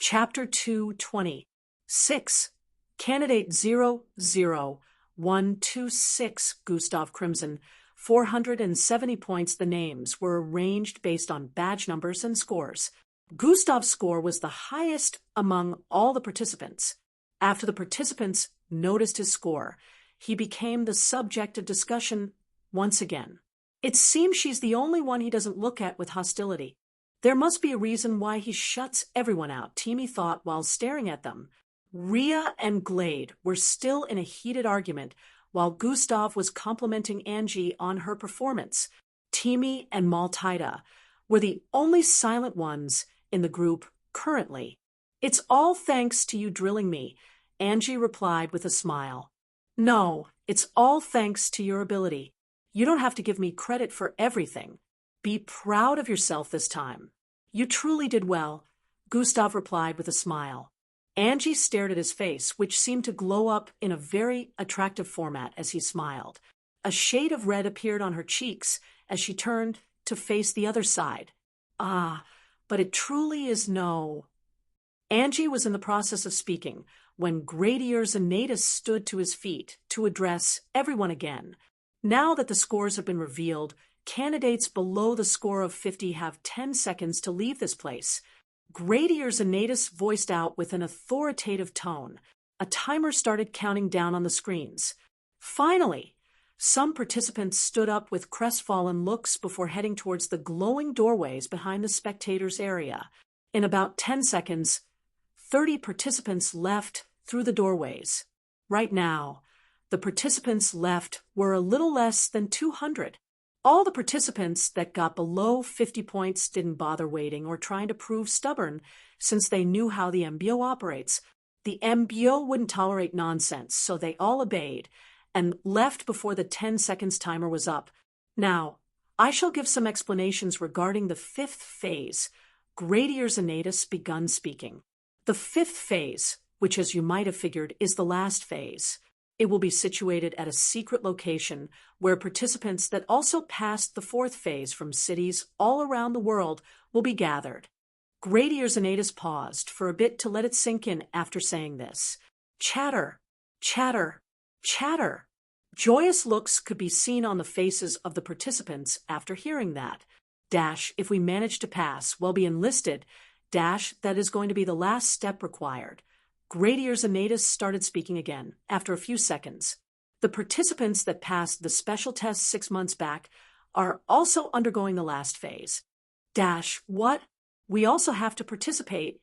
Chapter 220. 6. Candidate 00126 Gustav Crimson. 470 points. The names were arranged based on badge numbers and scores. Gustav's score was the highest among all the participants. After the participants noticed his score, he became the subject of discussion once again. It seems she's the only one he doesn't look at with hostility. There must be a reason why he shuts everyone out, Timmy thought while staring at them. Rhea and Glade were still in a heated argument while Gustav was complimenting Angie on her performance. Timmy and Maltida were the only silent ones in the group currently. "It's all thanks to you drilling me," Angie replied with a smile. "No, it's all thanks to your ability. You don't have to give me credit for everything. Be proud of yourself this time." "You truly did well," Gustav replied with a smile. Angie stared at his face, which seemed to glow up in a very attractive format as he smiled. A shade of red appeared on her cheeks as she turned to face the other side. "Ah, but it truly is no." Angie was in the process of speaking when Gradius Anatus stood to his feet to address everyone again. Now that the scores have been revealed, candidates below the score of 50 have 10 seconds to leave this place. Gradius Anatus voiced out with an authoritative tone. A timer started counting down on the screens. Finally, some participants stood up with crestfallen looks before heading towards the glowing doorways behind the spectators' area. In about 10 seconds, 30 participants left through the doorways. Right now, the participants left were a little less than 200. All the participants that got below 50 points didn't bother waiting or trying to prove stubborn since they knew how the MBO operates. The MBO wouldn't tolerate nonsense, so they all obeyed and left before the 10 seconds timer was up. Now, I shall give some explanations regarding the 5th phase. Gradius Anatus begun speaking. The 5th phase, which as you might have figured is the last phase. It will be situated at a secret location where participants that also passed the 4th phase from cities all around the world will be gathered. Gradius Anatus paused for a bit to let it sink in after saying this. Chatter, chatter, chatter. Joyous looks could be seen on the faces of the participants after hearing that. If we manage to pass, we'll be enlisted. That is going to be the last step required. Gradius Anatus started speaking again, after a few seconds. The participants that passed the special test 6 months back are also undergoing the last phase. What? We also have to participate.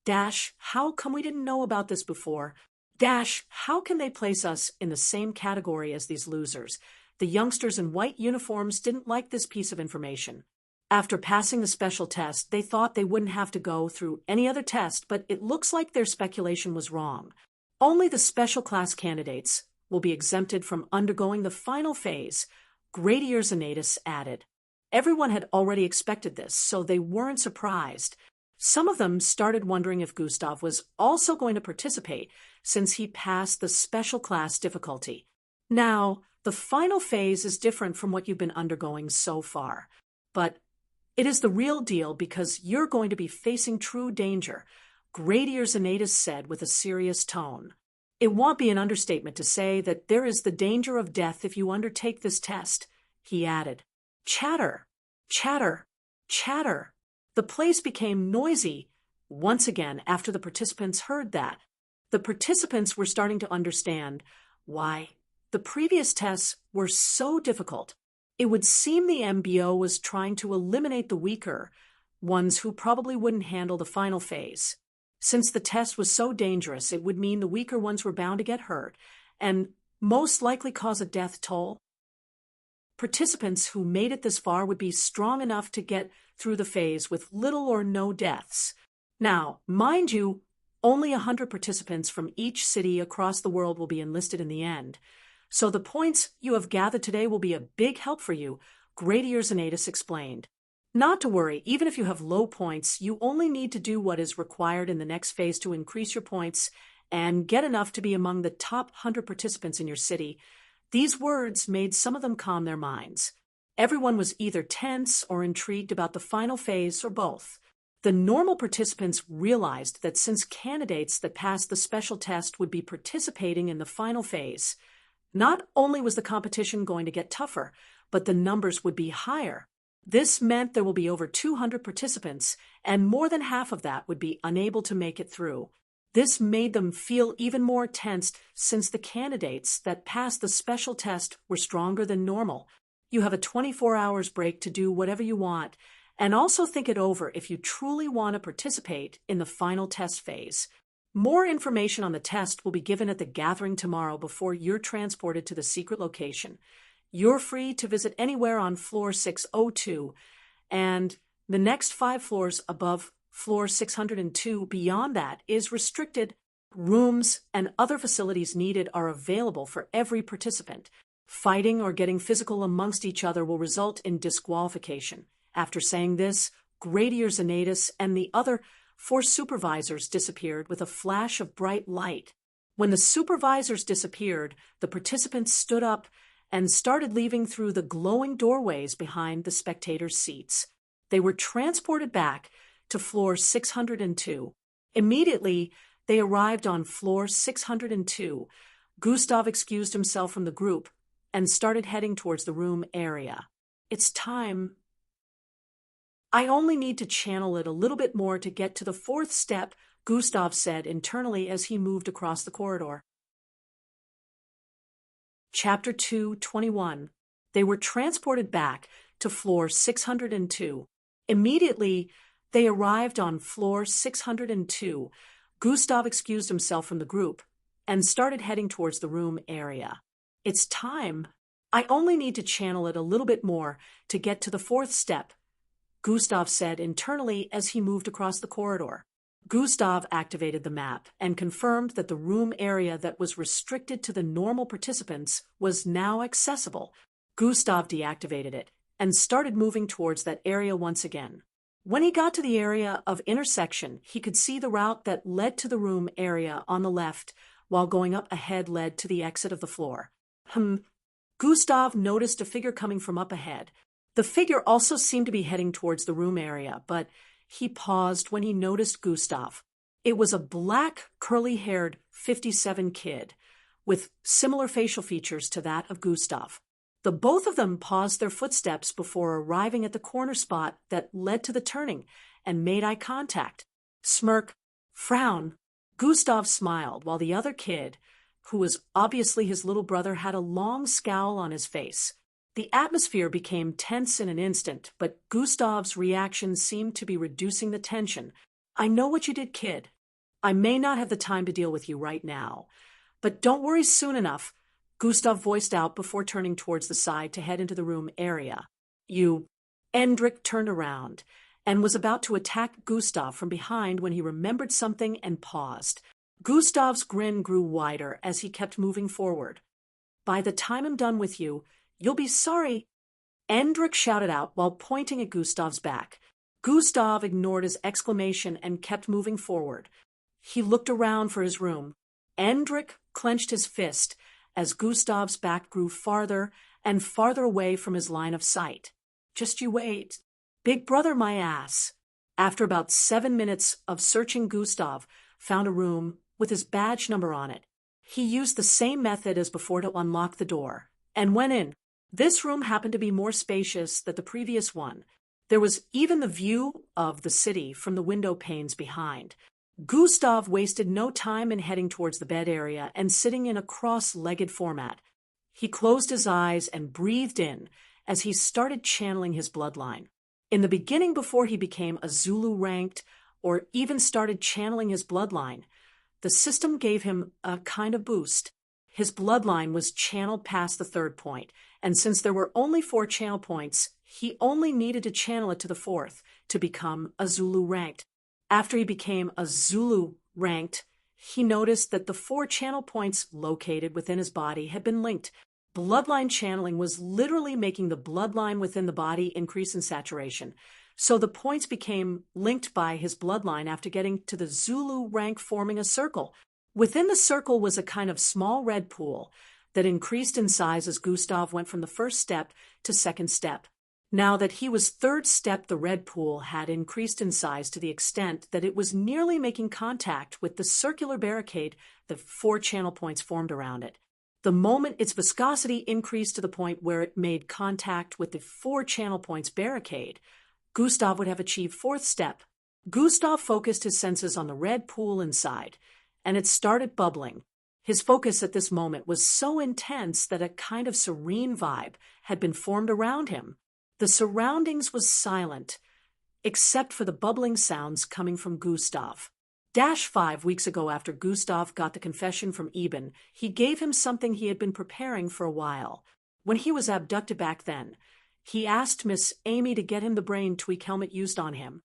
How come we didn't know about this before? How can they place us in the same category as these losers? The youngsters in white uniforms didn't like this piece of information. After passing the special test, they thought they wouldn't have to go through any other test, but it looks like their speculation was wrong. Only the special class candidates will be exempted from undergoing the final phase, Gradius Anatus added. Everyone had already expected this, so they weren't surprised. Some of them started wondering if Gustav was also going to participate, since he passed the special class difficulty. Now, the final phase is different from what you've been undergoing so far, but it is the real deal because you're going to be facing true danger, Gradius Anatus said with a serious tone. It won't be an understatement to say that there is the danger of death if you undertake this test, he added. Chatter, chatter, chatter. The place became noisy once again after the participants heard that. The participants were starting to understand why the previous tests were so difficult. It would seem the MBO was trying to eliminate the weaker ones who probably wouldn't handle the final phase. Since the test was so dangerous, it would mean the weaker ones were bound to get hurt and most likely cause a death toll. Participants who made it this far would be strong enough to get through the phase with little or no deaths. Now, mind you, only 100 participants from each city across the world will be enlisted in the end. So the points you have gathered today will be a big help for you, Gradius Anatus explained. Not to worry, even if you have low points, you only need to do what is required in the next phase to increase your points and get enough to be among the top 100 participants in your city. These words made some of them calm their minds. Everyone was either tense or intrigued about the final phase or both. The normal participants realized that since candidates that passed the special test would be participating in the final phase, not only was the competition going to get tougher, but the numbers would be higher. This meant there will be over 200 participants, and more than half of that would be unable to make it through. This made them feel even more tensed since the candidates that passed the special test were stronger than normal. You have a 24 hours break to do whatever you want, and also think it over if you truly want to participate in the final test phase. More information on the test will be given at the gathering tomorrow before you're transported to the secret location. You're free to visit anywhere on floor 602, and the next 5 floors above floor 602 beyond that is restricted. Rooms and other facilities needed are available for every participant. Fighting or getting physical amongst each other will result in disqualification. After saying this, Gradier Zanatus and the other 4 supervisors disappeared with a flash of bright light. When the supervisors disappeared, the participants stood up and started leaving through the glowing doorways behind the spectators' seats. They were transported back to floor 602. Immediately, they arrived on floor 602. Gustav excused himself from the group and started heading towards the room area. It's time. I only need to channel it a little bit more to get to the 4th step, Gustav said internally as he moved across the corridor. Chapter 2:21. They were transported back to floor 602. Immediately, they arrived on floor 602. Gustav excused himself from the group and started heading towards the room area. It's time. I only need to channel it a little bit more to get to the 4th step, Gustav said internally as he moved across the corridor. Gustav activated the map and confirmed that the room area that was restricted to the normal participants was now accessible. Gustav deactivated it and started moving towards that area once again. When he got to the area of intersection, he could see the route that led to the room area on the left, while going up ahead led to the exit of the floor. Gustav noticed a figure coming from up ahead. The figure also seemed to be heading towards the room area, but he paused when he noticed Gustav. It was a black, curly-haired 57 kid with similar facial features to that of Gustav. The both of them paused their footsteps before arriving at the corner spot that led to the turning and made eye contact. Smirk, frown. Gustav smiled while the other kid, who was obviously his little brother, had a long scowl on his face. The atmosphere became tense in an instant, but Gustav's reaction seemed to be reducing the tension. I know what you did, kid. I may not have the time to deal with you right now, but don't worry soon enough, Gustav voiced out before turning towards the side to head into the room area. You. Endrik turned around and was about to attack Gustav from behind when he remembered something and paused. Gustav's grin grew wider as he kept moving forward. By the time I'm done with you, you'll be sorry, Endrik shouted out while pointing at Gustav's back. Gustav ignored his exclamation and kept moving forward. He looked around for his room. Endrik clenched his fist as Gustav's back grew farther and farther away from his line of sight. Just you wait. Big brother, my ass. After about 7 minutes of searching, Gustav found a room with his badge number on it. He used the same method as before to unlock the door and went in. This room happened to be more spacious than the previous one. There was even the view of the city from the window panes behind. Gustav wasted no time in heading towards the bed area and sitting in a cross-legged format. He closed his eyes and breathed in as he started channeling his bloodline. In the beginning, before he became a Zulu ranked or even started channeling his bloodline, the system gave him a kind of boost. His bloodline was channeled past the 3rd point, and since there were only 4 channel points, he only needed to channel it to the 4th to become a Zulu ranked. After he became a Zulu ranked, he noticed that the 4 channel points located within his body had been linked. Bloodline channeling was literally making the bloodline within the body increase in saturation. So the points became linked by his bloodline after getting to the Zulu rank, forming a circle. Within the circle was a kind of small red pool that increased in size as Gustav went from the 1st step to 2nd step. Now that he was third step, the red pool had increased in size to the extent that it was nearly making contact with the circular barricade the 4 channel points formed around it. The moment its viscosity increased to the point where it made contact with the 4 channel points barricade, Gustav would have achieved fourth step. Gustav focused his senses on the red pool inside, and it started bubbling. His focus at this moment was so intense that a kind of serene vibe had been formed around him. The surroundings was silent, except for the bubbling sounds coming from Gustav. 5 weeks ago, after Gustav got the confession from Eben, he gave him something he had been preparing for a while. When he was abducted back then, he asked Miss Amy to get him the brain tweak helmet used on him.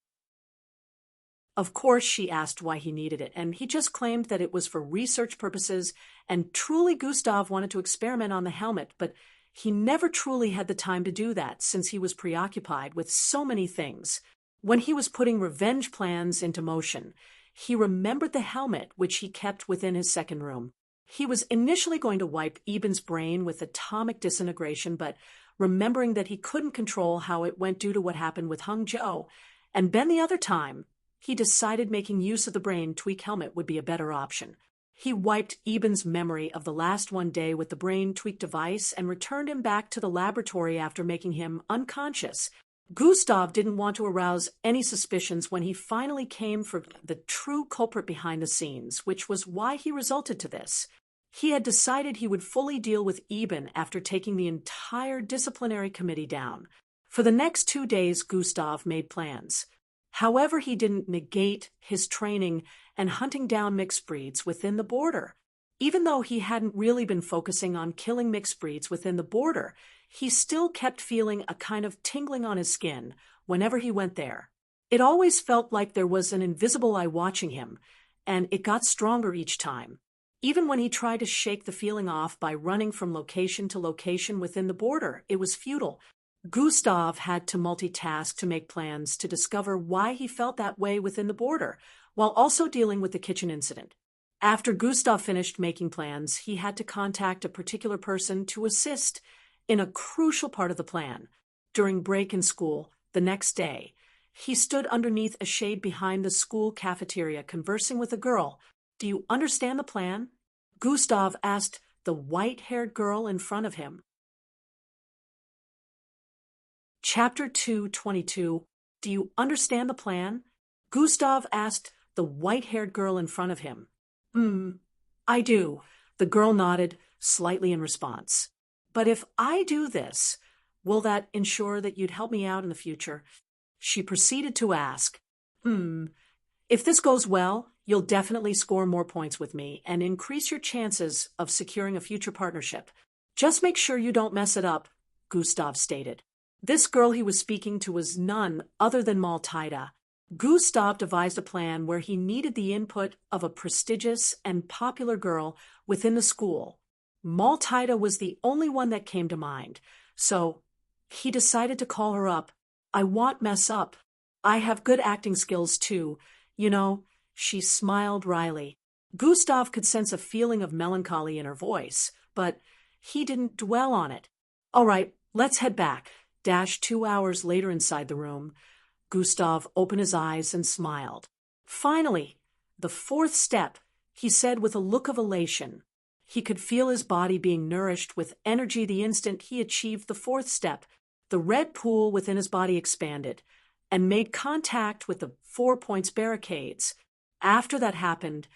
Of course, she asked why he needed it, and he just claimed that it was for research purposes, and truly Gustav wanted to experiment on the helmet, but he never truly had the time to do that since he was preoccupied with so many things. When he was putting revenge plans into motion, he remembered the helmet which he kept within his second room. He was initially going to wipe Eben's brain with atomic disintegration, but remembering that he couldn't control how it went due to what happened with Hung Jo, and Ben the other time, he decided making use of the brain tweak helmet would be a better option. He wiped Eben's memory of the last one day with the brain tweak device and returned him back to the laboratory after making him unconscious. Gustav didn't want to arouse any suspicions when he finally came for the true culprit behind the scenes, which was why he resulted to this. He had decided he would fully deal with Eben after taking the entire disciplinary committee down. For the next 2 days, Gustav made plans. However, he didn't negate his training and hunting down mixed breeds within the border. Even though he hadn't really been focusing on killing mixed breeds within the border, he still kept feeling a kind of tingling on his skin whenever he went there. It always felt like there was an invisible eye watching him, and it got stronger each time. Even when he tried to shake the feeling off by running from location to location within the border, it was futile. Gustav had to multitask to make plans to discover why he felt that way within the border, while also dealing with the kitchen incident. After Gustav finished making plans, he had to contact a particular person to assist in a crucial part of the plan. During break in school, the next day, he stood underneath a shade behind the school cafeteria conversing with a girl. "Do you understand the plan?" Gustav asked the white-haired girl in front of him. Chapter 2:22. Do you understand the plan? Gustav asked the white-haired girl in front of him. I do. The girl nodded slightly in response. But if I do this, will that ensure that you'd help me out in the future? She proceeded to ask. If this goes well, you'll definitely score more points with me and increase your chances of securing a future partnership. Just make sure you don't mess it up, Gustav stated. This girl he was speaking to was none other than Maltida. Gustav devised a plan where he needed the input of a prestigious and popular girl within the school. Maltida was the only one that came to mind, so he decided to call her up. I won't mess up. I have good acting skills too, you know. She smiled wryly. Gustav could sense a feeling of melancholy in her voice, but he didn't dwell on it. All right, let's head back. 2 hours later inside the room, Gustav opened his eyes and smiled. Finally, the fourth step, he said with a look of elation. He could feel his body being nourished with energy the instant he achieved the fourth step. The red pool within his body expanded and made contact with the 4 points barricades. After that happened,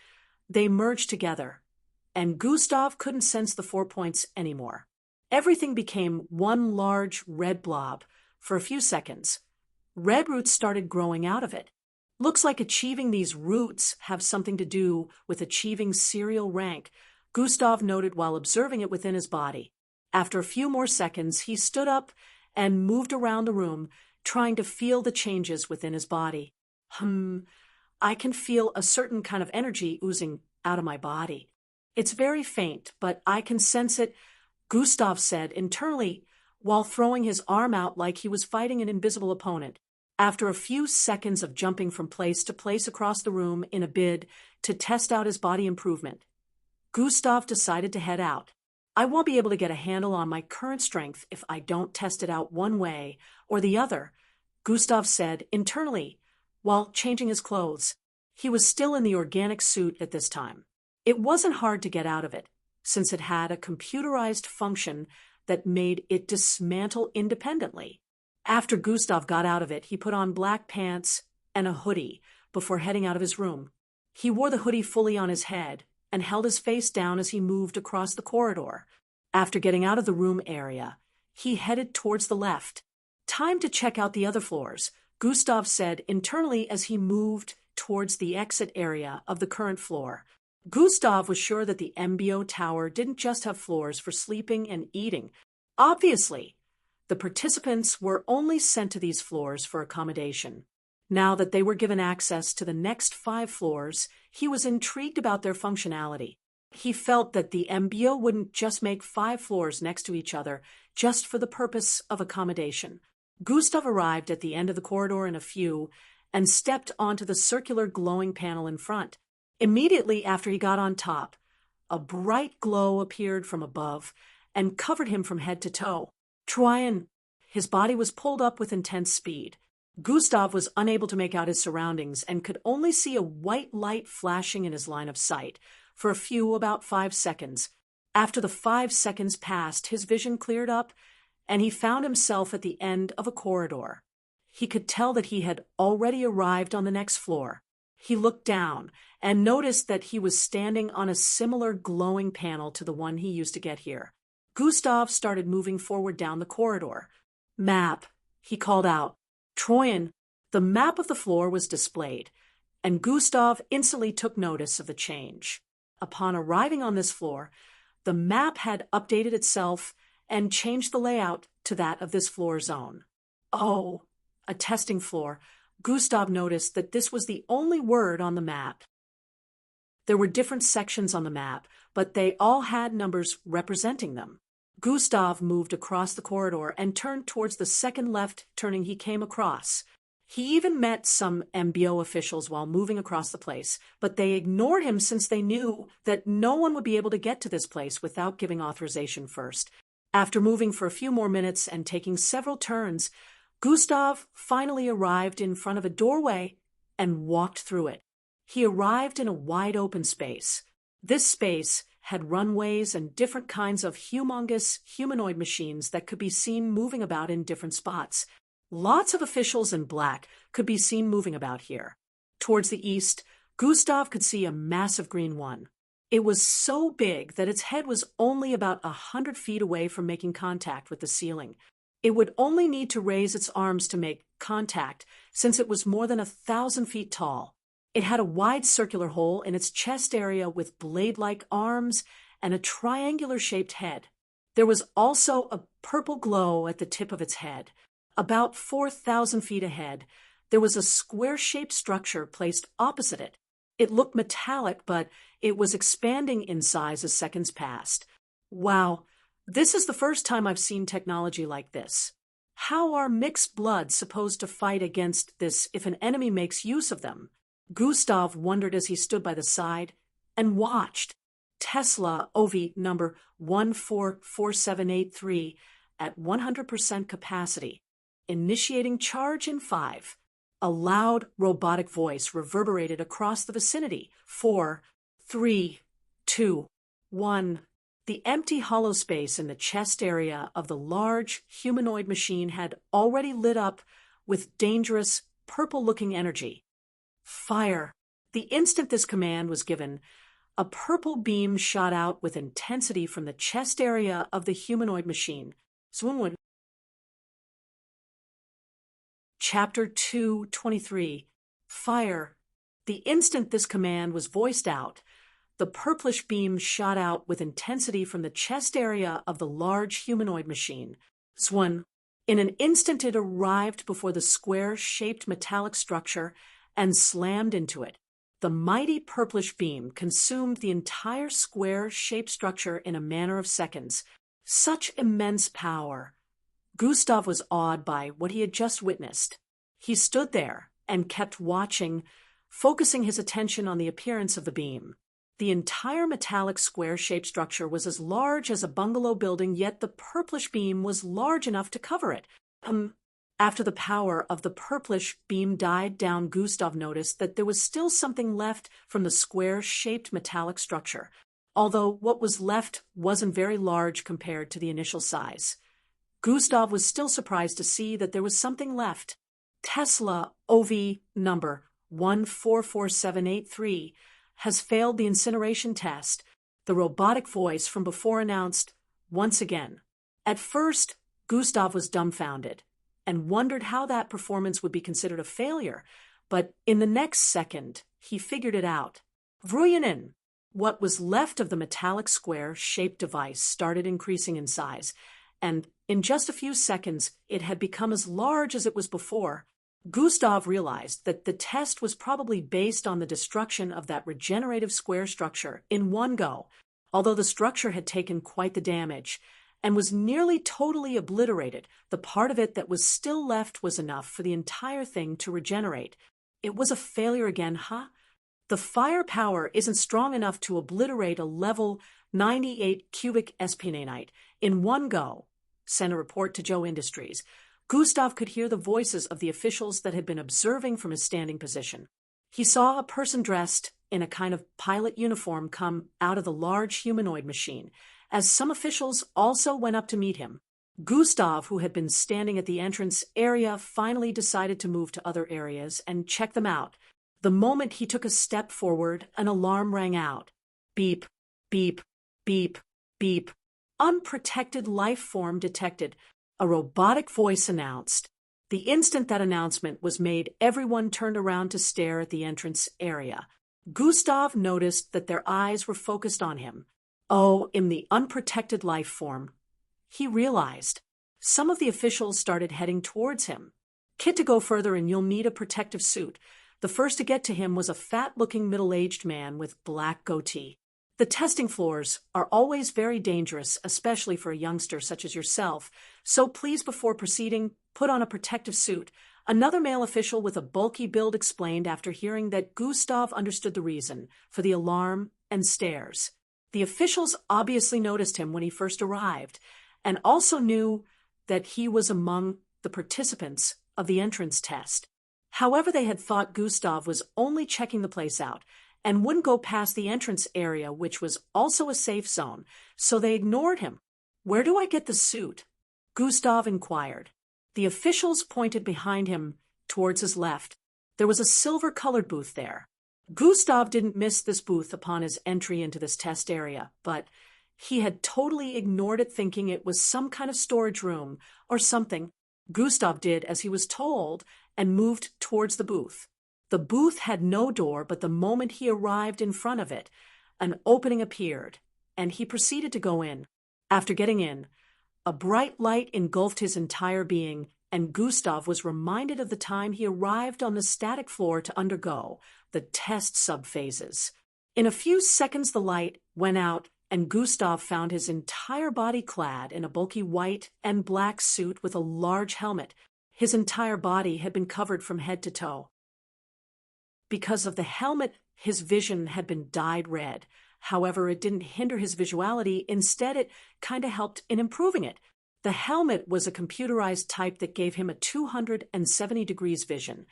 they merged together, and Gustav couldn't sense the 4 points anymore. Everything became one large red blob. For a few seconds, red roots started growing out of it. Looks like achieving these roots have something to do with achieving serial rank, Gustav noted while observing it within his body. After a few more seconds, he stood up and moved around the room, trying to feel the changes within his body. I can feel a certain kind of energy oozing out of my body. It's very faint, but I can sense it, Gustav said internally while throwing his arm out like he was fighting an invisible opponent. After a few seconds of jumping from place to place across the room in a bid to test out his body improvement, Gustav decided to head out. I won't be able to get a handle on my current strength if I don't test it out one way or the other, Gustav said internally, while changing his clothes. He was still in the organic suit at this time. It wasn't hard to get out of it, since it had a computerized function that made it dismantle independently. After Gustav got out of it, he put on black pants and a hoodie before heading out of his room. He wore the hoodie fully on his head and held his face down as he moved across the corridor. After getting out of the room area, he headed towards the left. Time to check out the other floors, Gustav said internally as he moved towards the exit area of the current floor. Gustav was sure that the MBO tower didn't just have floors for sleeping and eating. Obviously, the participants were only sent to these floors for accommodation. Now that they were given access to the next 5 floors, he was intrigued about their functionality. He felt that the MBO wouldn't just make 5 floors next to each other just for the purpose of accommodation. Gustav arrived at the end of the corridor in a few and stepped onto the circular glowing panel in front. Immediately after he got on top, a bright glow appeared from above and covered him from head to toe. Troyan, his body was pulled up with intense speed. Gustav was unable to make out his surroundings and could only see a white light flashing in his line of sight for about 5 seconds. After the 5 seconds passed, his vision cleared up and he found himself at the end of a corridor. He could tell that he had already arrived on the next floor. He looked down and noticed that he was standing on a similar glowing panel to the one he used to get here. Gustav started moving forward down the corridor. "Map," he called out. Troyan, the map of the floor was displayed, and Gustav instantly took notice of the change. Upon arriving on this floor, the map had updated itself and changed the layout to that of this floor zone. Oh, a testing floor. Gustav noticed that this was the only word on the map. There were different sections on the map, but they all had numbers representing them. Gustav moved across the corridor and turned towards the second left turning he came across. He even met some MBO officials while moving across the place, but they ignored him since they knew that no one would be able to get to this place without giving authorization first. After moving for a few more minutes and taking several turns, Gustav finally arrived in front of a doorway and walked through it. He arrived in a wide open space. This space had runways and different kinds of humongous humanoid machines that could be seen moving about in different spots. Lots of officials in black could be seen moving about here. Towards the east, Gustav could see a massive green one. It was so big that its head was only about 100 feet away from making contact with the ceiling. It would only need to raise its arms to make contact, since it was more than 1,000 feet tall. It had a wide circular hole in its chest area with blade-like arms and a triangular-shaped head. There was also a purple glow at the tip of its head. About 4,000 feet ahead, there was a square-shaped structure placed opposite it. It looked metallic, but it was expanding in size as seconds passed. Wow, this is the first time I've seen technology like this. How are mixed bloods supposed to fight against this if an enemy makes use of them? Gustav wondered as he stood by the side and watched. Tesla OV number 144783 at 100% capacity. Initiating charge in 5. A loud robotic voice reverberated across the vicinity. 4, 3, 2, 1. The empty hollow space in the chest area of the large humanoid machine had already lit up with dangerous, purple-looking energy. Fire. The instant this command was given, a purple beam shot out with intensity from the chest area of the humanoid machine. Chapter 223. Fire. The instant this command was voiced out, the purplish beam shot out with intensity from the chest area of the large humanoid machine. In an instant it arrived before the square-shaped metallic structure and slammed into it. The mighty purplish beam consumed the entire square-shaped structure in a matter of seconds. Such immense power. Gustav was awed by what he had just witnessed. He stood there and kept watching, focusing his attention on the appearance of the beam. The entire metallic square-shaped structure was as large as a bungalow building, yet the purplish beam was large enough to cover it. After the power of the purplish beam died down, Gustav noticed that there was still something left from the square-shaped metallic structure, although what was left wasn't very large compared to the initial size. Gustav was still surprised to see that there was something left. Tesla OV number 144783 has failed the incineration test, the robotic voice from before announced once again. At first, Gustav was dumbfounded and wondered how that performance would be considered a failure, but in the next second, he figured it out. Vruyinen, what was left of the metallic square-shaped device, started increasing in size, and in just a few seconds, it had become as large as it was before. Gustav realized that the test was probably based on the destruction of that regenerative square structure in one go, although the structure had taken quite the damage and was nearly totally obliterated. The part of it that was still left was enough for the entire thing to regenerate. It was a failure again, huh? The firepower isn't strong enough to obliterate a level 98 cubic espionite in one go, sent a report to Joe Industries. Gustav could hear the voices of the officials that had been observing from his standing position. He saw a person dressed in a kind of pilot uniform come out of the large humanoid machine, as some officials also went up to meet him. Gustav, who had been standing at the entrance area, finally decided to move to other areas and check them out. The moment he took a step forward, an alarm rang out. Beep, beep, beep, beep. Unprotected life form detected, a robotic voice announced. The instant that announcement was made, everyone turned around to stare at the entrance area. Gustav noticed that their eyes were focused on him. Oh, in the unprotected life form. He realized. Some of the officials started heading towards him. Kit, to go further and you'll need a protective suit. The first to get to him was a fat-looking middle-aged man with black goatee. The testing floors are always very dangerous, especially for a youngster such as yourself, so please, before proceeding, put on a protective suit. Another male official with a bulky build explained after hearing that Gustav understood the reason for the alarm and stares. The officials obviously noticed him when he first arrived, and also knew that he was among the participants of the entrance test. However, they had thought Gustav was only checking the place out, and wouldn't go past the entrance area, which was also a safe zone, so they ignored him. Where do I get the suit? Gustav inquired. The officials pointed behind him towards his left. There was a silver-colored booth there. Gustav didn't miss this booth upon his entry into this test area, but he had totally ignored it, thinking it was some kind of storage room or something. Gustav did as he was told and moved towards the booth. The booth had no door, but the moment he arrived in front of it, an opening appeared, and he proceeded to go in. After getting in, a bright light engulfed his entire being, and Gustav was reminded of the time he arrived on the static floor to undergo the test subphases. In a few seconds, the light went out, and Gustav found his entire body clad in a bulky white and black suit with a large helmet. His entire body had been covered from head to toe. Because of the helmet, his vision had been dyed red. However, it didn't hinder his visuality. Instead, it kind of helped in improving it. The helmet was a computerized type that gave him a 270 degrees vision,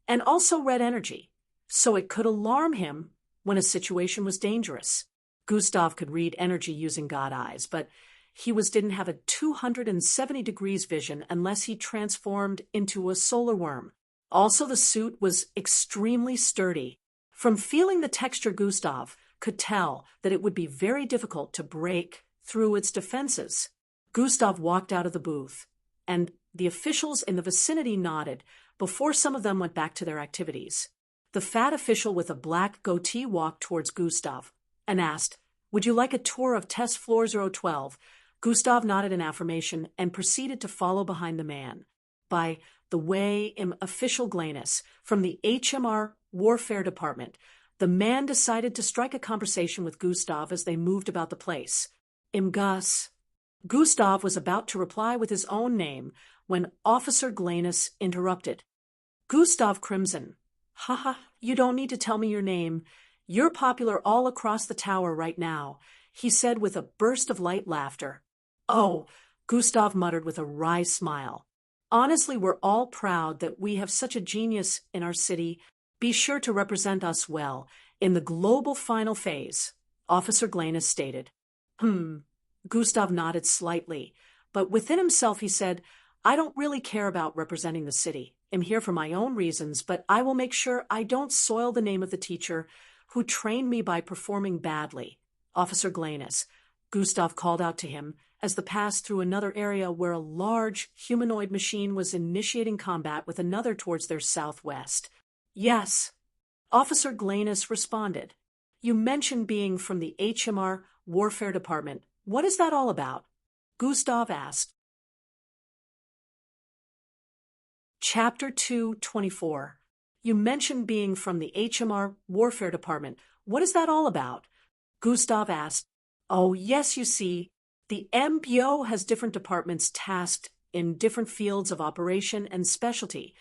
and also red energy, so it could alarm him when a situation was dangerous. Gustav could read energy using God eyes, but he didn't have a 270 degrees vision unless he transformed into a solar worm. Also, the suit was extremely sturdy. From feeling the texture, Gustav could tell that it would be very difficult to break through its defenses. Gustav walked out of the booth, and the officials in the vicinity nodded before some of them went back to their activities. The fat official with a black goatee walked towards Gustav and asked, "Would you like a tour of test floor 012? Gustav nodded in affirmation and proceeded to follow behind the man. By the way, official Glanus from the HMR Warfare Department, the man decided to strike a conversation with Gustav as they moved about the place. Gus. Gustav was about to reply with his own name when Officer Glanus interrupted. Gustav Crimson. Haha, you don't need to tell me your name. You're popular all across the tower right now," he said with a burst of light laughter. "Oh," Gustav muttered with a wry smile. "Honestly, we're all proud that we have such a genius in our city. Be sure to represent us well in the global final phase," Officer Glanus stated. Gustav nodded slightly, but within himself he said, "I don't really care about representing the city. I'm here for my own reasons, but I will make sure I don't soil the name of the teacher who trained me by performing badly." "Officer Glanus," Gustav called out to him as they passed through another area where a large humanoid machine was initiating combat with another towards their southwest. "Yes," Officer Glanus responded. "You mentioned being from the HMR Warfare Department. What is that all about?" Gustav asked. Chapter 224. You mentioned being from the HMR Warfare Department. What is that all about? Gustav asked. "Oh, yes, you see, the MPO has different departments tasked in different fields of operation and specialty,"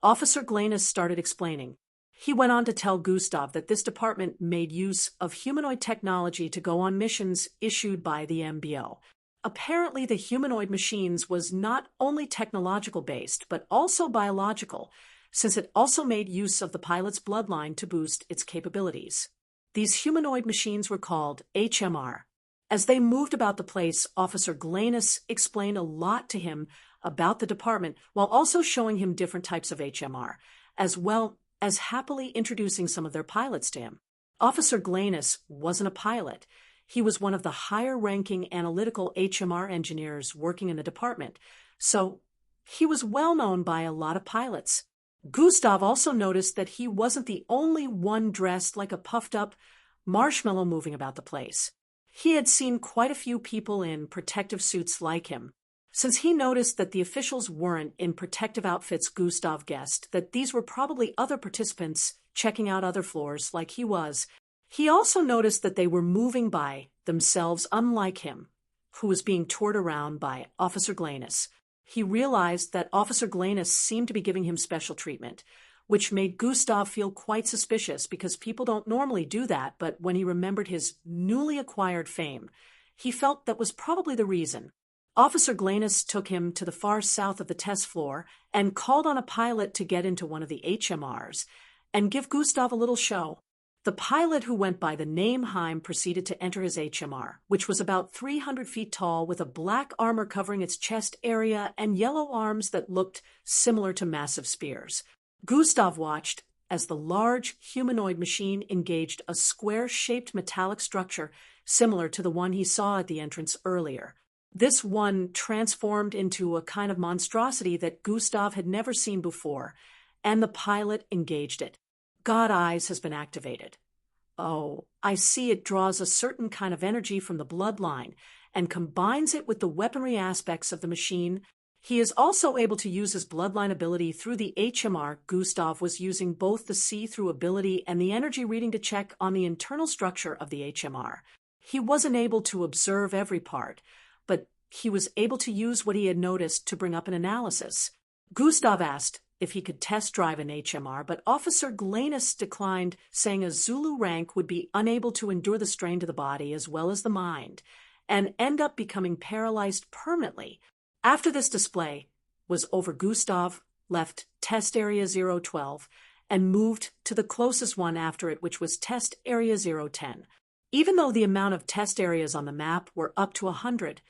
Officer Glanus started explaining. He went on to tell Gustav that this department made use of humanoid technology to go on missions issued by the MBO. Apparently, the humanoid machines was not only technological based, but also biological, since it also made use of the pilot's bloodline to boost its capabilities. These humanoid machines were called HMR. As they moved about the place, Officer Glanus explained a lot to him about the department while also showing him different types of HMR, as well as happily introducing some of their pilots to him. Officer Glanus wasn't a pilot. He was one of the higher-ranking analytical HMR engineers working in the department, so he was well known by a lot of pilots. Gustav also noticed that he wasn't the only one dressed like a puffed-up marshmallow moving about the place. He had seen quite a few people in protective suits like him. Since he noticed that the officials weren't in protective outfits, Gustav guessed that these were probably other participants checking out other floors like he was. He also noticed that they were moving by themselves, unlike him, who was being toured around by Officer Glanus. He realized that Officer Glanus seemed to be giving him special treatment, which made Gustav feel quite suspicious because people don't normally do that, but when he remembered his newly acquired fame, he felt that was probably the reason. Officer Glanus took him to the far south of the test floor and called on a pilot to get into one of the HMRs and give Gustav a little show. The pilot, who went by the name Heim, proceeded to enter his HMR, which was about 300 feet tall with a black armor covering its chest area and yellow arms that looked similar to massive spears. Gustav watched as the large humanoid machine engaged a square-shaped metallic structure similar to the one he saw at the entrance earlier. This one transformed into a kind of monstrosity that Gustav had never seen before, and the pilot engaged it. God Eyes has been activated. "Oh, I see it draws a certain kind of energy from the bloodline and combines it with the weaponry aspects of the machine. He is also able to use his bloodline ability through the HMR." Gustav was using both the see-through ability and the energy reading to check on the internal structure of the HMR. He wasn't able to observe every part, but he was able to use what he had noticed to bring up an analysis. Gustav asked if he could test drive an HMR, but Officer Glanus declined, saying a Zulu rank would be unable to endure the strain to the body as well as the mind, and end up becoming paralyzed permanently. After this display was over, Gustav left Test Area 012 and moved to the closest one after it, which was Test Area 010. Even though the amount of test areas on the map were up to 100,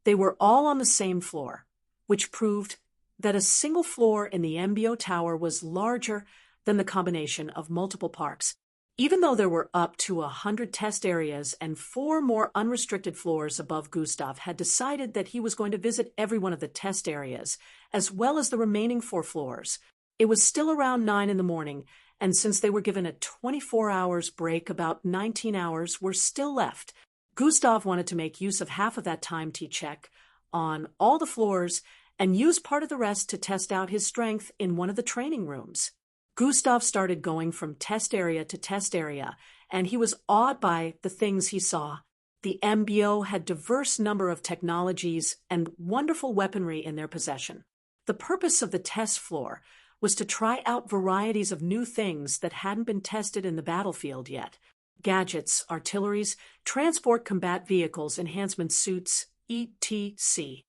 they were all on the same floor, which proved that a single floor in the MBO tower was larger than the combination of multiple parks. Even though there were up to 100 test areas and 4 more unrestricted floors above, Gustav had decided that he was going to visit every one of the test areas, as well as the remaining 4 floors. It was still around 9 in the morning, and since they were given a 24 hours break, about 19 hours were still left. Gustav wanted to make use of half of that time to check on all the floors and use part of the rest to test out his strength in one of the training rooms. Gustav started going from test area to test area, and he was awed by the things he saw. The MBO had a diverse number of technologies and wonderful weaponry in their possession. The purpose of the test floor was to try out varieties of new things that hadn't been tested in the battlefield yet. gadgets, artilleries, transport combat vehicles, enhancement suits, etc.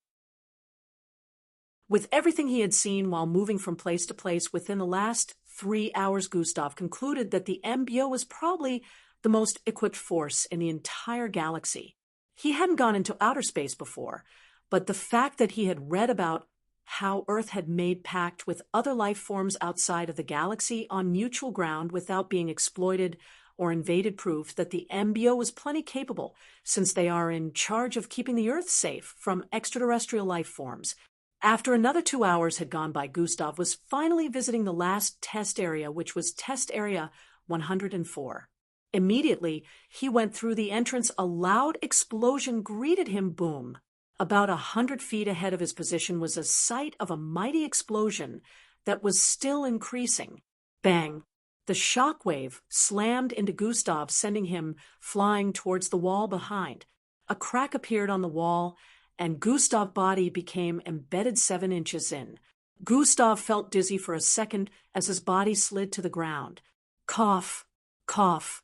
With everything he had seen while moving from place to place within the last 3 hours, Gustav concluded that the MBO was probably the most equipped force in the entire galaxy. He hadn't gone into outer space before, but the fact that he had read about how Earth had made pact with other life forms outside of the galaxy on mutual ground without being exploited or invaded proved that the MBO was plenty capable, since they are in charge of keeping the Earth safe from extraterrestrial life forms. After another 2 hours had gone by, Gustav was finally visiting the last test area, which was Test Area 104. Immediately, he went through the entrance. A loud explosion greeted him. Boom! About 100 feet ahead of his position was a sight of a mighty explosion that was still increasing. Bang! The shock wave slammed into Gustav, sending him flying towards the wall behind. A crack appeared on the wall, and Gustav's body became embedded 7 inches in. Gustav felt dizzy for a second as his body slid to the ground. Cough, cough.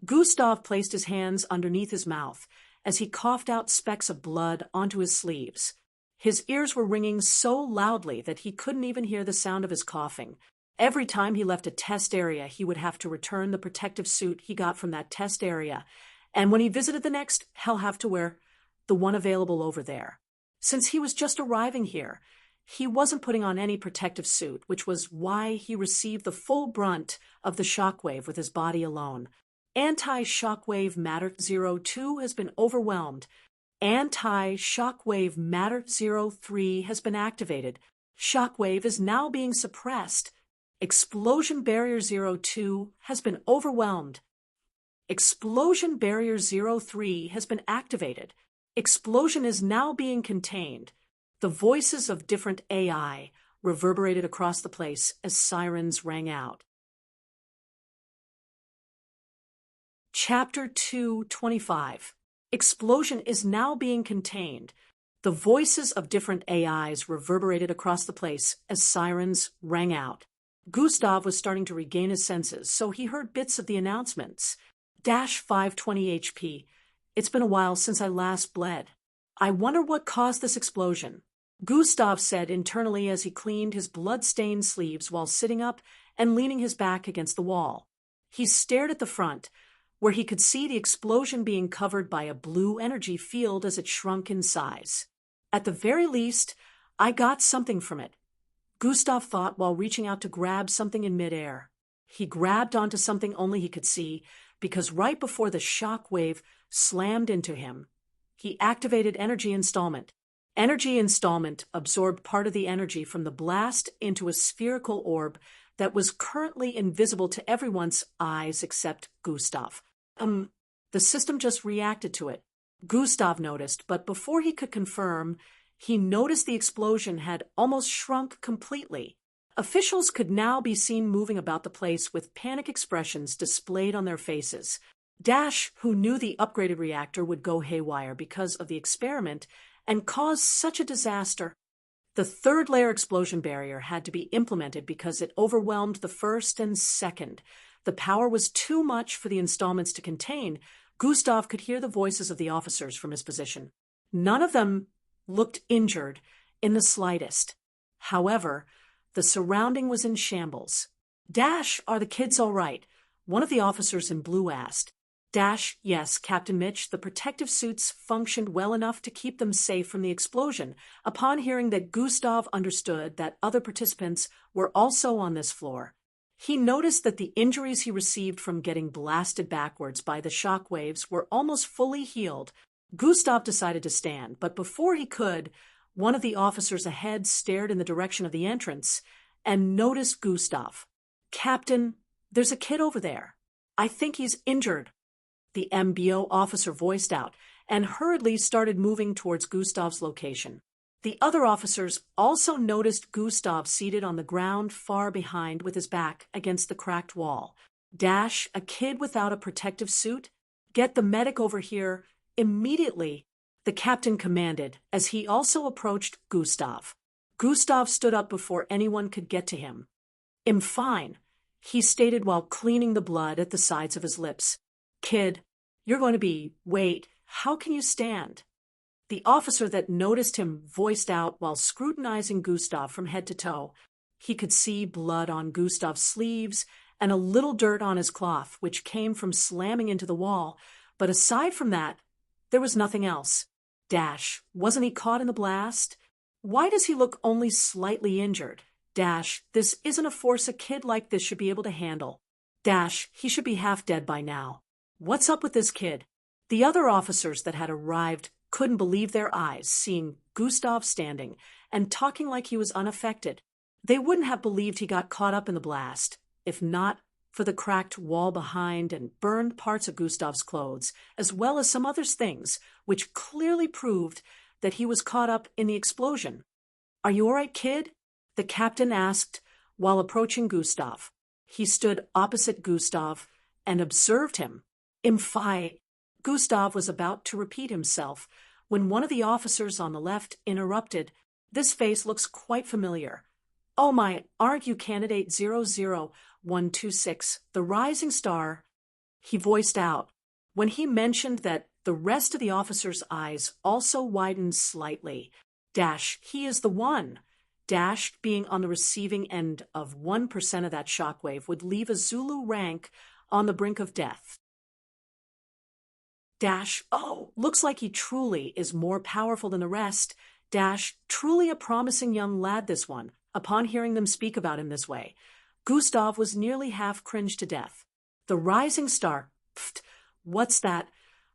Gustav placed his hands underneath his mouth as he coughed out specks of blood onto his sleeves. His ears were ringing so loudly that he couldn't even hear the sound of his coughing. Every time he left a test area, he would have to return the protective suit he got from that test area, and when he visited the next, he'll have to wear the one available over there. Since he was just arriving here, he wasn't putting on any protective suit, which was why he received the full brunt of the shockwave with his body alone. Anti-shockwave matter 02 has been overwhelmed. Anti-shockwave matter 03 has been activated. Shockwave is now being suppressed. Explosion barrier 02 has been overwhelmed. Explosion barrier 03 has been activated. Explosion is now being contained. The voices of different AI reverberated across the place as sirens rang out. Chapter 225. Explosion is now being contained. The voices of different AIs reverberated across the place as sirens rang out. Gustav was starting to regain his senses, so he heard bits of the announcements. -520 HP. It's been a while since I last bled. I wonder what caused this explosion, Gustav said internally as he cleaned his blood-stained sleeves while sitting up and leaning his back against the wall. He stared at the front, where he could see the explosion being covered by a blue energy field as it shrunk in size. At the very least, I got something from it, Gustav thought while reaching out to grab something in midair. He grabbed onto something only he could see, because right before the shock wave slammed into him, he activated Energy Installment. Energy Installment absorbed part of the energy from the blast into a spherical orb that was currently invisible to everyone's eyes except Gustav. The system just reacted to it, Gustav noticed, but before he could confirm, he noticed the explosion had almost shrunk completely. Officials could now be seen moving about the place with panic expressions displayed on their faces. Dash, who knew the upgraded reactor would go haywire because of the experiment and cause such a disaster. The third-layer explosion barrier had to be implemented because it overwhelmed the first and second. The power was too much for the installments to contain. Gustav could hear the voices of the officers from his position. None of them looked injured in the slightest. However, the surrounding was in shambles. Dash, are the kids all right? One of the officers in blue asked. Dash, yes, Captain Mitch, the protective suits functioned well enough to keep them safe from the explosion. Upon hearing that Gustav understood that other participants were also on this floor, he noticed that the injuries he received from getting blasted backwards by the shock waves were almost fully healed. Gustav decided to stand, but before he could, one of the officers ahead stared in the direction of the entrance and noticed Gustav. Captain, there's a kid over there. I think he's injured, the MBO officer voiced out, and hurriedly started moving towards Gustav's location. The other officers also noticed Gustav seated on the ground far behind with his back against the cracked wall. Dash, a kid without a protective suit? Get the medic over here immediately, the captain commanded as he also approached Gustav. Gustav stood up before anyone could get to him. I'm fine, he stated while cleaning the blood at the sides of his lips. Kid, you're going to wait, how can you stand? The officer that noticed him voiced out while scrutinizing Gustav from head to toe. He could see blood on Gustav's sleeves and a little dirt on his cloth, which came from slamming into the wall, but aside from that, there was nothing else. Wasn't he caught in the blast? Why does he look only slightly injured? This isn't a force a kid like this should be able to handle. He should be half dead by now. What's up with this kid? The other officers that had arrived couldn't believe their eyes, seeing Gustav standing and talking like he was unaffected. They wouldn't have believed he got caught up in the blast, if not for the cracked wall behind and burned parts of Gustav's clothes, as well as some other things, which clearly proved that he was caught up in the explosion. Are you all right, kid? The captain asked while approaching Gustav. He stood opposite Gustav and observed him. Gustav was about to repeat himself when one of the officers on the left interrupted. This face looks quite familiar. Oh my, aren't you candidate 00126, the rising star? He voiced out. When he mentioned that, the rest of the officer's eyes also widened slightly. He is the one. Being on the receiving end of 1% of that shockwave would leave a Zulu rank on the brink of death. Oh, looks like he truly is more powerful than the rest. Truly a promising young lad, this one. Upon hearing them speak about him this way, Gustav was nearly half cringed to death. The rising star. What's that?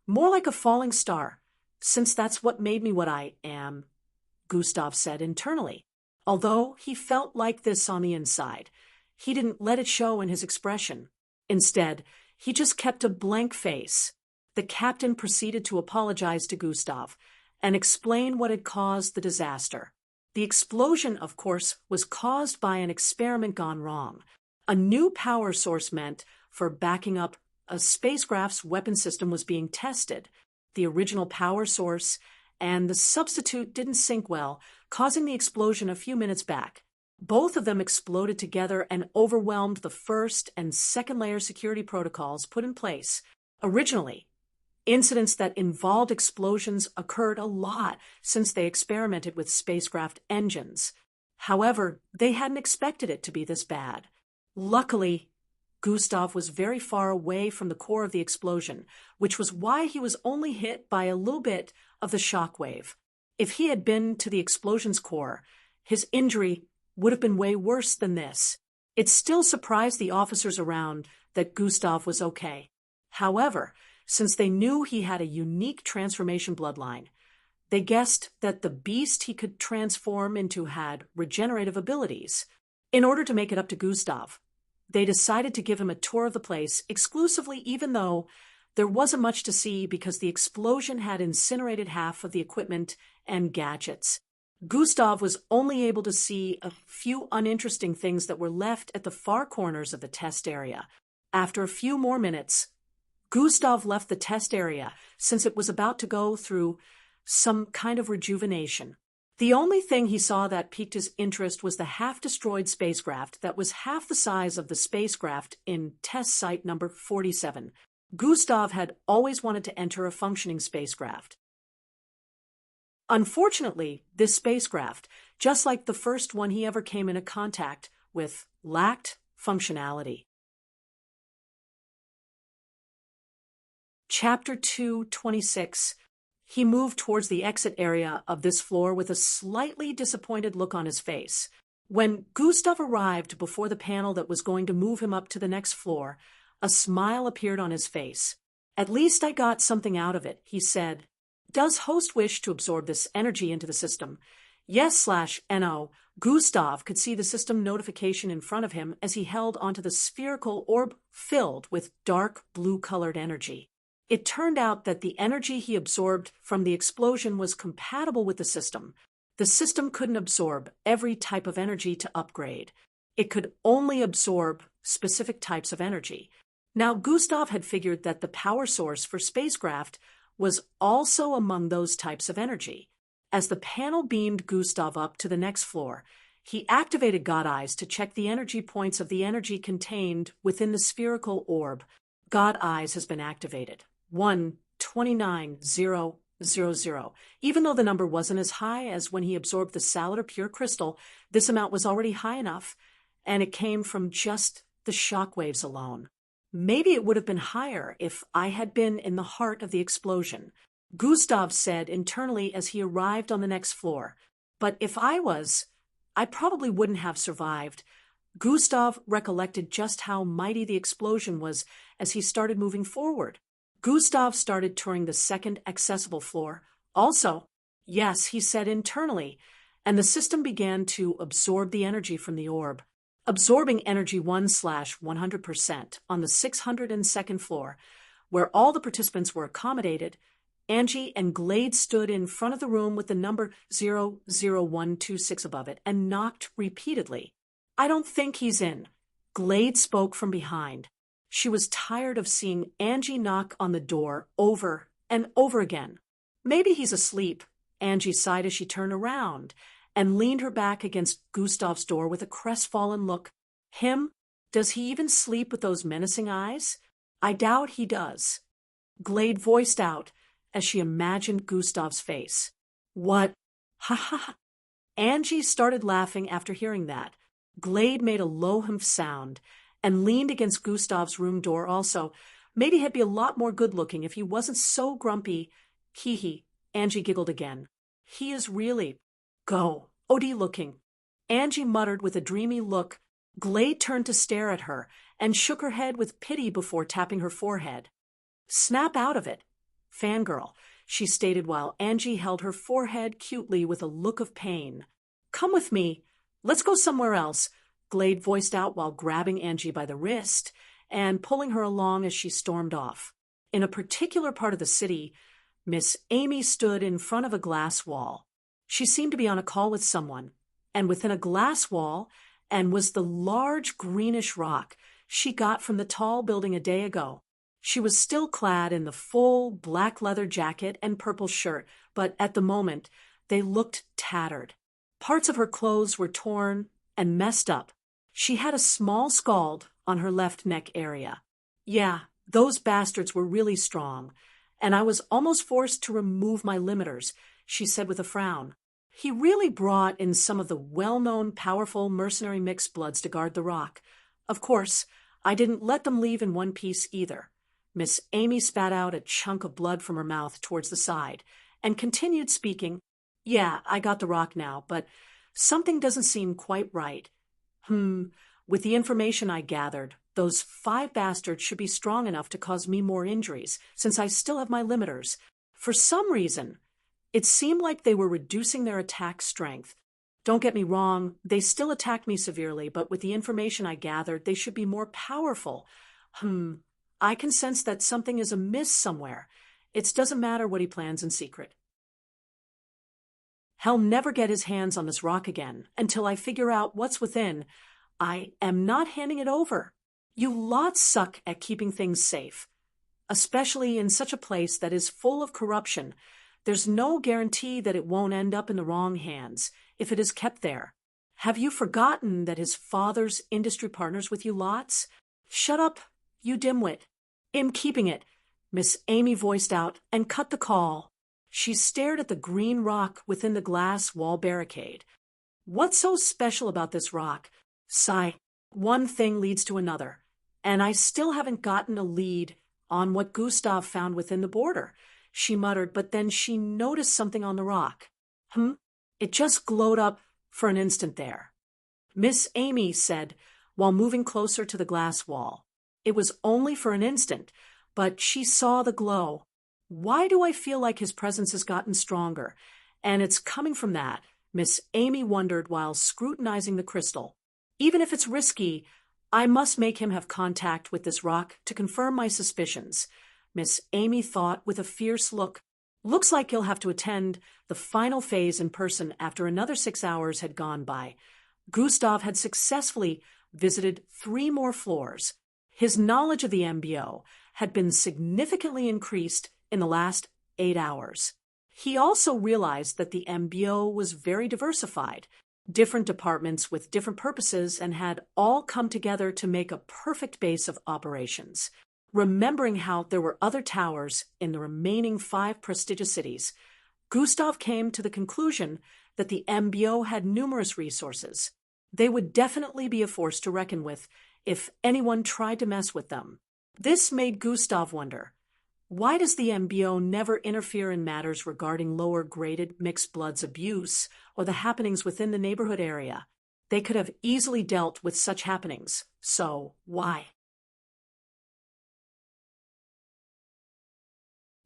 More like a falling star, since that's what made me what I am, Gustav said internally. Although he felt like this on the inside, he didn't let it show in his expression. Instead, he just kept a blank face. The captain proceeded to apologize to Gustav and explain what had caused the disaster. The explosion, of course, was caused by an experiment gone wrong. A new power source meant for backing up a spacecraft's weapon system was being tested. The original power source and the substitute didn't sync well, causing the explosion a few minutes back. Both of them exploded together and overwhelmed the first and second layer security protocols put in place. Originally, incidents that involved explosions occurred a lot since they experimented with spacecraft engines. However, they hadn't expected it to be this bad. Luckily, Gustav was very far away from the core of the explosion, which was why he was only hit by a little bit of the shockwave. If he had been to the explosion's core, his injury would have been way worse than this. It still surprised the officers around that Gustav was okay. However, since they knew he had a unique transformation bloodline, they guessed that the beast he could transform into had regenerative abilities. In order to make it up to Gustav, they decided to give him a tour of the place exclusively, even though there wasn't much to see because the explosion had incinerated half of the equipment and gadgets. Gustav was only able to see a few uninteresting things that were left at the far corners of the test area. After a few more minutes, Gustav left the test area since it was about to go through some kind of rejuvenation. The only thing he saw that piqued his interest was the half-destroyed spacecraft that was half the size of the spacecraft in test site number 47. Gustav had always wanted to enter a functioning spacecraft. Unfortunately, this spacecraft, just like the first one he ever came into contact with, lacked functionality. Chapter 2:26. He moved towards the exit area of this floor with a slightly disappointed look on his face. When Gustav arrived before the panel that was going to move him up to the next floor, a smile appeared on his face. At least I got something out of it, he said. Does host wish to absorb this energy into the system? Yes/no. Gustav could see the system notification in front of him as he held onto the spherical orb filled with dark blue-colored energy. It turned out that the energy he absorbed from the explosion was compatible with the system. The system couldn't absorb every type of energy to upgrade. It could only absorb specific types of energy. Now, Gustav had figured that the power source for spacecraft was also among those types of energy. As the panel beamed Gustav up to the next floor, he activated God Eyes to check the energy points of the energy contained within the spherical orb. God Eyes has been activated. 129,000. Even though the number wasn't as high as when he absorbed the salad or pure crystal, this amount was already high enough, and it came from just the shockwaves alone. Maybe it would have been higher if I had been in the heart of the explosion, Gustav said internally as he arrived on the next floor. But if I was, I probably wouldn't have survived. Gustav recollected just how mighty the explosion was as he started moving forward. Gustav started touring the second accessible floor. Also, yes, he said internally, and the system began to absorb the energy from the orb. Absorbing energy 1/100% on the 602nd floor, where all the participants were accommodated. Angie and Glade stood in front of the room with the number 00126 above it and knocked repeatedly. I don't think he's in. Glade spoke from behind. She was tired of seeing Angie knock on the door over and over again. Maybe he's asleep, Angie sighed as she turned around and leaned her back against Gustav's door with a crestfallen look. Him? Does he even sleep with those menacing eyes? I doubt he does. Glade voiced out as she imagined Gustav's face. What? Ha ha ha. Angie started laughing after hearing that. Glade made a low humph sound and leaned against Gustav's room door also. Maybe he'd be a lot more good-looking if he wasn't so grumpy. Hee. Angie giggled again. He is really OD-looking. Angie muttered with a dreamy look. Glade turned to stare at her and shook her head with pity before tapping her forehead. Snap out of it, fangirl, she stated while Angie held her forehead cutely with a look of pain. Come with me. Let's go somewhere else, Glade voiced out while grabbing Angie by the wrist and pulling her along as she stormed off. In a particular part of the city, Miss Amy stood in front of a glass wall. She seemed to be on a call with someone, and within a glass wall was the large greenish rock she got from the tall building a day ago. She was still clad in the full black leather jacket and purple shirt, but at the moment they looked tattered. Parts of her clothes were torn and messed up. She had a small scald on her left neck area. Yeah, those bastards were really strong, and I was almost forced to remove my limiters, she said with a frown. He really brought in some of the well-known powerful mercenary mixed bloods to guard the rock. Of course, I didn't let them leave in one piece either. Miss Amy spat out a chunk of blood from her mouth towards the side and continued speaking. Yeah, I got the rock now, but something doesn't seem quite right. With the information I gathered, those 5 bastards should be strong enough to cause me more injuries, since I still have my limiters. For some reason, it seemed like they were reducing their attack strength. Don't get me wrong, they still attacked me severely, but with the information I gathered, they should be more powerful. I can sense that something is amiss somewhere. It doesn't matter what he plans in secret. He'll never get his hands on this rock again until I figure out what's within. I am not handing it over. You lots suck at keeping things safe, especially in such a place that is full of corruption. There's no guarantee that it won't end up in the wrong hands if it is kept there. Have you forgotten that his father's industry partners with you lots? Shut up, you dimwit. I'm keeping it, Miss Amy voiced out and cut the call. She stared at the green rock within the glass wall barricade. What's so special about this rock? Sigh. One thing leads to another, and I still haven't gotten a lead on what Gustav found within the border, she muttered, but then she noticed something on the rock. It just glowed up for an instant there, Miss Amy said while moving closer to the glass wall. It was only for an instant, but she saw the glow. Why do I feel like his presence has gotten stronger? And it's coming from that, Miss Amy wondered while scrutinizing the crystal. Even if it's risky, I must make him have contact with this rock to confirm my suspicions, Miss Amy thought with a fierce look. Looks like he'll have to attend the final phase in person after another 6 hours had gone by. Gustav had successfully visited 3 more floors. His knowledge of the MBO had been significantly increased in the last 8 hours. He also realized that the MBO was very diversified, different departments with different purposes, and had all come together to make a perfect base of operations. Remembering how there were other towers in the remaining 5 prestigious cities, Gustav came to the conclusion that the MBO had numerous resources. They would definitely be a force to reckon with if anyone tried to mess with them. This made Gustav wonder, why does the MBO never interfere in matters regarding lower-graded mixed bloods abuse or the happenings within the neighborhood area? They could have easily dealt with such happenings, so why?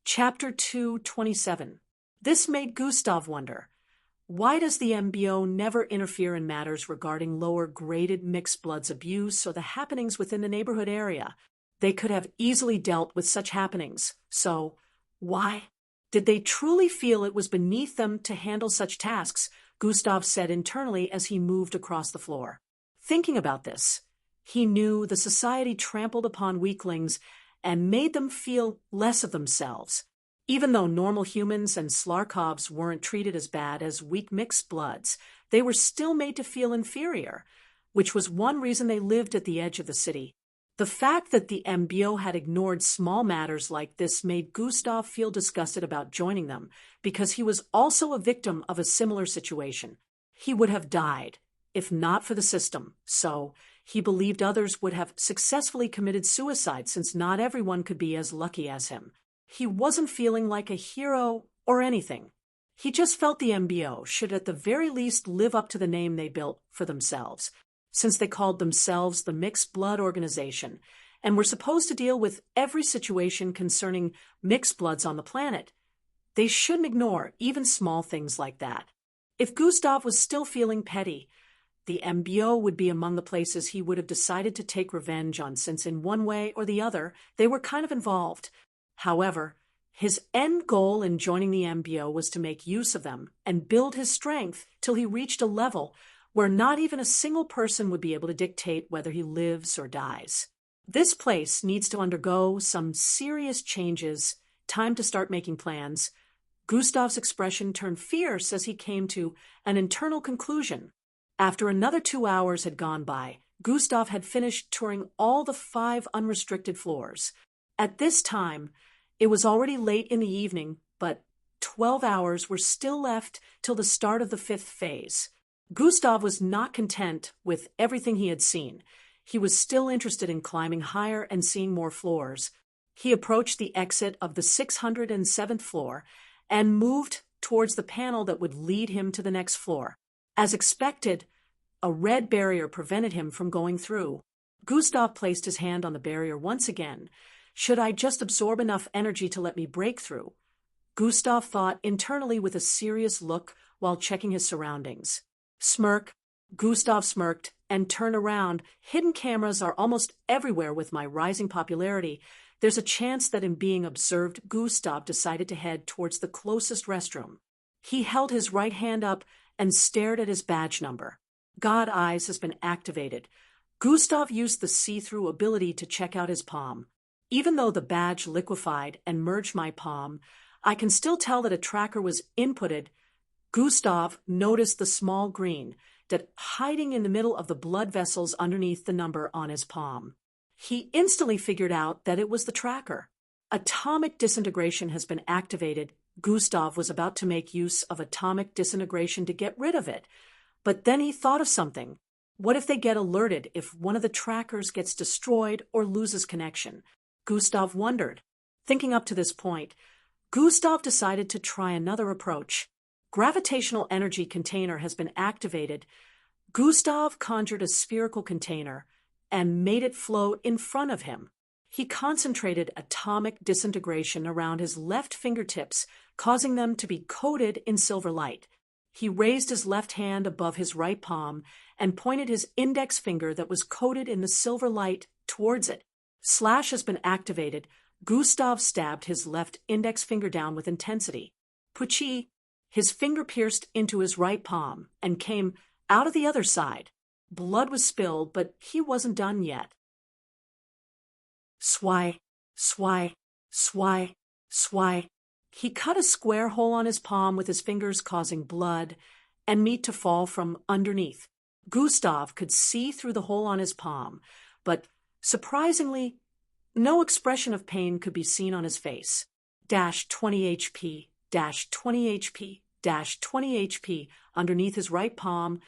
Chapter 2:27. This made Gustav wonder, why does the MBO never interfere in matters regarding lower-graded mixed bloods abuse or the happenings within the neighborhood area? They could have easily dealt with such happenings, so why? Did they truly feel it was beneath them to handle such tasks? Gustav said internally as he moved across the floor. Thinking about this, he knew the society trampled upon weaklings and made them feel less of themselves. Even though normal humans and Slarkovs weren't treated as bad as weak mixed bloods, they were still made to feel inferior, which was one reason they lived at the edge of the city. The fact that the MBO had ignored small matters like this made Gustav feel disgusted about joining them, because he was also a victim of a similar situation. He would have died, if not for the system, so he believed others would have successfully committed suicide since not everyone could be as lucky as him. He wasn't feeling like a hero or anything. He just felt the MBO should at the very least live up to the name they built for themselves, since they called themselves the Mixed Blood Organization and were supposed to deal with every situation concerning mixed bloods on the planet. They shouldn't ignore even small things like that. If Gustav was still feeling petty, the MBO would be among the places he would have decided to take revenge on, since in one way or the other they were kind of involved. However, his end goal in joining the MBO was to make use of them and build his strength till he reached a level where not even a single person would be able to dictate whether he lives or dies. This place needs to undergo some serious changes. Time to start making plans. Gustav's expression turned fierce as he came to an internal conclusion. After another 2 hours had gone by, Gustav had finished touring all the 5 unrestricted floors. At this time, it was already late in the evening, but 12 hours were still left till the start of the 5th phase. Gustav was not content with everything he had seen. He was still interested in climbing higher and seeing more floors. He approached the exit of the 607th floor and moved towards the panel that would lead him to the next floor. As expected, a red barrier prevented him from going through. Gustav placed his hand on the barrier once again. Should I just absorb enough energy to let me break through? Gustav thought internally with a serious look while checking his surroundings. Gustav smirked and turned around. Hidden cameras are almost everywhere with my rising popularity. There's a chance that in being observed, Gustav decided to head towards the closest restroom. He held his right hand up and stared at his badge number. God Eyes has been activated. Gustav used the see-through ability to check out his palm. Even though the badge liquefied and merged my palm, I can still tell that a tracker was inputted. Gustav noticed the small green dot hiding in the middle of the blood vessels underneath the number on his palm. He instantly figured out that it was the tracker. Atomic disintegration has been activated. Gustav was about to make use of atomic disintegration to get rid of it, but then he thought of something. What if they get alerted if one of the trackers gets destroyed or loses connection? Gustav wondered. Thinking up to this point, Gustav decided to try another approach. Gravitational energy container has been activated. Gustav conjured a spherical container and made it flow in front of him. He concentrated atomic disintegration around his left fingertips, causing them to be coated in silver light. He raised his left hand above his right palm and pointed his index finger that was coated in the silver light towards it. Slash has been activated. Gustav stabbed his left index finger down with intensity. Pucci, his finger pierced into his right palm and came out of the other side. Blood was spilled, but he wasn't done yet. Swai, swai, swai, swai. He cut a square hole on his palm with his fingers, causing blood and meat to fall from underneath. Gustav could see through the hole on his palm, but surprisingly, No expression of pain could be seen on his face. -20 HP, -20 HP, -20 HP. Underneath his right palm,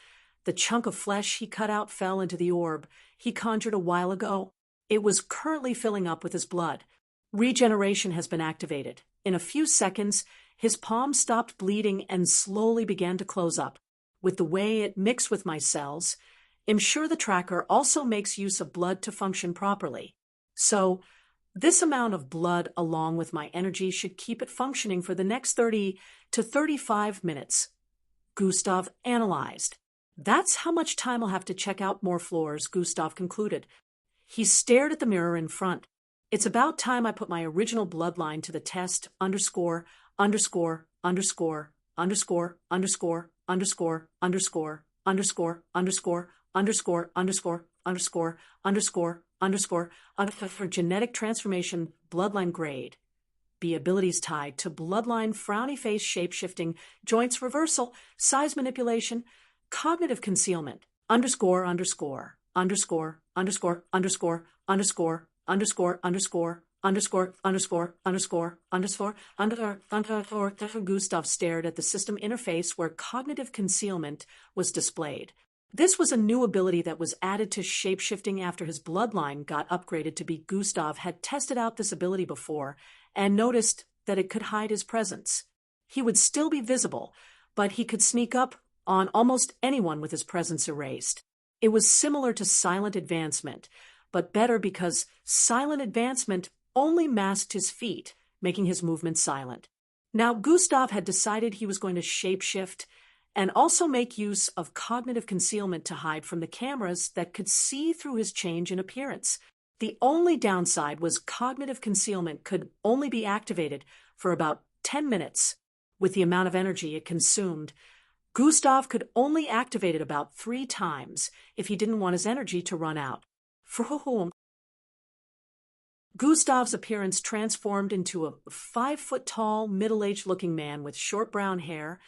the chunk of flesh he cut out fell into the orb he conjured a while ago. It was currently filling up with his blood. Regeneration has been activated. In a few seconds, his palm stopped bleeding and slowly began to close up. With the way it mixed with my cells, I'm sure the tracker also makes use of blood to function properly. So, this amount of blood along with my energy should keep it functioning for the next 30 to 35 minutes. Gustav analyzed. That's how much time I'll have to check out more floors, Gustav concluded. He stared at the mirror in front. It's about time I put my original bloodline to the test. Underscore, underscore, underscore, underscore, underscore, underscore, underscore, underscore, underscore, underscore, underscore, underscore, underscore, underscore, for genetic transformation, bloodline grade. B abilities tied to bloodline, frowny face, shape-shifting, joints reversal, size manipulation, cognitive concealment, underscore, underscore, underscore, underscore, underscore, underscore, underscore, underscore, underscore, underscore, underscore, underscore, underscore. Gustav stared at the system interface where cognitive concealment was displayed. This was a new ability that was added to shape-shifting after his bloodline got upgraded to be. Gustav had tested out this ability before and noticed that it could hide his presence. He would still be visible, but he could sneak up on almost anyone with his presence erased. It was similar to silent advancement, but better because silent advancement only masked his feet, making his movements silent. Now Gustav had decided he was going to shapeshift and also make use of cognitive concealment to hide from the cameras that could see through his change in appearance. The only downside was cognitive concealment could only be activated for about 10 minutes. With the amount of energy it consumed, Gustav could only activate it about 3 times if he didn't want his energy to run out. Gustav's appearance transformed into a 5-foot-tall, middle-aged-looking man with short brown hair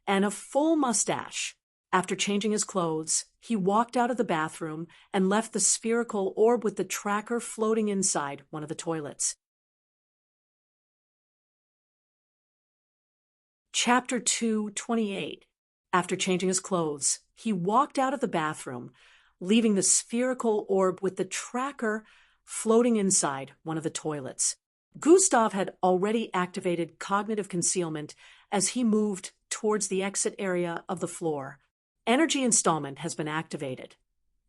and a full mustache. After changing his clothes, he walked out of the bathroom and left the spherical orb with the tracker floating inside one of the toilets. Chapter 2:28. After changing his clothes, he walked out of the bathroom, leaving the spherical orb with the tracker floating inside one of the toilets. Gustav had already activated cognitive concealment as he moved towards the exit area of the floor. Energy installment has been activated.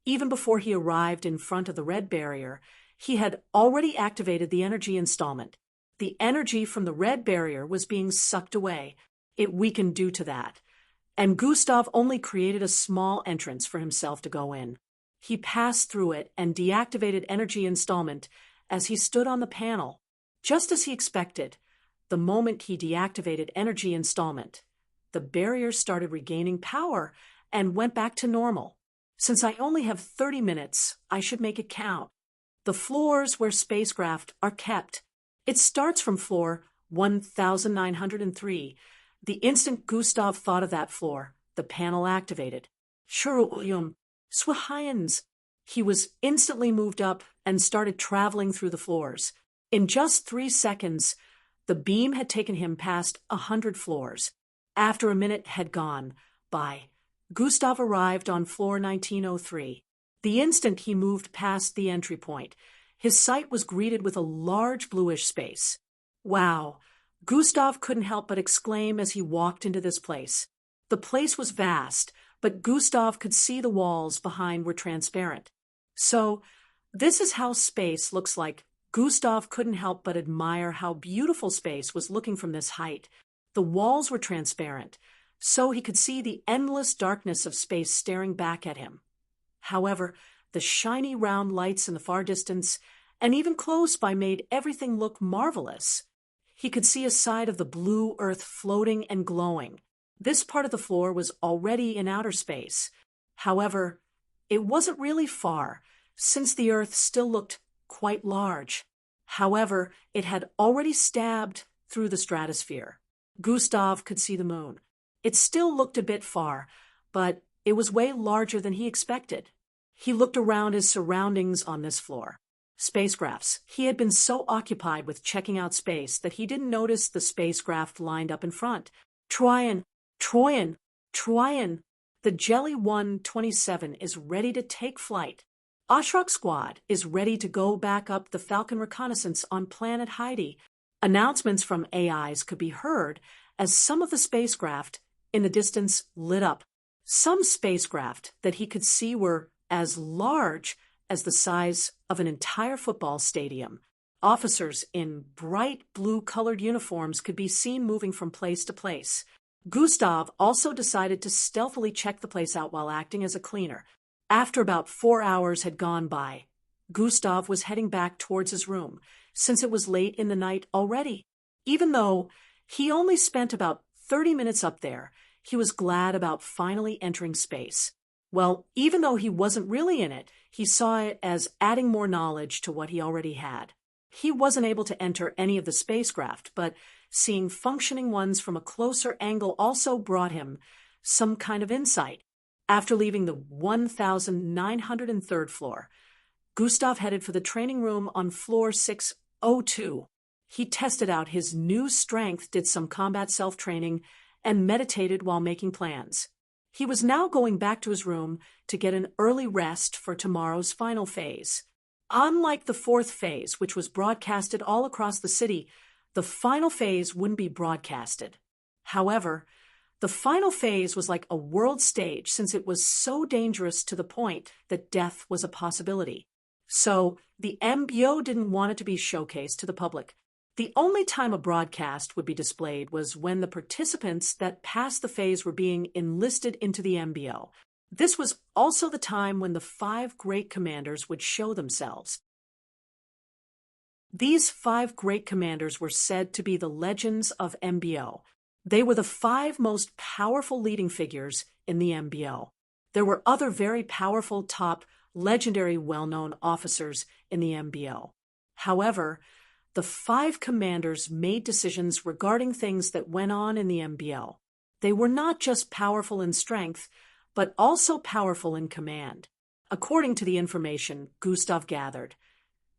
Even before he arrived in front of the red barrier, he had already activated the energy installment. The energy from the red barrier was being sucked away. It weakened due to that. And Gustav only created a small entrance for himself to go in. He passed through it and deactivated energy installment as he stood on the panel. Just as he expected, the moment he deactivated energy installment, the barrier started regaining power and went back to normal. Since I only have 30 minutes, I should make it count. The floors where spacecraft are kept. It starts from floor 1903. The instant Gustav thought of that floor, the panel activated. Swahayans. He was instantly moved up and started traveling through the floors. In just 3 seconds, the beam had taken him past 100 floors. After a minute had gone by, Gustav arrived on floor 1903. The instant he moved past the entry point, his sight was greeted with a large bluish space. Wow! Gustav couldn't help but exclaim as he walked into this place. The place was vast, but Gustav could see the walls behind were transparent. So, this is how space looks like. Gustav couldn't help but admire how beautiful space was looking from this height. The walls were transparent, so he could see the endless darkness of space staring back at him. However, the shiny round lights in the far distance, and even close by, made everything look marvelous. He could see a side of the blue earth floating and glowing. This part of the floor was already in outer space. However, it wasn't really far, since the earth still looked quite large. However, it had already stabbed through the stratosphere. Gustav could see the moon. It still looked a bit far, but it was way larger than he expected. He looked around his surroundings on this floor. Spacecrafts. He had been so occupied with checking out space that he didn't notice the spacecraft lined up in front. Troyan, Troyan, Troyan. The Jelly 127 is ready to take flight. Ashrak Squad is ready to go back up the Falcon reconnaissance on planet Heidi. Announcements from AIs could be heard as some of the spacecraft in the distance lit up. Some spacecraft that he could see were as large as the size of an entire football stadium. Officers in bright blue-colored uniforms could be seen moving from place to place. Gustav also decided to stealthily check the place out while acting as a cleaner. After about 4 hours had gone by, Gustav was heading back towards his room, since it was late in the night already. Even though he only spent about 30 minutes up there, he was glad about finally entering space. Well, even though he wasn't really in it, he saw it as adding more knowledge to what he already had. He wasn't able to enter any of the spacecraft, but seeing functioning ones from a closer angle also brought him some kind of insight. After leaving the 1903rd floor, Gustav headed for the training room on floor 602. He tested out his new strength, did some combat self-training, and meditated while making plans. He was now going back to his room to get an early rest for tomorrow's final phase. Unlike the fourth phase, which was broadcasted all across the city, the final phase wouldn't be broadcasted. However, the final phase was like a world stage since it was so dangerous to the point that death was a possibility. So the MBO didn't want it to be showcased to the public. The only time a broadcast would be displayed was when the participants that passed the phase were being enlisted into the MBO. This was also the time when the 5 great commanders would show themselves. These 5 great commanders were said to be the legends of MBO. They were the 5 most powerful leading figures in the MBO. There were other very powerful, top, legendary, well-known officers in the MBO. However, the 5 commanders made decisions regarding things that went on in the MBO. They were not just powerful in strength, but also powerful in command. According to the information Gustav gathered,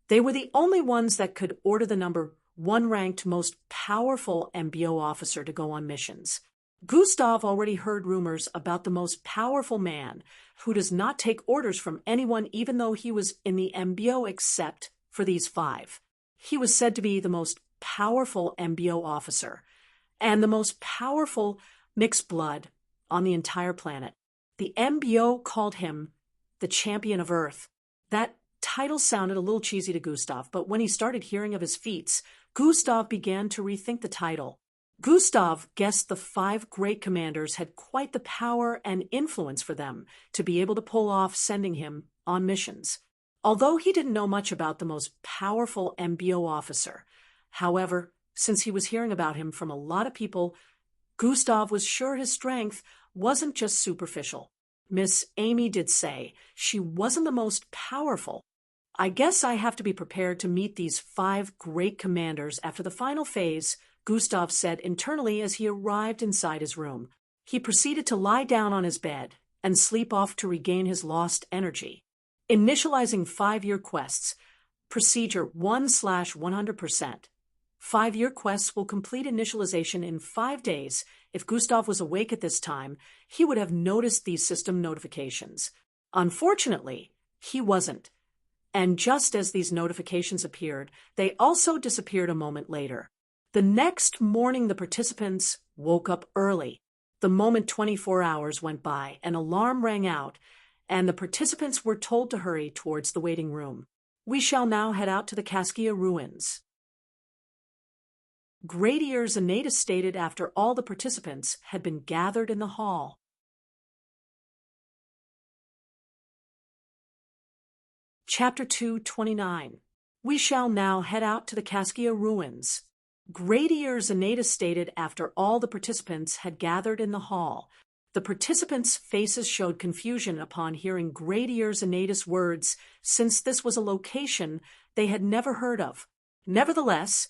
they were the only ones that could order the number 1 ranked most powerful MBO officer to go on missions. Gustav already heard rumors about the most powerful man who does not take orders from anyone even though he was in the MBO except for these 5. He was said to be the most powerful MBO officer and the most powerful mixed blood on the entire planet. The MBO called him the Champion of Earth. That title sounded a little cheesy to Gustav, but when he started hearing of his feats, Gustav began to rethink the title. Gustav guessed the 5 great commanders had quite the power and influence for them to be able to pull off sending him on missions. Although he didn't know much about the most powerful MBO officer, however, since he was hearing about him from a lot of people, Gustav was sure his strength wasn't just superficial. Miss Amy did say she wasn't the most powerful. I guess I have to be prepared to meet these 5 great commanders after the final phase, Gustav said internally as he arrived inside his room. He proceeded to lie down on his bed and sleep off to regain his lost energy. Initializing 5-year quests. Procedure 1/100%. 5-year quests will complete initialization in 5 days. If Gustav was awake at this time, he would have noticed these system notifications. Unfortunately, he wasn't. And just as these notifications appeared, they also disappeared a moment later. The next morning, the participants woke up early. The moment 24 hours went by, an alarm rang out, and the participants were told to hurry towards the waiting room. We shall now head out to the Kaskia ruins. Gradier Zanatus stated after all the participants had been gathered in the hall. Chapter 229. We shall now head out to the Kaskia ruins. Gradier Zanatus stated after all the participants had gathered in the hall. The participants' faces showed confusion upon hearing Gradier Zanatus' words, since this was a location they had never heard of. Nevertheless,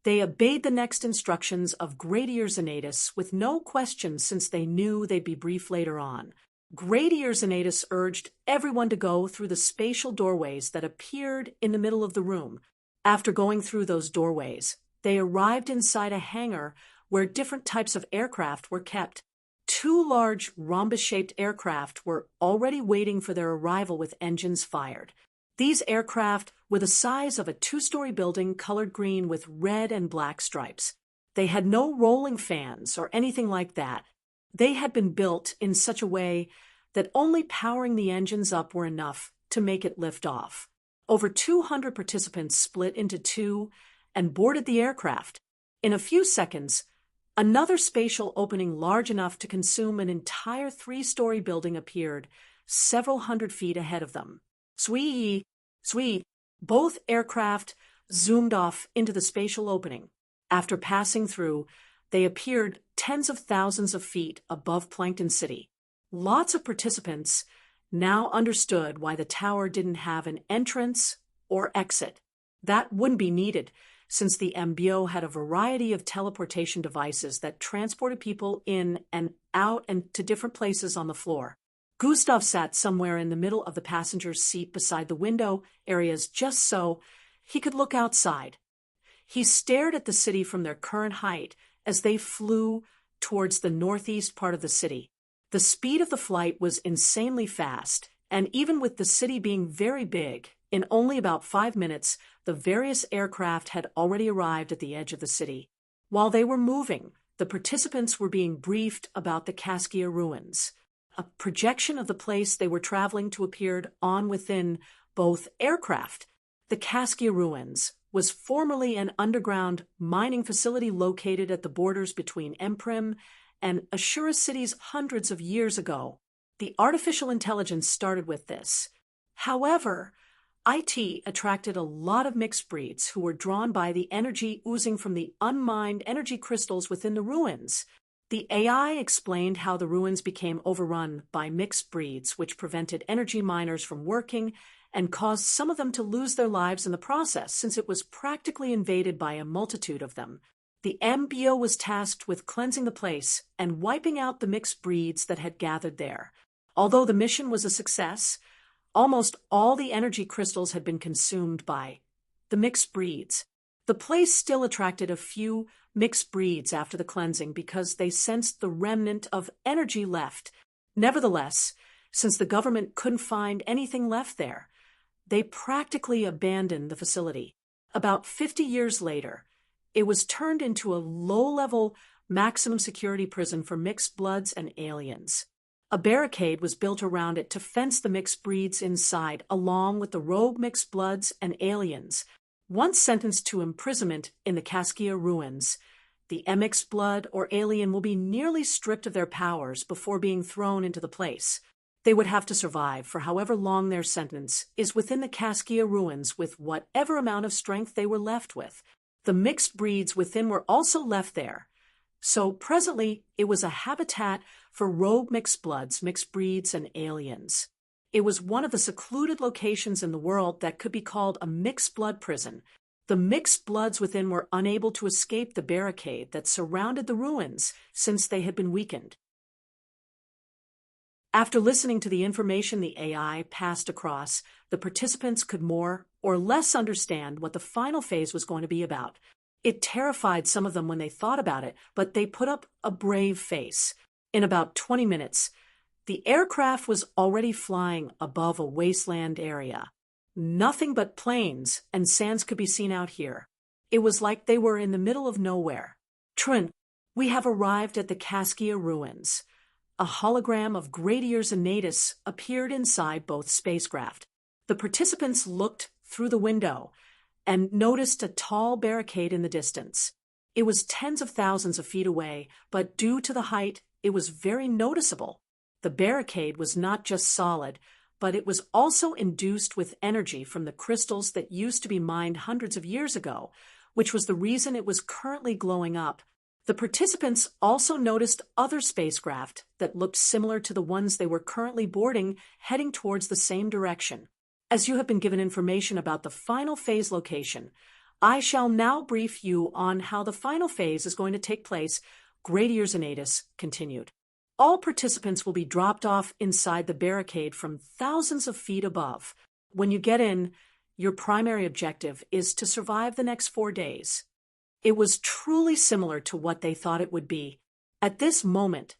they obeyed the next instructions of Gradier Zanatus with no questions since they knew they'd be briefed later on. Gradius Anatus urged everyone to go through the spatial doorways that appeared in the middle of the room. After going through those doorways, they arrived inside a hangar where different types of aircraft were kept. Two large rhombus-shaped aircraft were already waiting for their arrival with engines fired. These aircraft were the size of a two-story building colored green with red and black stripes. They had no rolling fans or anything like that. They had been built in such a way that only powering the engines up were enough to make it lift off. Over 200 participants split into two and boarded the aircraft. In a few seconds, another spatial opening large enough to consume an entire three-story building appeared several hundred feet ahead of them. Swee! Both aircraft zoomed off into the spatial opening. After passing through, they appeared tens of thousands of feet above Plankton City. Lots of participants now understood why the tower didn't have an entrance or exit. That wouldn't be needed, since the MBO had a variety of teleportation devices that transported people in and out and to different places on the floor. Gustav sat somewhere in the middle of the passenger's seat beside the window areas just so he could look outside. He stared at the city from their current height as they flew towards the northeast part of the city. The speed of the flight was insanely fast, and even with the city being very big, in only about 5 minutes, the various aircraft had already arrived at the edge of the city. While they were moving, the participants were being briefed about the Kaskia ruins. A projection of the place they were traveling to appeared on within both aircraft. The Kaskia ruins was formerly an underground mining facility located at the borders between Emprim and Ashura cities hundreds of years ago. The artificial intelligence started with this. However, IT attracted a lot of mixed breeds who were drawn by the energy oozing from the unmined energy crystals within the ruins. The AI explained how the ruins became overrun by mixed breeds, which prevented energy miners from working and caused some of them to lose their lives in the process, since it was practically invaded by a multitude of them. The MBO was tasked with cleansing the place and wiping out the mixed breeds that had gathered there. Although the mission was a success, almost all the energy crystals had been consumed by the mixed breeds. The place still attracted a few mixed breeds after the cleansing because they sensed the remnant of energy left. Nevertheless, since the government couldn't find anything left there, they practically abandoned the facility. About 50 years later, it was turned into a low-level maximum security prison for mixed bloods and aliens. A barricade was built around it to fence the mixed breeds inside, along with the rogue mixed bloods and aliens. Once sentenced to imprisonment in the Kaskia ruins, the mixed blood or alien will be nearly stripped of their powers before being thrown into the place. They would have to survive for however long their sentence is within the Kaskia ruins with whatever amount of strength they were left with. The mixed breeds within were also left there. So presently, it was a habitat for rogue mixed bloods, mixed breeds, and aliens. It was one of the secluded locations in the world that could be called a mixed blood prison. The mixed bloods within were unable to escape the barricade that surrounded the ruins since they had been weakened. After listening to the information the AI passed across, the participants could more or less understand what the final phase was going to be about. It terrified some of them when they thought about it, but they put up a brave face. In about 20 minutes, the aircraft was already flying above a wasteland area. Nothing but plains and sands could be seen out here. It was like they were in the middle of nowhere. Trin, we have arrived at the Kaskia ruins. A hologram of Gradius Anatus appeared inside both spacecraft. The participants looked through the window and noticed a tall barricade in the distance. It was tens of thousands of feet away, but due to the height, it was very noticeable. The barricade was not just solid, but it was also induced with energy from the crystals that used to be mined hundreds of years ago, which was the reason it was currently glowing up. The participants also noticed other spacecraft that looked similar to the ones they were currently boarding, heading towards the same direction. As you have been given information about the final phase location, I shall now brief you on how the final phase is going to take place, Gradius Anatus continued. All participants will be dropped off inside the barricade from thousands of feet above. When you get in, your primary objective is to survive the next 4 days. It was truly similar to what they thought it would be. At this moment,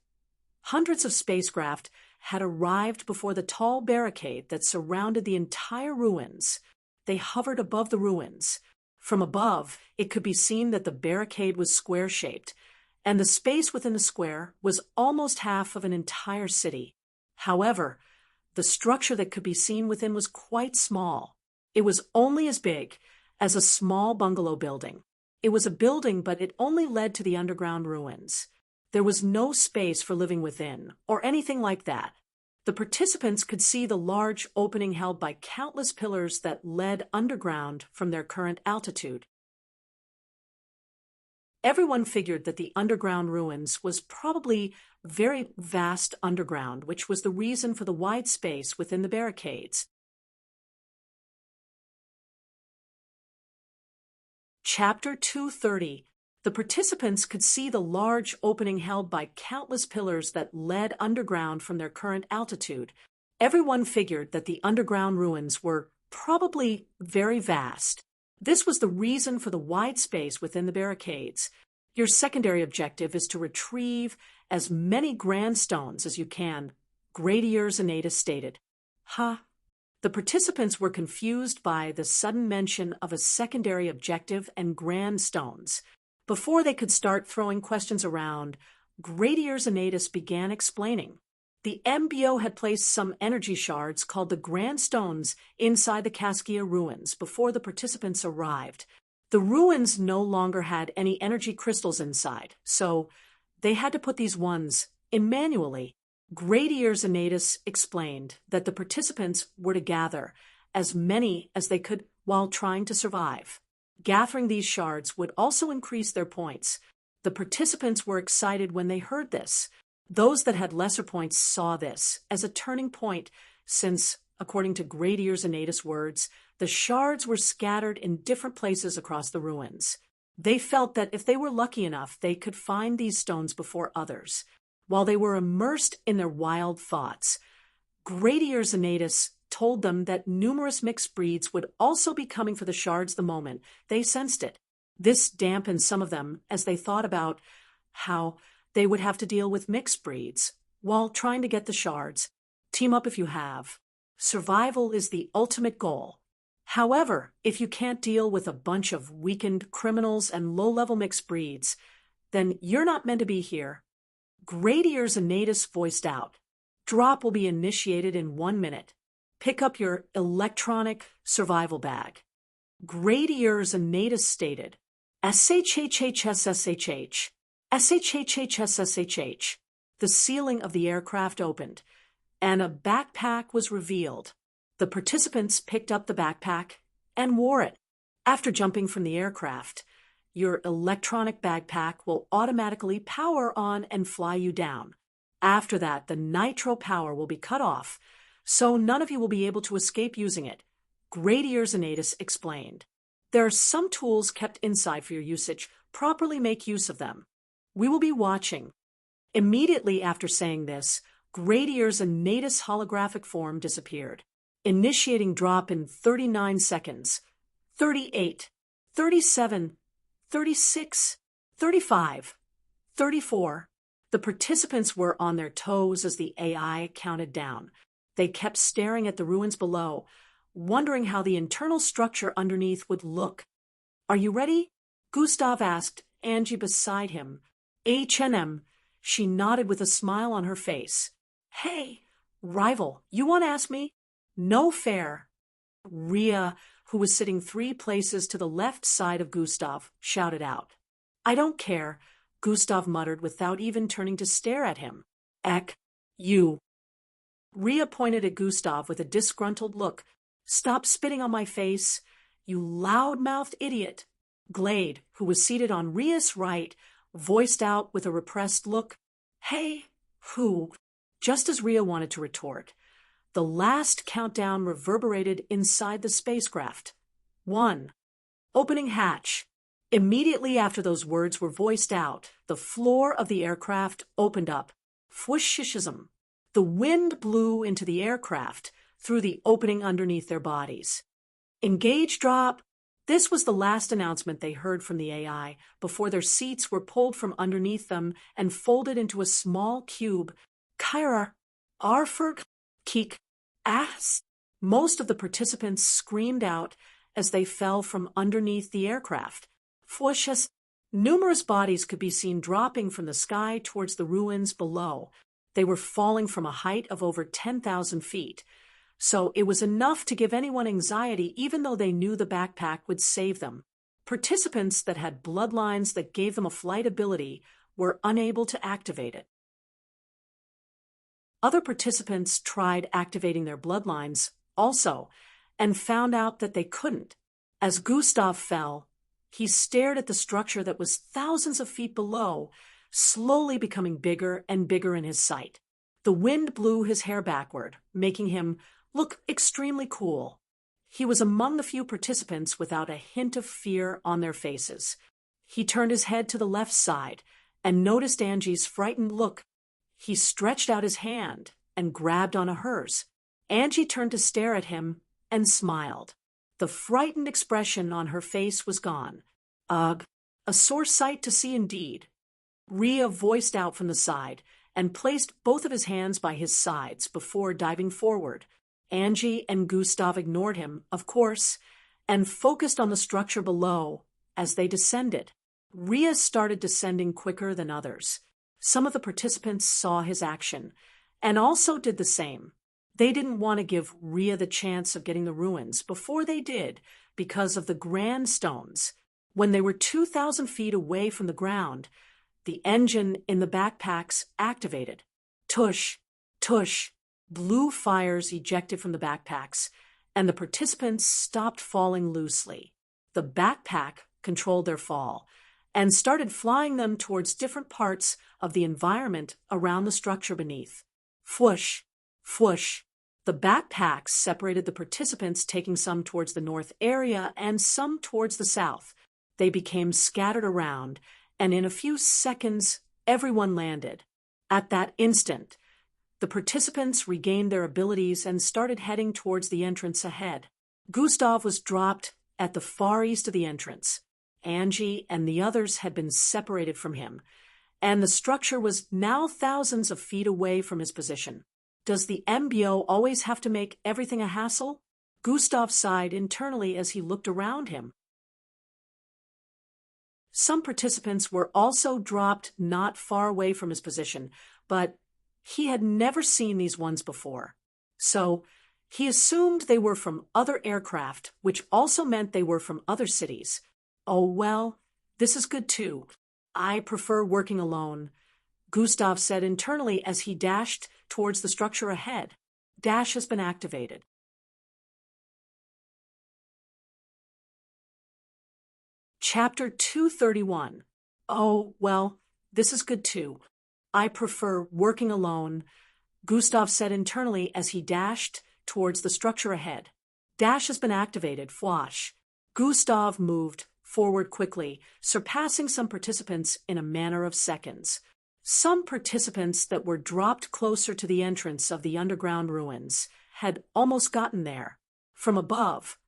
hundreds of spacecraft had arrived before the tall barricade that surrounded the entire ruins. They hovered above the ruins. From above, it could be seen that the barricade was square-shaped, and the space within the square was almost half of an entire city. However, the structure that could be seen within was quite small. It was only as big as a small bungalow building. It was a building, but it only led to the underground ruins. There was no space for living within, or anything like that. The participants could see the large opening held by countless pillars that led underground from their current altitude. Everyone figured that the underground ruins was probably very vast underground, which was the reason for the wide space within the barricades. Chapter 230. The participants could see the large opening held by countless pillars that led underground from their current altitude. Everyone figured that the underground ruins were probably very vast. This was the reason for the wide space within the barricades. Your secondary objective is to retrieve as many grand stones as you can, Gradius Annatus stated. The participants were confused by the sudden mention of a secondary objective and grand stones. Before they could start throwing questions around, Gradius Annatus began explaining. The MBO had placed some energy shards called the Grand Stones inside the Cascia ruins before the participants arrived. The ruins no longer had any energy crystals inside, so they had to put these ones in manually. Gradius Annatus explained that the participants were to gather as many as they could while trying to survive. Gathering these shards would also increase their points. The participants were excited when they heard this. Those that had lesser points saw this as a turning point since, according to Gradius Annatus' words, the shards were scattered in different places across the ruins. They felt that if they were lucky enough, they could find these stones before others. While they were immersed in their wild thoughts, Gradius Annatus told them that numerous mixed breeds would also be coming for the shards the moment they sensed it. This dampened some of them as they thought about how they would have to deal with mixed breeds while trying to get the shards. Team up if you have. Survival is the ultimate goal. However, if you can't deal with a bunch of weakened criminals and low-level mixed breeds, then you're not meant to be here. Gradius Annatus voiced out. Drop will be initiated in 1 minute. Pick up your electronic survival bag. Gradius Annatus stated, SHHHSSHH. SHHHSSHH. The ceiling of the aircraft opened, and a backpack was revealed. The participants picked up the backpack and wore it. After jumping from the aircraft, your electronic backpack will automatically power on and fly you down. After that, the nitro power will be cut off, so none of you will be able to escape using it. Gradius Annatus explained. There are some tools kept inside for your usage. Properly make use of them. We will be watching. Immediately after saying this, Gradius Annatus' holographic form disappeared, initiating drop in 39 seconds, 38, 37, 36, 35, 34. The participants were on their toes as the AI counted down. They kept staring at the ruins below, wondering how the internal structure underneath would look. Are you ready? Gustav asked Angie beside him. H&M. She nodded with a smile on her face. Hey, rival, you want to ask me? No fair. Ria, who was sitting 3 places to the left side of Gustav, shouted out. I don't care, Gustav muttered without even turning to stare at him. Ek, you. Ria pointed at Gustav with a disgruntled look. Stop spitting on my face, you loud-mouthed idiot. Glade, who was seated on Ria's right, voiced out with a repressed look. Hey, who? Just as Ria wanted to retort, the last countdown reverberated inside the spacecraft. 1. Opening hatch. Immediately after those words were voiced out, the floor of the aircraft opened up. Whooshishism. The wind blew into the aircraft through the opening underneath their bodies. Engage drop. This was the last announcement they heard from the AI before their seats were pulled from underneath them and folded into a small cube. Kyrar, Arferg, Keek, Ass. Most of the participants screamed out as they fell from underneath the aircraft. Fwooshas. Numerous bodies could be seen dropping from the sky towards the ruins below. They were falling from a height of over 10,000 feet. So it was enough to give anyone anxiety even though they knew the backpack would save them. Participants that had bloodlines that gave them a flight ability were unable to activate it. Other participants tried activating their bloodlines also and found out that they couldn't. As Gustav fell, he stared at the structure that was thousands of feet below, slowly becoming bigger and bigger in his sight. The wind blew his hair backward, making him look extremely cool. He was among the few participants without a hint of fear on their faces. He turned his head to the left side and noticed Angie's frightened look. He stretched out his hand and grabbed onto hers. Angie turned to stare at him and smiled. The frightened expression on her face was gone. Ugh, a sore sight to see indeed. Rhea voiced out from the side and placed both of his hands by his sides before diving forward. Angie and Gustav ignored him, of course, and focused on the structure below as they descended. Rhea started descending quicker than others. Some of the participants saw his action and also did the same. They didn't want to give Rhea the chance of getting the ruins before they did because of the grand stones. When they were 2,000 feet away from the ground, the engine in the backpacks activated. Tush, tush, blue fires ejected from the backpacks, and the participants stopped falling loosely. The backpack controlled their fall and started flying them towards different parts of the environment around the structure beneath. Fwoosh, fwoosh. The backpacks separated the participants, taking some towards the north area and some towards the south. They became scattered around, and in a few seconds, everyone landed. At that instant, the participants regained their abilities and started heading towards the entrance ahead. Gustav was dropped at the far east of the entrance. Angie and the others had been separated from him, and the structure was now thousands of feet away from his position. Does the MBO always have to make everything a hassle? Gustav sighed internally as he looked around him. Some participants were also dropped not far away from his position, but he had never seen these ones before. So he assumed they were from other aircraft, which also meant they were from other cities. Oh, well, this is good too. I prefer working alone, Gustav said internally as he dashed towards the structure ahead. Dash has been activated. Chapter 231. Oh, well, this is good too. I prefer working alone, Gustav said internally as he dashed towards the structure ahead. Dash has been activated. Fwash. Gustav moved forward quickly, surpassing some participants in a matter of seconds. Some participants that were dropped closer to the entrance of the underground ruins had almost gotten there. From above,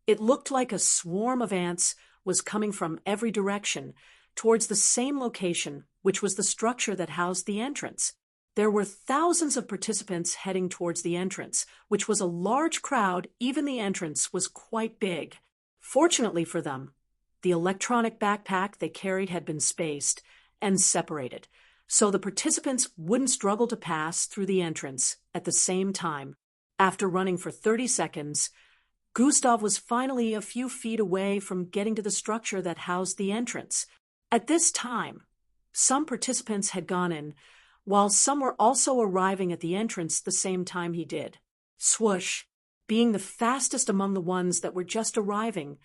it looked like a swarm of ants was coming from every direction towards the same location, which was the structure that housed the entrance. There were thousands of participants heading towards the entrance, which was a large crowd. Even the entrance was quite big. Fortunately for them, the electronic backpack they carried had been spaced and separated, so the participants wouldn't struggle to pass through the entrance at the same time. After running for 30 seconds, Gustav was finally a few feet away from getting to the structure that housed the entrance. At this time, some participants had gone in, while some were also arriving at the entrance the same time he did. Swoosh! Being the fastest among the ones that were just arriving,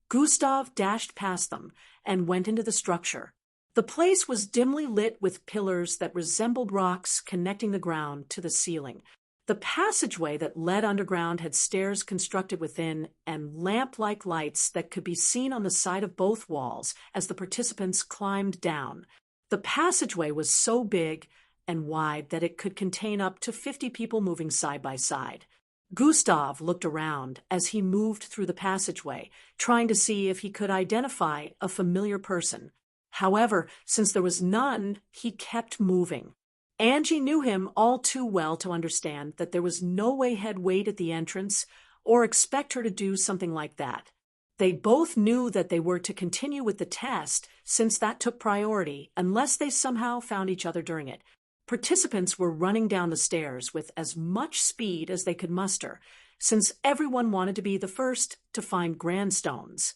Gustav dashed past them and went into the structure. The place was dimly lit with pillars that resembled rocks connecting the ground to the ceiling. The passageway that led underground had stairs constructed within and lamp-like lights that could be seen on the side of both walls as the participants climbed down. The passageway was so big and wide that it could contain up to 50 people moving side by side. Gustav looked around as he moved through the passageway, trying to see if he could identify a familiar person. However, since there was none, he kept moving. Angie knew him all too well to understand that there was no way he'd wait at the entrance or expect her to do something like that. They both knew that they were to continue with the test, since that took priority, unless they somehow found each other during it. Participants were running down the stairs with as much speed as they could muster, since everyone wanted to be the first to find grandstones.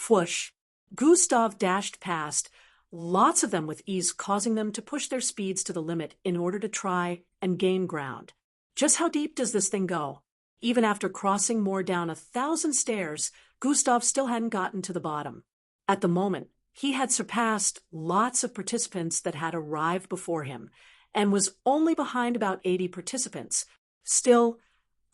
Whoosh! Gustav dashed past, lots of them with ease, causing them to push their speeds to the limit in order to try and gain ground. Just how deep does this thing go? Even after crossing more down 1,000 stairs, Gustav still hadn't gotten to the bottom. At the moment, he had surpassed lots of participants that had arrived before him, and was only behind about 80 participants. Still,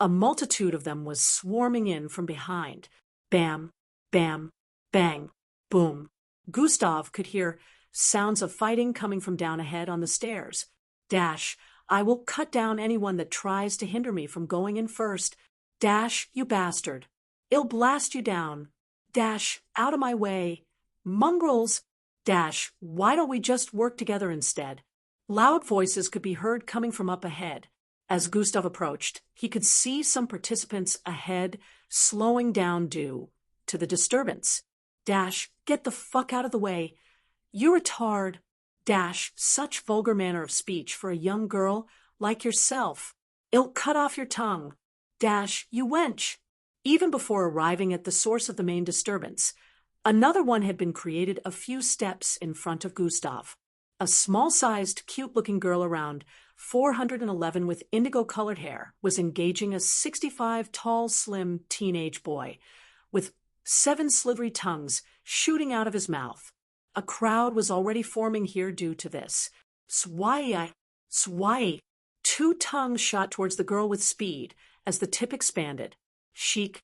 a multitude of them was swarming in from behind. Bam, bam, bang, boom. Gustav could hear sounds of fighting coming from down ahead on the stairs. Dash, I will cut down anyone that tries to hinder me from going in first. Dash, you bastard. I'll blast you down. Dash, out of my way. Mongrels. Dash, why don't we just work together instead? Loud voices could be heard coming from up ahead. As Gustav approached, he could see some participants ahead slowing down due to the disturbance. Dash, get the fuck out of the way. You retard. Dash, such vulgar manner of speech for a young girl like yourself. I'll cut off your tongue. Dash, you wench. Even before arriving at the source of the main disturbance, another one had been created a few steps in front of Gustav. A small-sized, cute-looking girl around 411 with indigo-colored hair was engaging a 65 tall, slim teenage boy with 7 slithery tongues shooting out of his mouth. A crowd was already forming here due to this. Swai. 2 tongues shot towards the girl with speed as the tip expanded. Sheik.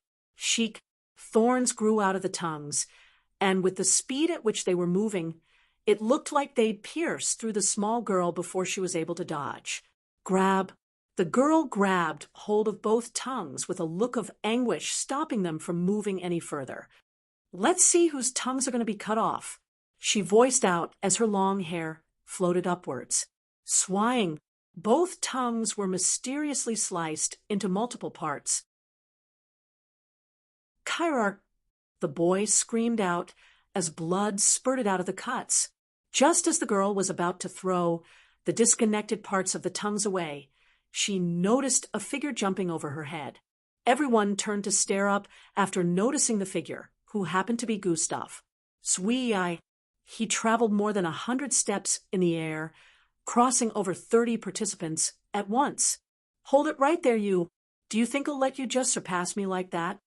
Thorns grew out of the tongues, and with the speed at which they were moving, it looked like they'd pierce through the small girl before she was able to dodge. Grab. The girl grabbed hold of both tongues with a look of anguish, stopping them from moving any further. Let's see whose tongues are going to be cut off, she voiced out as her long hair floated upwards. Swaying, both tongues were mysteriously sliced into multiple parts. Kyrar, the boy screamed out as blood spurted out of the cuts. Just as the girl was about to throw the disconnected parts of the tongues away, she noticed a figure jumping over her head. Everyone turned to stare up after noticing the figure, who happened to be Gustav. Swee-eye. He traveled more than 100 steps in the air, crossing over 30 participants at once. Hold it right there, you. Do you think I'll let you just surpass me like that?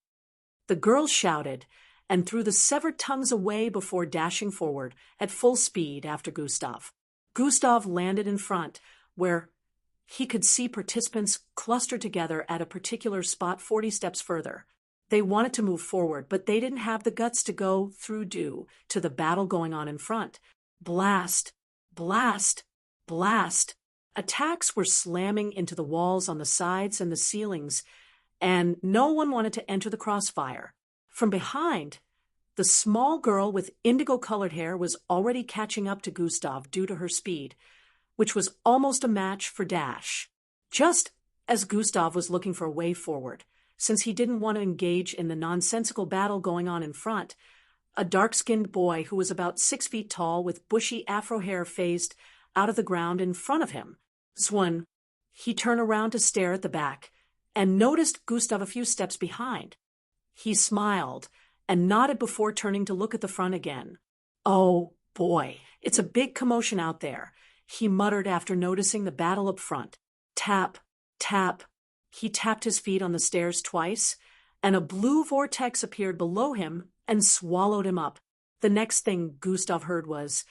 The girl shouted and threw the severed tongues away before dashing forward at full speed after Gustav. Gustav landed in front, where he could see participants clustered together at a particular spot 40 steps further. They wanted to move forward, but they didn't have the guts to go through due to the battle going on in front. Blast, blast, blast. Attacks were slamming into the walls on the sides and the ceilings, and no one wanted to enter the crossfire. From behind, the small girl with indigo-colored hair was already catching up to Gustav due to her speed, which was almost a match for Dash. Just as Gustav was looking for a way forward, since he didn't want to engage in the nonsensical battle going on in front, a dark-skinned boy who was about 6 feet tall with bushy afro hair phased out of the ground in front of him. Zwun. He turned around to stare at the back and noticed Gustav a few steps behind. He smiled and nodded before turning to look at the front again. Oh, boy, it's a big commotion out there, he muttered after noticing the battle up front. Tap, tap. He tapped his feet on the stairs twice, and a blue vortex appeared below him and swallowed him up. The next thing Gustav heard was,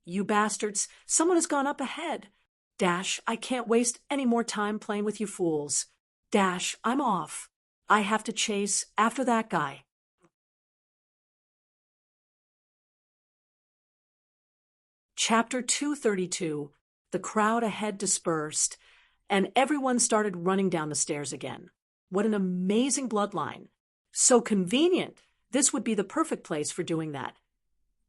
you bastards, someone has gone up ahead. Dash, I can't waste any more time playing with you fools. Dash, I'm off. I have to chase after that guy. Chapter 232, The crowd ahead dispersed, and everyone started running down the stairs again. What an amazing bloodline. So convenient. This would be the perfect place for doing that.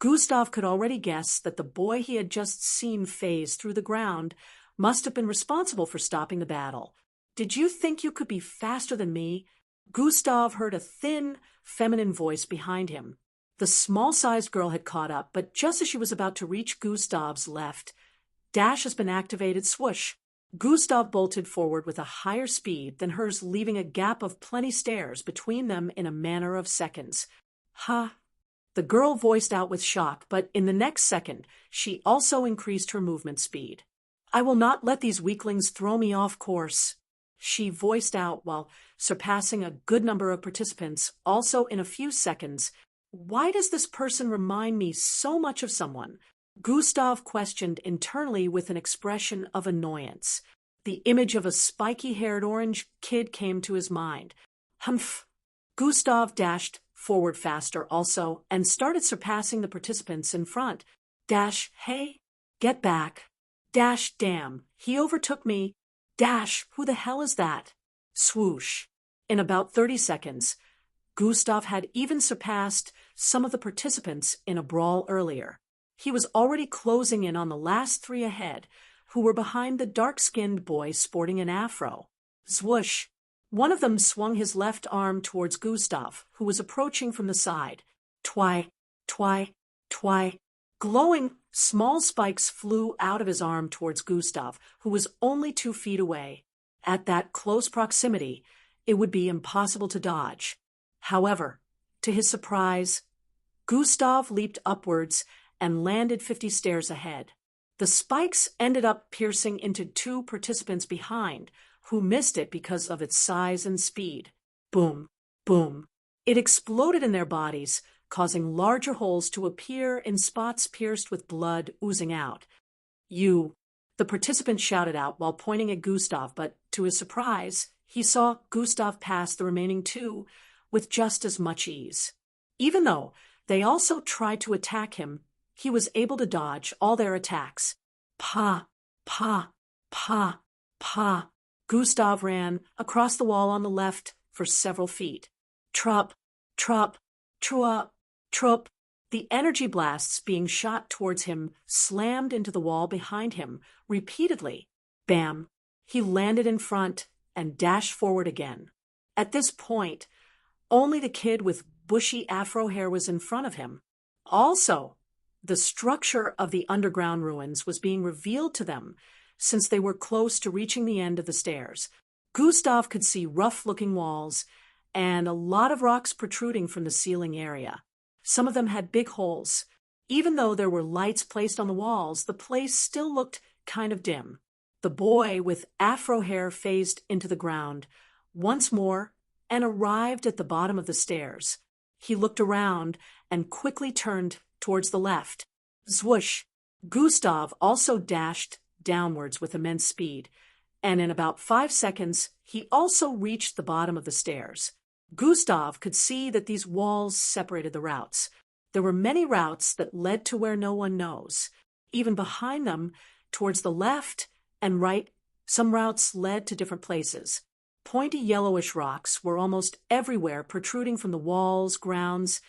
Gustav could already guess that the boy he had just seen phase through the ground must have been responsible for stopping the battle. Did you think you could be faster than me? Gustav heard a thin, feminine voice behind him. The small-sized girl had caught up, but just as she was about to reach Gustav's left, dash has been activated. Swoosh. Gustav bolted forward with a higher speed than hers, leaving a gap of plenty stairs between them in a matter of seconds. Ha! The girl voiced out with shock, but in the next second, she also increased her movement speed. I will not let these weaklings throw me off course, she voiced out while surpassing a good number of participants, also in a few seconds. Why does this person remind me so much of someone? Gustav questioned internally with an expression of annoyance. The image of a spiky-haired orange kid came to his mind. Humph! Gustav dashed forward faster also and started surpassing the participants in front. Dash, hey, get back. Dash, damn, he overtook me. Dash, who the hell is that? Swoosh. In about 30 seconds, Gustav had even surpassed some of the participants in a brawl earlier. He was already closing in on the last three ahead, who were behind the dark-skinned boy sporting an afro. Swoosh. One of them swung his left arm towards Gustav, who was approaching from the side. Twy, twy, twy. Glowing, small spikes flew out of his arm towards Gustav, who was only 2 feet away. At that close proximity, it would be impossible to dodge. However, to his surprise, Gustav leaped upwards and landed 50 stairs ahead. The spikes ended up piercing into 2 participants behind, who missed it because of its size and speed. Boom, boom. It exploded in their bodies, causing larger holes to appear in spots pierced with blood oozing out. You, the participant shouted out while pointing at Gustav, but to his surprise, he saw Gustav pass the remaining 2 with just as much ease. Even though they also tried to attack him, he was able to dodge all their attacks. Pa, pa, pa, pa. Gustav ran across the wall on the left for several feet. Trup, trup, trup, trup. The energy blasts being shot towards him slammed into the wall behind him repeatedly. Bam! He landed in front and dashed forward again. At this point, only the kid with bushy afro hair was in front of him. Also, the structure of the underground ruins was being revealed to them since they were close to reaching the end of the stairs. Gustav could see rough-looking walls and a lot of rocks protruding from the ceiling area. Some of them had big holes. Even though there were lights placed on the walls, the place still looked kind of dim. The boy with afro hair phased into the ground once more and arrived at the bottom of the stairs. He looked around and quickly turned towards the left. Zwoosh! Gustav also dashed downwards with immense speed, and in about 5 seconds, he also reached the bottom of the stairs. Gustav could see that these walls separated the routes. There were many routes that led to where no one knows. Even behind them, towards the left and right, some routes led to different places. Pointy yellowish rocks were almost everywhere, protruding from the walls, grounds,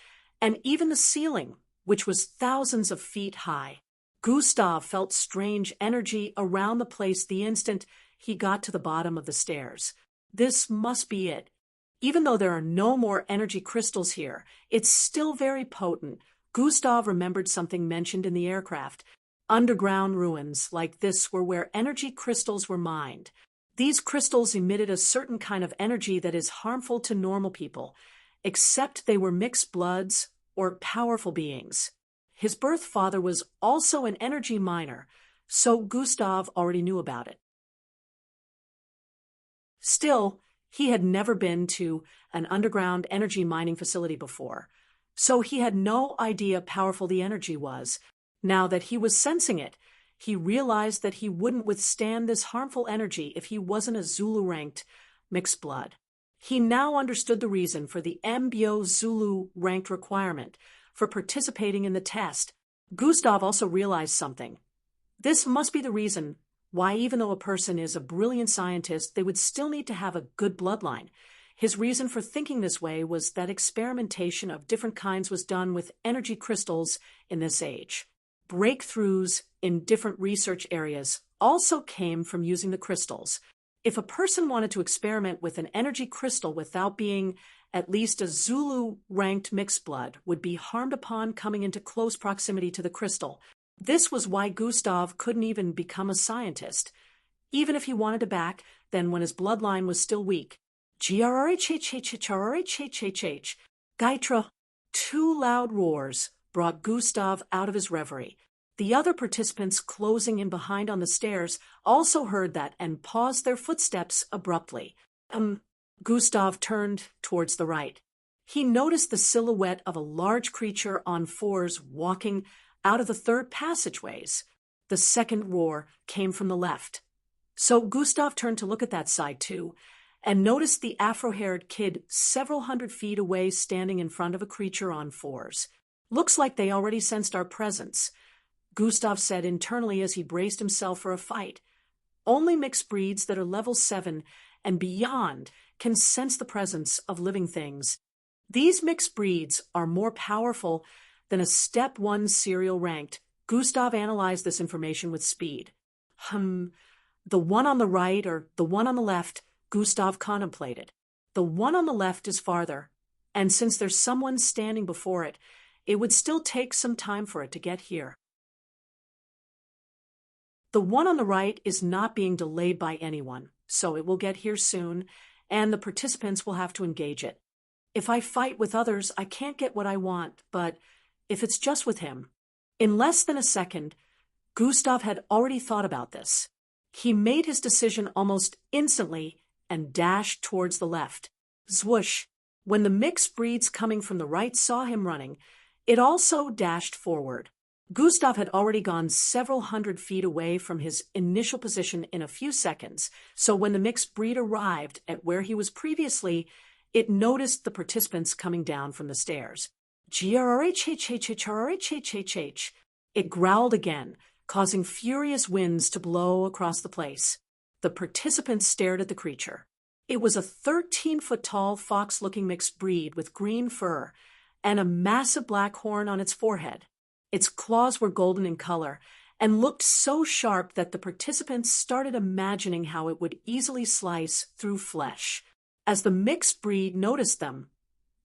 and even the ceiling, which was thousands of feet high. Gustav felt strange energy around the place the instant he got to the bottom of the stairs. This must be it. Even though there are no more energy crystals here, it's still very potent. Gustav remembered something mentioned in the aircraft. Underground ruins like this were where energy crystals were mined. These crystals emitted a certain kind of energy that is harmful to normal people, except they were mixed bloods or powerful beings. His birth father was also an energy miner, so Gustav already knew about it. Still, he had never been to an underground energy mining facility before, so he had no idea how powerful the energy was. Now that he was sensing it, he realized that he wouldn't withstand this harmful energy if he wasn't a Zulu-ranked mixed blood. He now understood the reason for the MBO Zulu ranked requirement for participating in the test. Gustav also realized something. This must be the reason why, even though a person is a brilliant scientist, they would still need to have a good bloodline. His reason for thinking this way was that experimentation of different kinds was done with energy crystals in this age. Breakthroughs in different research areas also came from using the crystals. If a person wanted to experiment with an energy crystal without being at least a Zulu-ranked mixed blood, would be harmed upon coming into close proximity to the crystal. This was why Gustav couldn't even become a scientist, even if he wanted to back then when his bloodline was still weak. Grrrrhhhhhhhhhhh. Gaitra. Two loud roars brought Gustav out of his reverie. The other participants closing in behind on the stairs also heard that and paused their footsteps abruptly. Gustav turned towards the right. He noticed the silhouette of a large creature on fours walking out of the third passageways. The second roar came from the left. So Gustav turned to look at that side too, and noticed the afro-haired kid several hundred feet away standing in front of a creature on fours. Looks like they already sensed our presence, Gustav said internally as he braced himself for a fight. Only mixed breeds that are level 7 and beyond can sense the presence of living things. These mixed breeds are more powerful than a step 1 serial ranked. Gustav analyzed this information with speed. The one on the right or the one on the left, Gustav contemplated. The one on the left is farther, and since there's someone standing before it, it would still take some time for it to get here. The one on the right is not being delayed by anyone, so it will get here soon, and the participants will have to engage it. If I fight with others, I can't get what I want, but if it's just with him. In less than a second, Gustav had already thought about this. He made his decision almost instantly and dashed towards the left. Zwoosh! When the mixed breeds coming from the right saw him running, it also dashed forward. Gustav had already gone several hundred feet away from his initial position in a few seconds, so when the mixed breed arrived at where he was previously, it noticed the participants coming down from the stairs. Grrrrhhhhhhhhhh. It growled again, causing furious winds to blow across the place. The participants stared at the creature. It was a 13-foot-tall fox-looking mixed breed with green fur and a massive black horn on its forehead. Its claws were golden in color and looked so sharp that the participants started imagining how it would easily slice through flesh. As the mixed breed noticed them,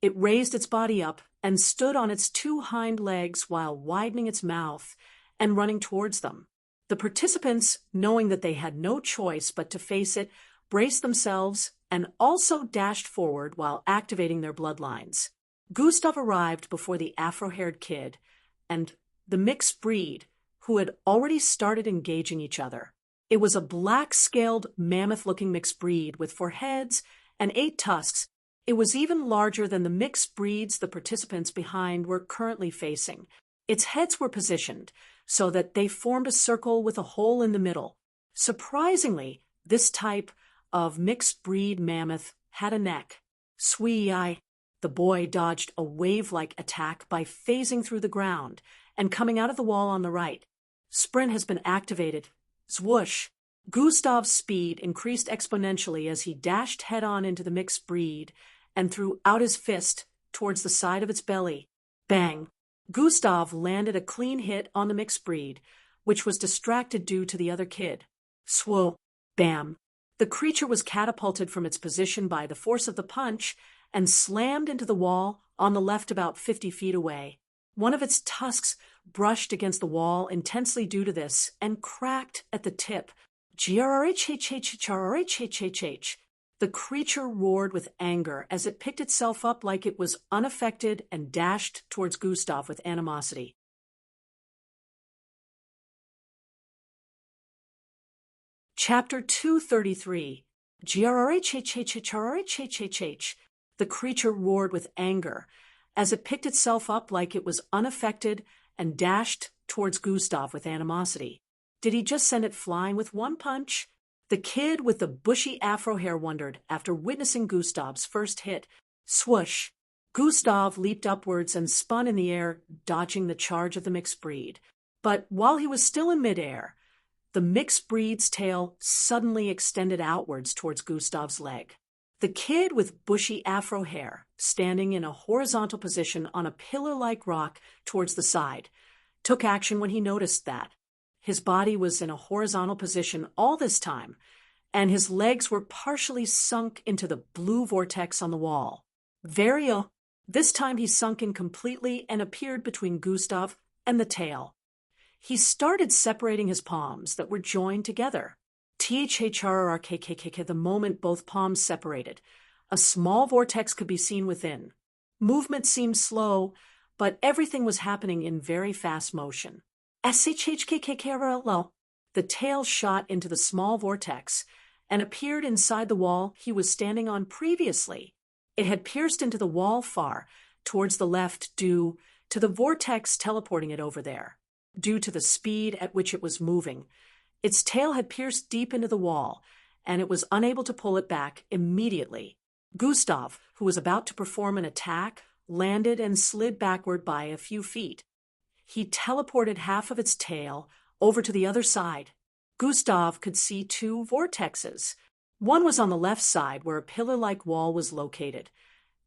it raised its body up and stood on its 2 hind legs while widening its mouth and running towards them. The participants, knowing that they had no choice but to face it, braced themselves and also dashed forward while activating their bloodlines. Gustav arrived before the afro-haired kid and the mixed breed, who had already started engaging each other. It was a black-scaled, mammoth-looking mixed breed with 4 heads and 8 tusks. It was even larger than the mixed breeds the participants behind were currently facing. Its heads were positioned so that they formed a circle with a hole in the middle. Surprisingly, this type of mixed breed mammoth had a neck. Swee-eye. The boy dodged a wave-like attack by phasing through the ground and coming out of the wall on the right. Sprint has been activated. Zwoosh! Gustav's speed increased exponentially as he dashed head-on into the mixed breed and threw out his fist towards the side of its belly. Bang! Gustav landed a clean hit on the mixed breed, which was distracted due to the other kid. Swoo! Bam! The creature was catapulted from its position by the force of the punch and slammed into the wall on the left about 50 feet away. One of its tusks brushed against the wall intensely due to this and cracked at the tip. Grrrrhhhhhhhhh. The creature roared with anger as it picked itself up like it was unaffected and dashed towards Gustav with animosity. Chapter 233. Grrrrhhhhhhhhh. The creature roared with anger as it picked itself up like it was unaffected and dashed towards Gustav with animosity. Did he just send it flying with one punch? The kid with the bushy afro hair wondered after witnessing Gustav's first hit. Swoosh! Gustav leaped upwards and spun in the air, dodging the charge of the mixed breed. But while he was still in midair, the mixed breed's tail suddenly extended outwards towards Gustav's leg. The kid with bushy afro hair, standing in a horizontal position on a pillar-like rock towards the side, took action when he noticed that. His body was in a horizontal position all this time, and his legs were partially sunk into the blue vortex on the wall. This time he sunk in completely and appeared between Gustav and the tail. He started separating his palms that were joined together. The moment both palms separated, a small vortex could be seen within. Movement seemed slow, but everything was happening in very fast motion. The tail shot into the small vortex and appeared inside the wall he was standing on previously. It had pierced into the wall far towards the left due to the vortex teleporting it over there. Due to the speed at which it was moving, its tail had pierced deep into the wall, and it was unable to pull it back immediately. Gustav, who was about to perform an attack, landed and slid backward by a few feet. He teleported half of its tail over to the other side. Gustav could see two vortexes. One was on the left side where a pillar-like wall was located,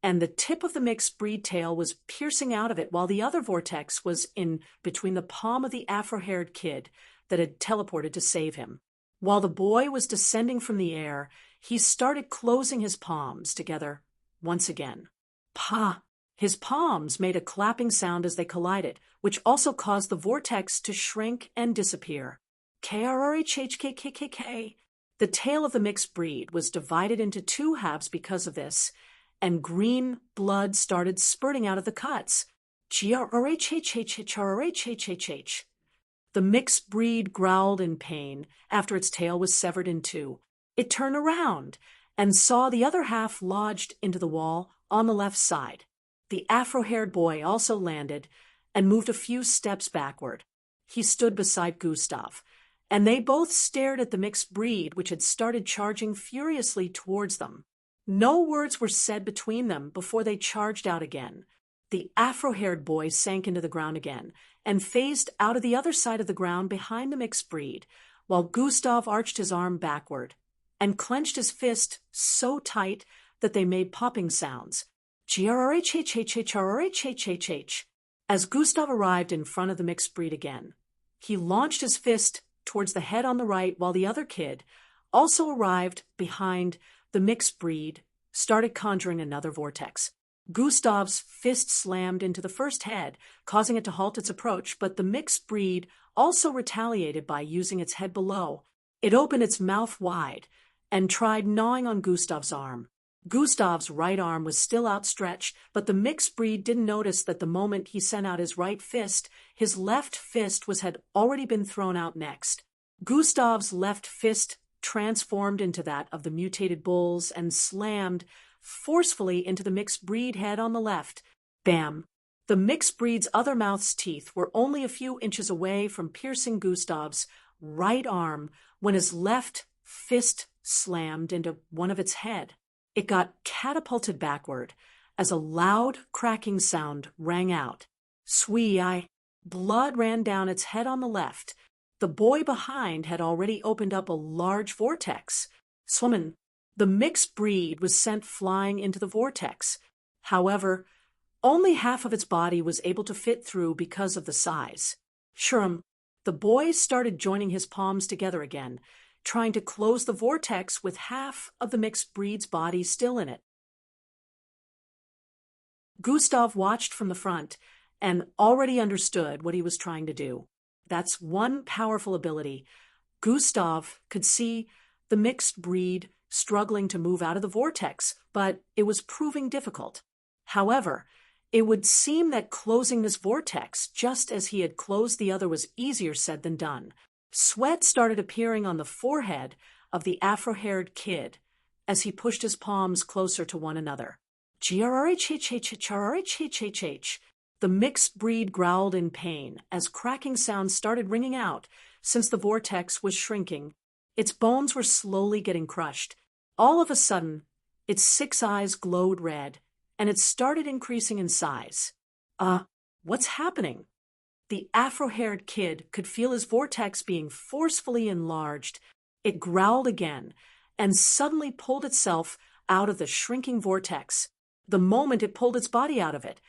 and the tip of the mixed breed tail was piercing out of it, while the other vortex was in between the palm of the afro-haired kid that had teleported to save him. While the boy was descending from the air, he started closing his palms together once again. Pa! His palms made a clapping sound as they collided, which also caused the vortex to shrink and disappear. KRRHHKKKK. The tail of the mixed breed was divided into two halves because of this, and green blood started spurting out of the cuts. GRRHHHHRHHHH. The mixed breed growled in pain after its tail was severed in two. It turned around and saw the other half lodged into the wall on the left side. The afro-haired boy also landed and moved a few steps backward. He stood beside Gustav, and they both stared at the mixed breed, which had started charging furiously towards them. No words were said between them before they charged out again. The afro-haired boy sank into the ground again and phased out of the other side of the ground behind the mixed breed, while Gustav arched his arm backward and clenched his fist so tight that they made popping sounds. GRRHHHHRHHHH. As Gustav arrived in front of the mixed breed again, he launched his fist towards the head on the right, while the other kid also arrived behind the mixed breed, started conjuring another vortex. Gustav's fist slammed into the first head, causing it to halt its approach, but the mixed breed also retaliated by using its head below. It opened its mouth wide and tried gnawing on Gustav's arm. Gustav's right arm was still outstretched, but the mixed breed didn't notice that the moment he sent out his right fist, his left fist had already been thrown out next. Gustav's left fist transformed into that of the mutated bulls and slammed forcefully into the mixed breed head on the left. Bam! The mixed breed's other mouth's teeth were only a few inches away from piercing Gustav's right arm when his left fist slammed into one of its head. It got catapulted backward as a loud cracking sound rang out. Swee-eye! Blood ran down its head on the left. The boy behind had already opened up a large vortex. Swimmin'. The mixed breed was sent flying into the vortex. However, only half of its body was able to fit through because of the size. Shurum. The boy started joining his palms together again, trying to close the vortex with half of the mixed breed's body still in it. Gustav watched from the front and already understood what he was trying to do. That's one powerful ability. Gustav could see the mixed breed struggling to move out of the vortex, but it was proving difficult. However, it would seem that closing this vortex, just as he had closed the other, was easier said than done. Sweat started appearing on the forehead of the afro-haired kid as he pushed his palms closer to one another. GRRHHHHRHHHH. The mixed breed growled in pain as cracking sounds started ringing out since the vortex was shrinking. Its bones were slowly getting crushed. All of a sudden, its 6 eyes glowed red, and it started increasing in size. What's happening? The afro-haired kid could feel his vortex being forcefully enlarged. It growled again and suddenly pulled itself out of the shrinking vortex. The moment it pulled its body out of it,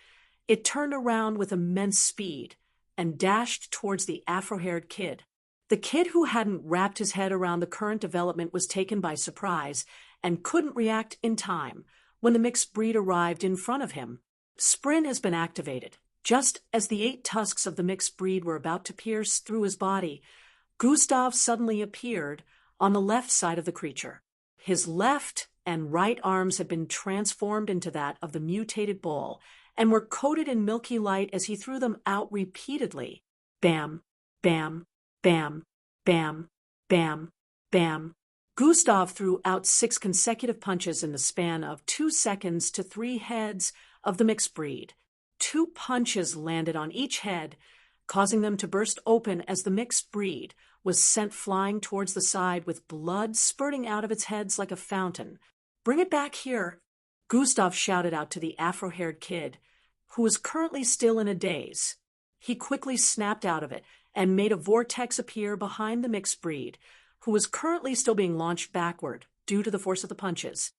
it turned around with immense speed and dashed towards the afro-haired kid. The kid who hadn't wrapped his head around the current development was taken by surprise and couldn't react in time when the mixed breed arrived in front of him. Sprint has been activated. Just as the 8 tusks of the mixed breed were about to pierce through his body, Gustav suddenly appeared on the left side of the creature. His left and right arms had been transformed into that of the mutated bull and were coated in milky light as he threw them out repeatedly. Bam, bam, bam, bam, bam, bam. Gustav threw out 6 consecutive punches in the span of 2 seconds to 3 heads of the mixed breed. 2 punches landed on each head, causing them to burst open as the mixed breed was sent flying towards the side with blood spurting out of its heads like a fountain. "Bring it back here," Gustav shouted out to the afro-haired kid, who was currently still in a daze. He quickly snapped out of it and made a vortex appear behind the mixed breed, who was currently still being launched backward due to the force of the punches.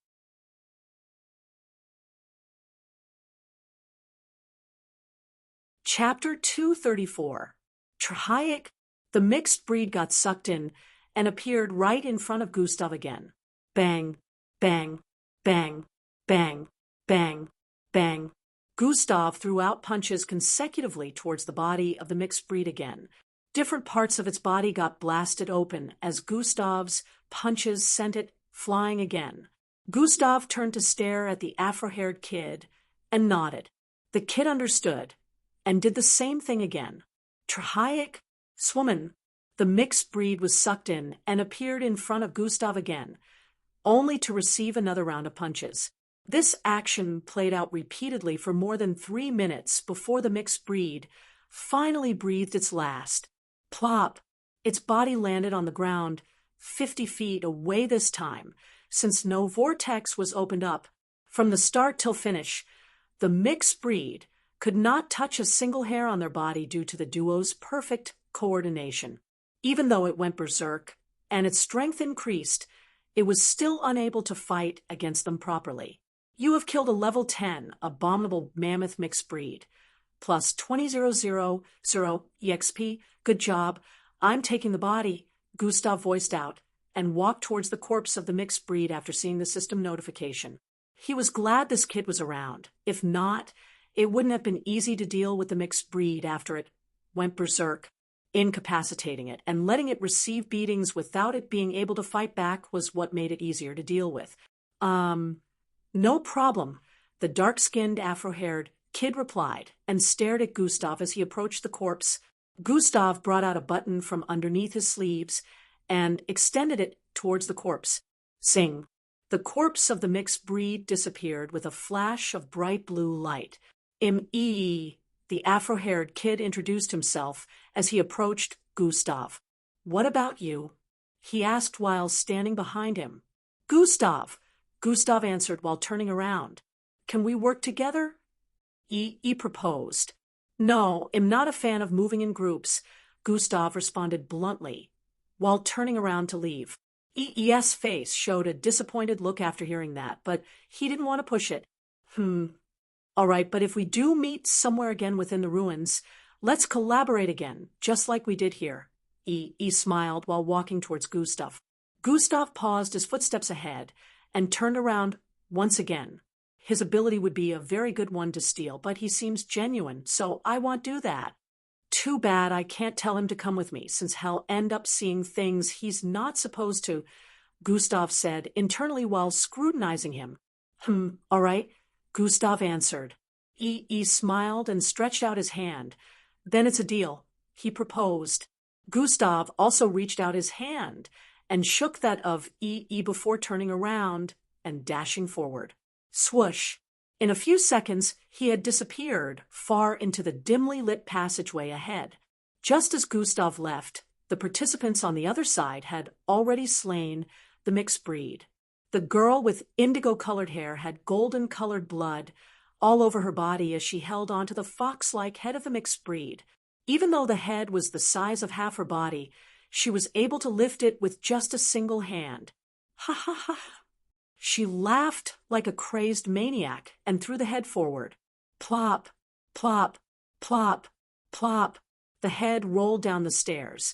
Chapter 234. Trahayik. The mixed breed got sucked in and appeared right in front of Gustav again. Bang, bang, bang, bang, bang, bang. Gustav threw out punches consecutively towards the body of the mixed breed again. Different parts of its body got blasted open as Gustav's punches sent it flying again. Gustav turned to stare at the afro-haired kid and nodded. The kid understood and did the same thing again. Trahayik. Swoman. The mixed breed was sucked in and appeared in front of Gustav again, only to receive another round of punches. This action played out repeatedly for more than 3 minutes before the mixed breed finally breathed its last. Plop! Its body landed on the ground 50 feet away this time, since no vortex was opened up. From the start till finish, the mixed breed could not touch a single hair on their body due to the duo's perfect coordination. Even though it went berserk and its strength increased, it was still unable to fight against them properly. You have killed a level 10 abominable mammoth mixed breed. Plus 20,000 EXP. Good job. I'm taking the body, Gustav voiced out, and walked towards the corpse of the mixed breed after seeing the system notification. He was glad this kid was around. If not, it wouldn't have been easy to deal with the mixed breed after it went berserk. Incapacitating it and letting it receive beatings without it being able to fight back was what made it easier to deal with. No problem, the dark-skinned, afro-haired kid replied and stared at Gustav as he approached the corpse. Gustav brought out a button from underneath his sleeves and extended it towards the corpse. Sing. The corpse of the mixed breed disappeared with a flash of bright blue light. The afro-haired kid introduced himself as he approached Gustav. "What about you?" he asked while standing behind him. "Gustav," Gustav answered while turning around. "Can we work together?" He proposed. "No, I'm not a fan of moving in groups," Gustav responded bluntly while turning around to leave. EE's face showed a disappointed look after hearing that, but he didn't want to push it. All right, but if we do meet somewhere again within the ruins, let's collaborate again, just like we did here." E smiled while walking towards Gustav. Gustav paused his footsteps ahead and turned around once again. His ability would be a very good one to steal, but he seems genuine, so I won't do that. Too bad I can't tell him to come with me, since he'll end up seeing things he's not supposed to, Gustav said internally while scrutinizing him. All right, Gustav answered. E smiled and stretched out his hand. "Then it's a deal," he proposed. Gustav also reached out his hand and shook that of E before turning around and dashing forward. Swoosh! In a few seconds, he had disappeared far into the dimly lit passageway ahead. Just as Gustav left, the participants on the other side had already slain the mixed breed. The girl with indigo-colored hair had golden-colored blood all over her body as she held onto the fox-like head of the mixed breed. Even though the head was the size of half her body, she was able to lift it with just a single hand. Ha ha ha! She laughed like a crazed maniac and threw the head forward. Plop, plop, plop, plop. The head rolled down the stairs,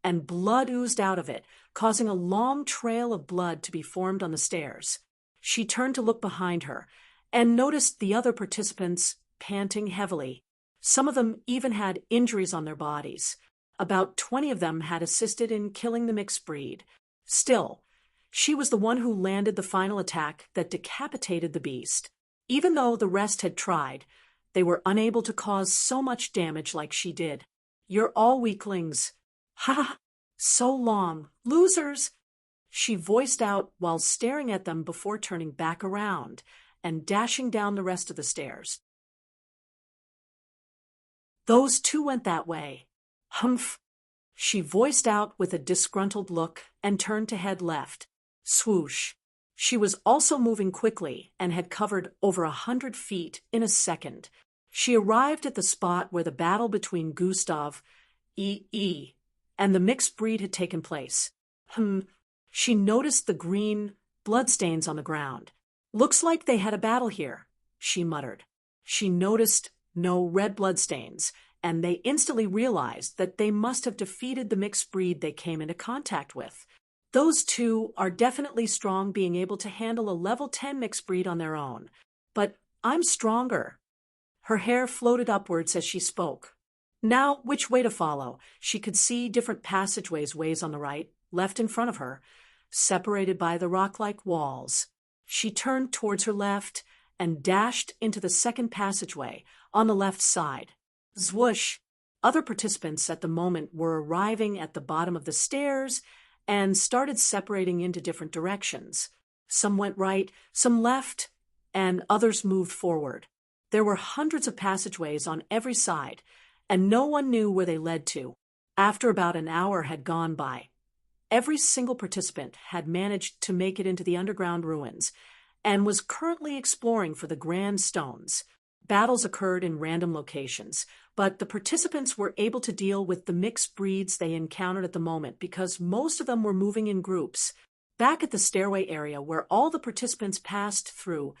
and blood oozed out of it, causing a long trail of blood to be formed on the stairs. She turned to look behind her, and noticed the other participants panting heavily. Some of them even had injuries on their bodies. About 20 of them had assisted in killing the mixed breed. Still, she was the one who landed the final attack that decapitated the beast. Even though the rest had tried, they were unable to cause so much damage like she did. You're all weaklings. Ha! So long, losers! She voiced out while staring at them before turning back around and dashing down the rest of the stairs. Those two went that way. Humph! She voiced out with a disgruntled look and turned to head left. Swoosh! She was also moving quickly and had covered over 100 feet in a second. She arrived at the spot where the battle between Gustav and the mixed breed had taken place. She noticed the green bloodstains on the ground. Looks like they had a battle here, she muttered. She noticed no red bloodstains, and they instantly realized that they must have defeated the mixed breed they came into contact with. Those two are definitely strong, being able to handle a level 10 mixed breed on their own. But I'm stronger. Her hair floated upwards as she spoke. Now, which way to follow? She could see different ways on the right, left in front of her, separated by the rock-like walls. She turned towards her left and dashed into the second passageway on the left side. Zwoosh! Other participants at the moment were arriving at the bottom of the stairs and started separating into different directions. Some went right, some left, and others moved forward. There were hundreds of passageways on every side, and no one knew where they led to. After about an hour had gone by, every single participant had managed to make it into the underground ruins and was currently exploring for the grand stones. Battles occurred in random locations, but the participants were able to deal with the mixed breeds they encountered at the moment because most of them were moving in groups. Back at the stairway area where all the participants passed through,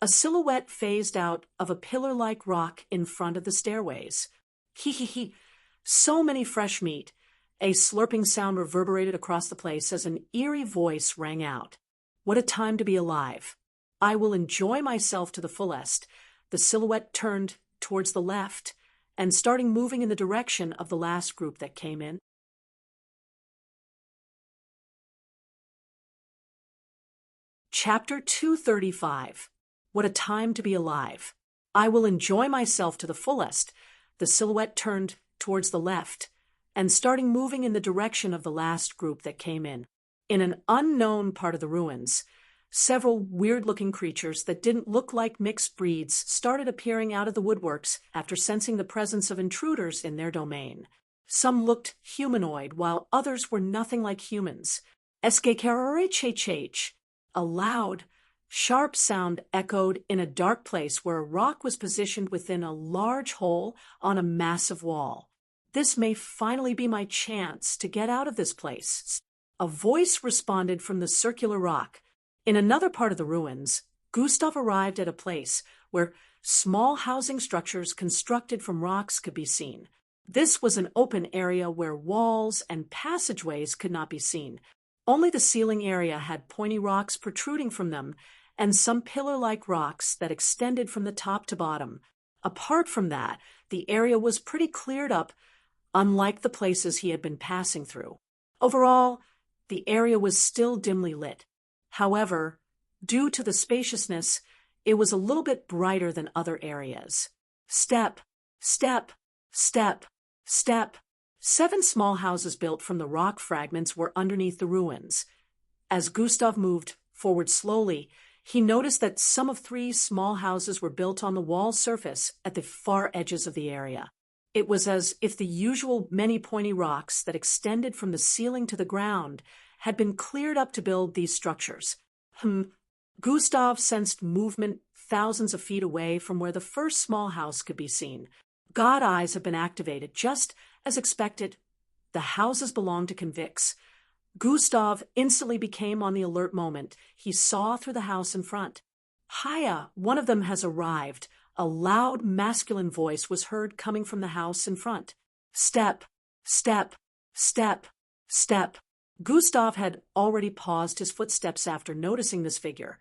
a silhouette phased out of a pillar-like rock in front of the stairways. Hee. So many fresh meat. A slurping sound reverberated across the place as an eerie voice rang out. What a time to be alive. I will enjoy myself to the fullest. The silhouette turned towards the left and starting moving in the direction of the last group that came in. Chapter 235. What a time to be alive. I will enjoy myself to the fullest. The silhouette turned towards the left and starting moving in the direction of the last group that came in. In an unknown part of the ruins, several weird-looking creatures that didn't look like mixed breeds started appearing out of the woodworks after sensing the presence of intruders in their domain. Some looked humanoid, while others were nothing like humans. Eskekerechechech. A loud, sharp sound echoed in a dark place where a rock was positioned within a large hole on a massive wall. This may finally be my chance to get out of this place. A voice responded from the circular rock. In another part of the ruins, Gustav arrived at a place where small housing structures constructed from rocks could be seen. This was an open area where walls and passageways could not be seen. Only the ceiling area had pointy rocks protruding from them and some pillar-like rocks that extended from the top to bottom. Apart from that, the area was pretty cleared up, unlike the places he had been passing through. Overall, the area was still dimly lit. However, due to the spaciousness, it was a little bit brighter than other areas. Step, step, step, step. 7 small houses built from the rock fragments were underneath the ruins. As Gustav moved forward slowly, he noticed that some of 3 small houses were built on the wall surface at the far edges of the area. It was as if the usual many pointy rocks that extended from the ceiling to the ground had been cleared up to build these structures. Gustav sensed movement thousands of feet away from where the first small house could be seen. God eyes have been activated, just as expected. The houses belong to convicts. Gustav instantly became on the alert moment. He saw through the house in front. Hiya, one of them has arrived. A loud masculine voice was heard coming from the house in front. Step, step, step, step. Gustav had already paused his footsteps after noticing this figure.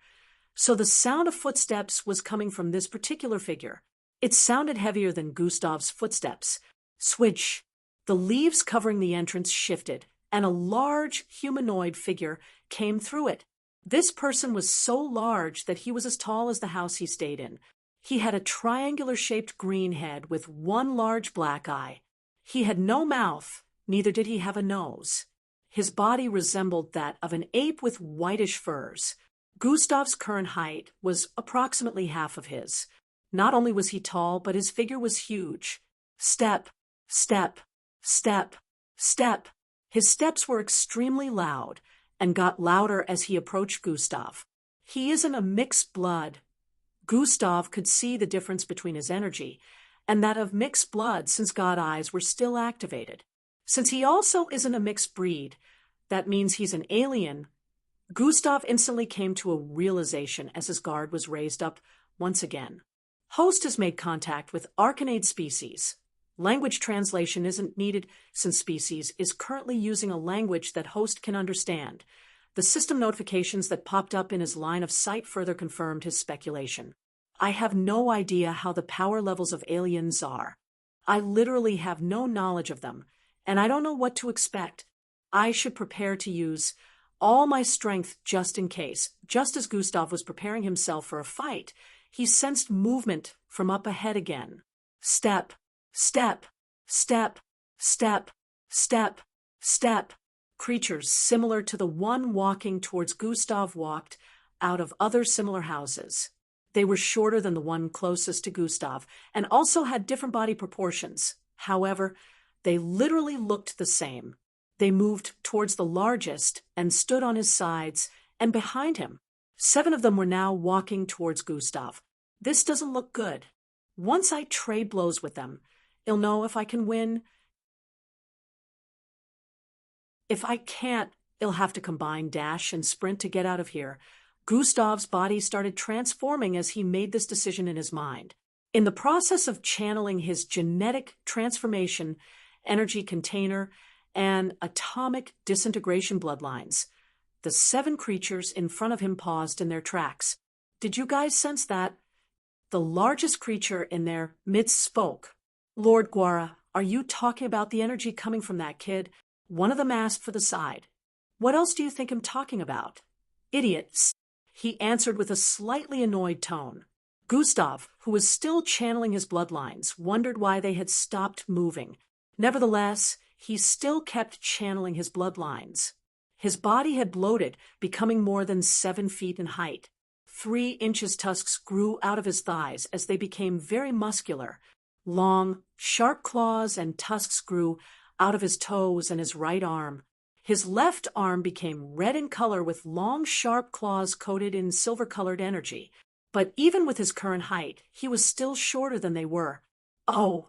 So the sound of footsteps was coming from this particular figure. It sounded heavier than Gustav's footsteps. Swish! The leaves covering the entrance shifted, and a large humanoid figure came through it. This person was so large that he was as tall as the house he stayed in. He had a triangular-shaped green head with one large black eye. He had no mouth, neither did he have a nose. His body resembled that of an ape with whitish furs. Gustav's current height was approximately half of his. Not only was he tall, but his figure was huge. Step, step, step, step. His steps were extremely loud and got louder as he approached Gustav. He isn't a mixed blood. Gustav could see the difference between his energy and that of mixed blood since God eyes were still activated. Since he also isn't a mixed breed, that means he's an alien. Gustav instantly came to a realization as his guard was raised up once again. Host has made contact with Arcanade species. Language translation isn't needed since species is currently using a language that host can understand. The system notifications that popped up in his line of sight further confirmed his speculation. I have no idea how the power levels of aliens are. I literally have no knowledge of them, and I don't know what to expect. I should prepare to use all my strength just in case. Just as Gustav was preparing himself for a fight, he sensed movement from up ahead again. Step, step, step, step, step, step. Creatures similar to the one walking towards Gustav walked out of other similar houses. They were shorter than the one closest to Gustav and also had different body proportions. However, they literally looked the same. They moved towards the largest and stood on his sides and behind him. 7 of them were now walking towards Gustav. This doesn't look good. Once I trade blows with them, I'll know if I can win. If I can't, I'll have to combine dash and sprint to get out of here. Gustav's body started transforming as he made this decision in his mind. In the process of channeling his genetic transformation, energy container, and atomic disintegration bloodlines, the 7 creatures in front of him paused in their tracks. Did you guys sense that? The largest creature in their midst spoke. Lord Guara, are you talking about the energy coming from that kid? One of them asked for the side. What else do you think I'm talking about? Idiots. He answered with a slightly annoyed tone. Gustav, who was still channeling his bloodlines, wondered why they had stopped moving. Nevertheless, he still kept channeling his bloodlines. His body had bloated, becoming more than 7 feet in height. 3 inches tusks grew out of his thighs as they became very muscular. Long, sharp claws and tusks grew out of his toes and his right arm. His left arm became red in color with long, sharp claws coated in silver-colored energy. But even with his current height, he was still shorter than they were. Oh,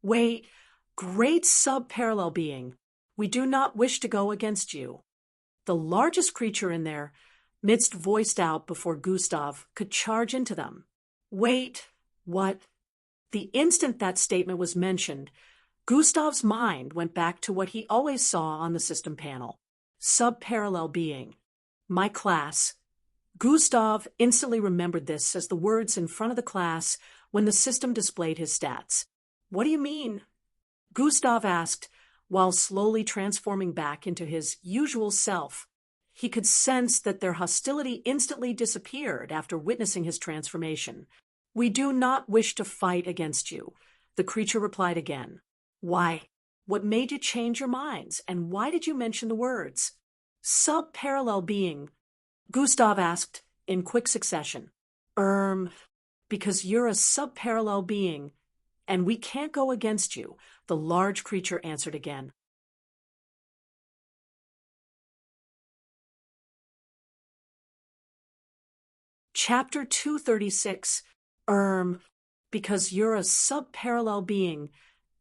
wait, great sub-parallel being, we do not wish to go against you. The largest creature in their midst voiced out before Gustav could charge into them. Wait, what? The instant that statement was mentioned, Gustav's mind went back to what he always saw on the system panel. Sub-parallel being. My class. Gustav instantly remembered this as the words in front of the class when the system displayed his stats. What do you mean? Gustav asked, while slowly transforming back into his usual self. He could sense that their hostility instantly disappeared after witnessing his transformation. We do not wish to fight against you, the creature replied again. Why? What made you change your minds, and why did you mention the words? Sub-parallel being, Gustav asked in quick succession. Because you're a sub-parallel being, and we can't go against you, the large creature answered again. Chapter 236, because you're a sub-parallel being,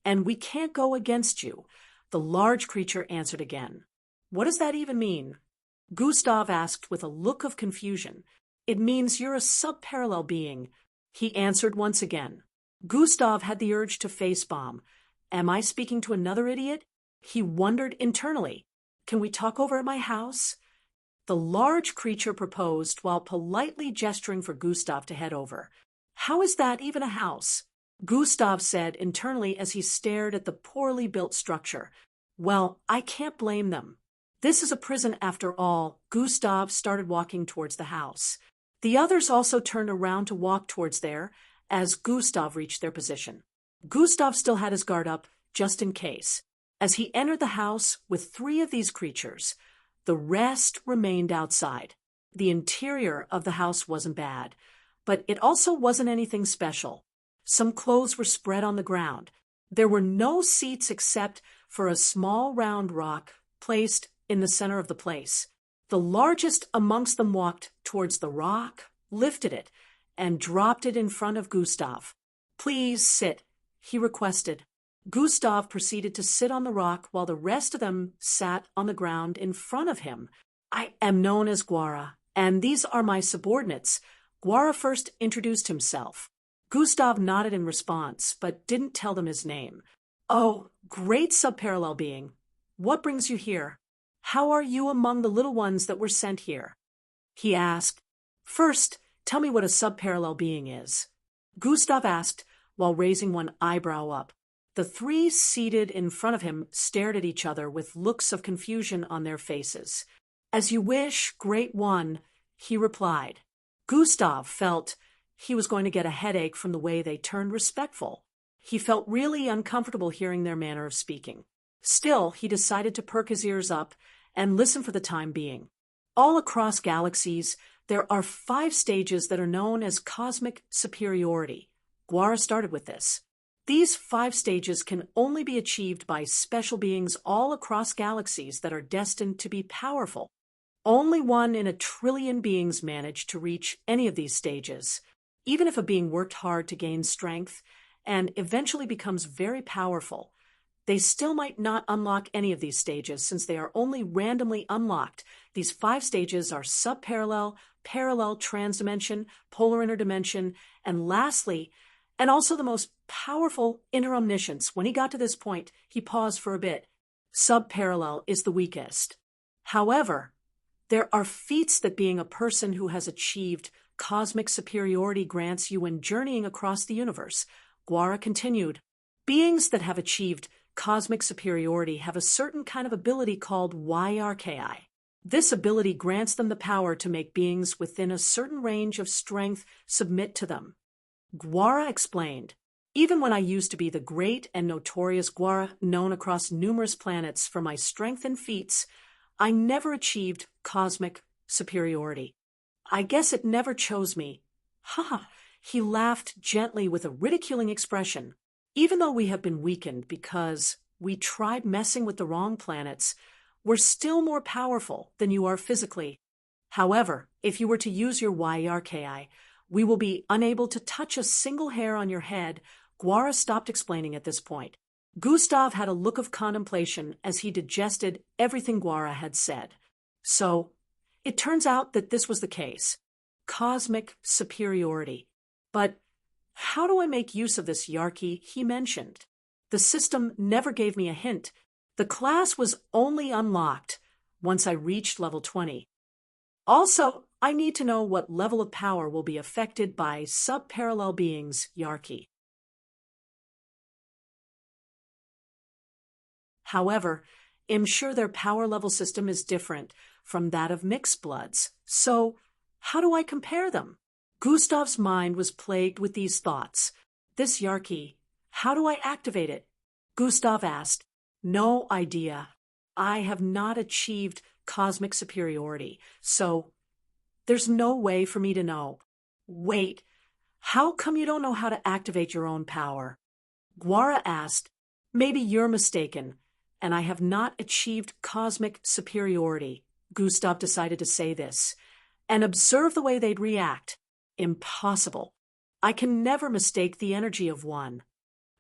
and we can't go against you," the large creature answered again. "What does that even mean?" Gustav asked with a look of confusion. "It means you're a sub-parallel being," he answered once again. Gustav had the urge to face-bomb. Am I speaking to another idiot? He wondered internally. Can we talk over at my house? The large creature proposed while politely gesturing for Gustav to head over. How is that even a house? Gustav said internally as he stared at the poorly built structure. Well, I can't blame them. This is a prison after all. Gustav started walking towards the house. The others also turned around to walk towards there as Gustav reached their position. Gustav still had his guard up, just in case. As he entered the house with 3 of these creatures, the rest remained outside. The interior of the house wasn't bad, but it also wasn't anything special. Some clothes were spread on the ground. There were no seats except for a small round rock placed in the center of the place. The largest amongst them walked towards the rock, lifted it, and dropped it in front of Gustav. "Please sit," he requested. Gustav proceeded to sit on the rock while the rest of them sat on the ground in front of him. "I am known as Guara, and these are my subordinates." Guara first introduced himself. Gustav nodded in response, but didn't tell them his name. "Oh, great subparallel being. What brings you here? How are you among the little ones that were sent here?" he asked. "First, tell me what a subparallel being is," Gustav asked while raising one eyebrow up. The 3 seated in front of him stared at each other with looks of confusion on their faces. "As you wish, great one," he replied. Gustav felt he was going to get a headache from the way they turned respectful. He felt really uncomfortable hearing their manner of speaking. Still, he decided to perk his ears up and listen for the time being. All across galaxies, there are 5 stages that are known as cosmic superiority. Guara started with this. These 5 stages can only be achieved by special beings all across galaxies that are destined to be powerful. Only 1 in a trillion beings manage to reach any of these stages. Even if a being worked hard to gain strength and eventually becomes very powerful, they still might not unlock any of these stages since they are only randomly unlocked. These 5 stages are subparallel, parallel transdimension, polar interdimension, and lastly, and also the most powerful, interomniscience. When he got to this point, he paused for a bit. Subparallel is the weakest. However, there are feats that being a person who has achieved cosmic superiority grants you when journeying across the universe. Guara continued. Beings that have achieved cosmic superiority have a certain kind of ability called YRKI. This ability grants them the power to make beings within a certain range of strength submit to them. Guara explained, "Even when I used to be the great and notorious Guara known across numerous planets for my strength and feats, I never achieved cosmic superiority. I guess it never chose me." Ha! He laughed gently with a ridiculing expression. "Even though we have been weakened because we tried messing with the wrong planets, we're still more powerful than you are physically. However, if you were to use your YRKI, we will be unable to touch a single hair on your head." Guara stopped explaining at this point. Gustav had a look of contemplation as he digested everything Guara had said. So, it turns out that this was the case. Cosmic superiority. But how do I make use of this Yarki he mentioned? The system never gave me a hint. The class was only unlocked once I reached level 20. Also, I need to know what level of power will be affected by subparallel beings' Yarki. However, I'm sure their power level system is different from that of mixed bloods. So, how do I compare them? Gustav's mind was plagued with these thoughts. This Yarki, how do I activate it? Gustav asked. No idea. I have not achieved cosmic superiority, so there's no way for me to know. Wait, how come you don't know how to activate your own power? Guara asked. Maybe you're mistaken, and I have not achieved cosmic superiority. Gustav decided to say this, and observe the way they'd react. Impossible. I can never mistake the energy of one.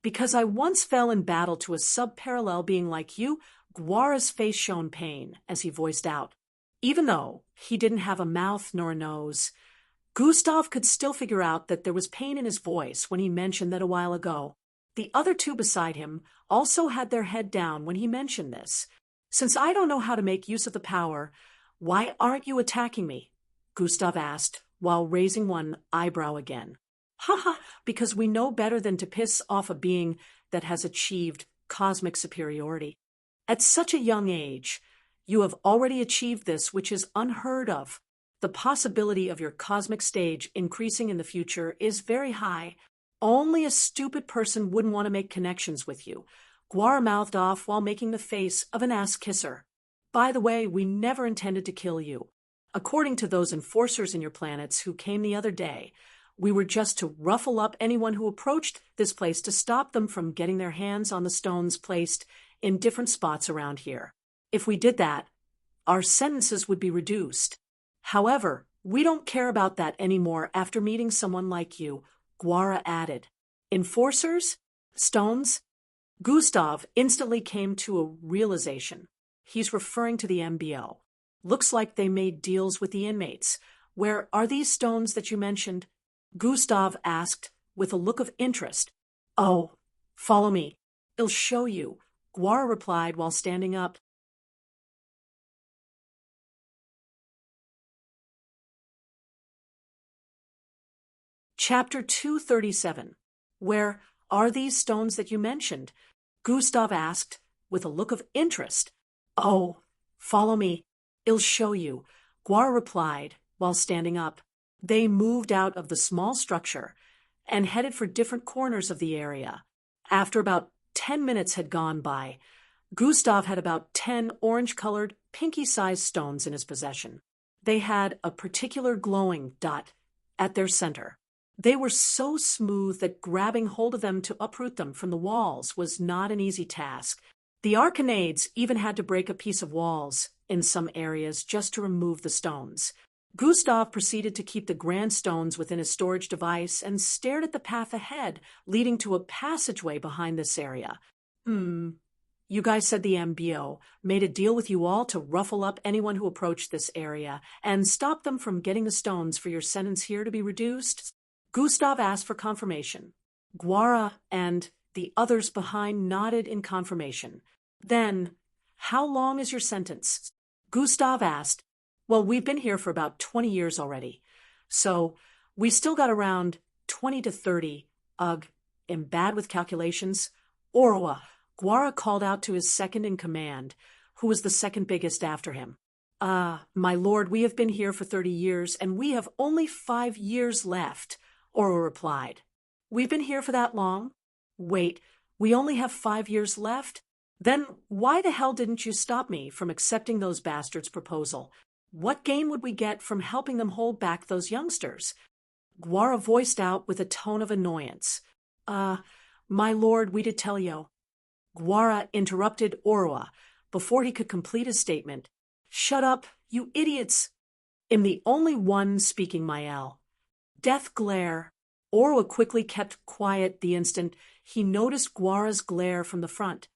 Because I once fell in battle to a sub-parallel being like you, Guara's face shone pain as he voiced out. Even though he didn't have a mouth nor a nose, Gustav could still figure out that there was pain in his voice when he mentioned that a while ago. The other two beside him also had their head down when he mentioned this. Since I don't know how to make use of the power, why aren't you attacking me? Gustav asked, while raising one eyebrow again. Haha, because we know better than to piss off a being that has achieved cosmic superiority. At such a young age, you have already achieved this, which is unheard of. The possibility of your cosmic stage increasing in the future is very high. Only a stupid person wouldn't want to make connections with you. Guara mouthed off while making the face of an ass-kisser. By the way, we never intended to kill you. According to those enforcers in your planets who came the other day, we were just to ruffle up anyone who approached this place to stop them from getting their hands on the stones placed in different spots around here. If we did that, our sentences would be reduced. However, we don't care about that anymore after meeting someone like you, Guara added. Enforcers? Stones? Gustav instantly came to a realization. He's referring to the MBO. Looks like they made deals with the inmates. Where are these stones that you mentioned? Gustav asked with a look of interest. Oh, follow me. I'll show you, Guara replied while standing up. Chapter 237. Where are these stones that you mentioned? Gustav asked with a look of interest. Oh, follow me. I'll show you, Guara replied while standing up. They moved out of the small structure and headed for different corners of the area. After about 10 minutes had gone by, Gustav had about 10 orange-colored, pinky-sized stones in his possession. They had a particular glowing dot at their center. They were so smooth that grabbing hold of them to uproot them from the walls was not an easy task. The Arcanades even had to break a piece of walls in some areas just to remove the stones. Gustav proceeded to keep the grand stones within his storage device and stared at the path ahead, leading to a passageway behind this area. You guys said the MBO made a deal with you all to ruffle up anyone who approached this area and stop them from getting the stones for your sentence here to be reduced? Gustav asked for confirmation. Guara and the others behind nodded in confirmation. Then, how long is your sentence? Gustav asked. Well, we've been here for about 20 years already, so we still got around 20 to 30. Ugh, am bad with calculations. Orwa, Guara called out to his second in command, who was the second biggest after him. My lord, we have been here for 30 years, and we have only 5 years left, Orwa replied. We've been here for that long? Wait, we only have 5 years left? Then why the hell didn't you stop me from accepting those bastards' proposal? What gain would we get from helping them hold back those youngsters? Guara voiced out with a tone of annoyance. My lord, we did tell you. Guara interrupted Orwa before he could complete his statement. Shut up, you idiots! I'm the only one speaking, Mael. Death glare. Orwa quickly kept quiet the instant he noticed Guara's glare from the front.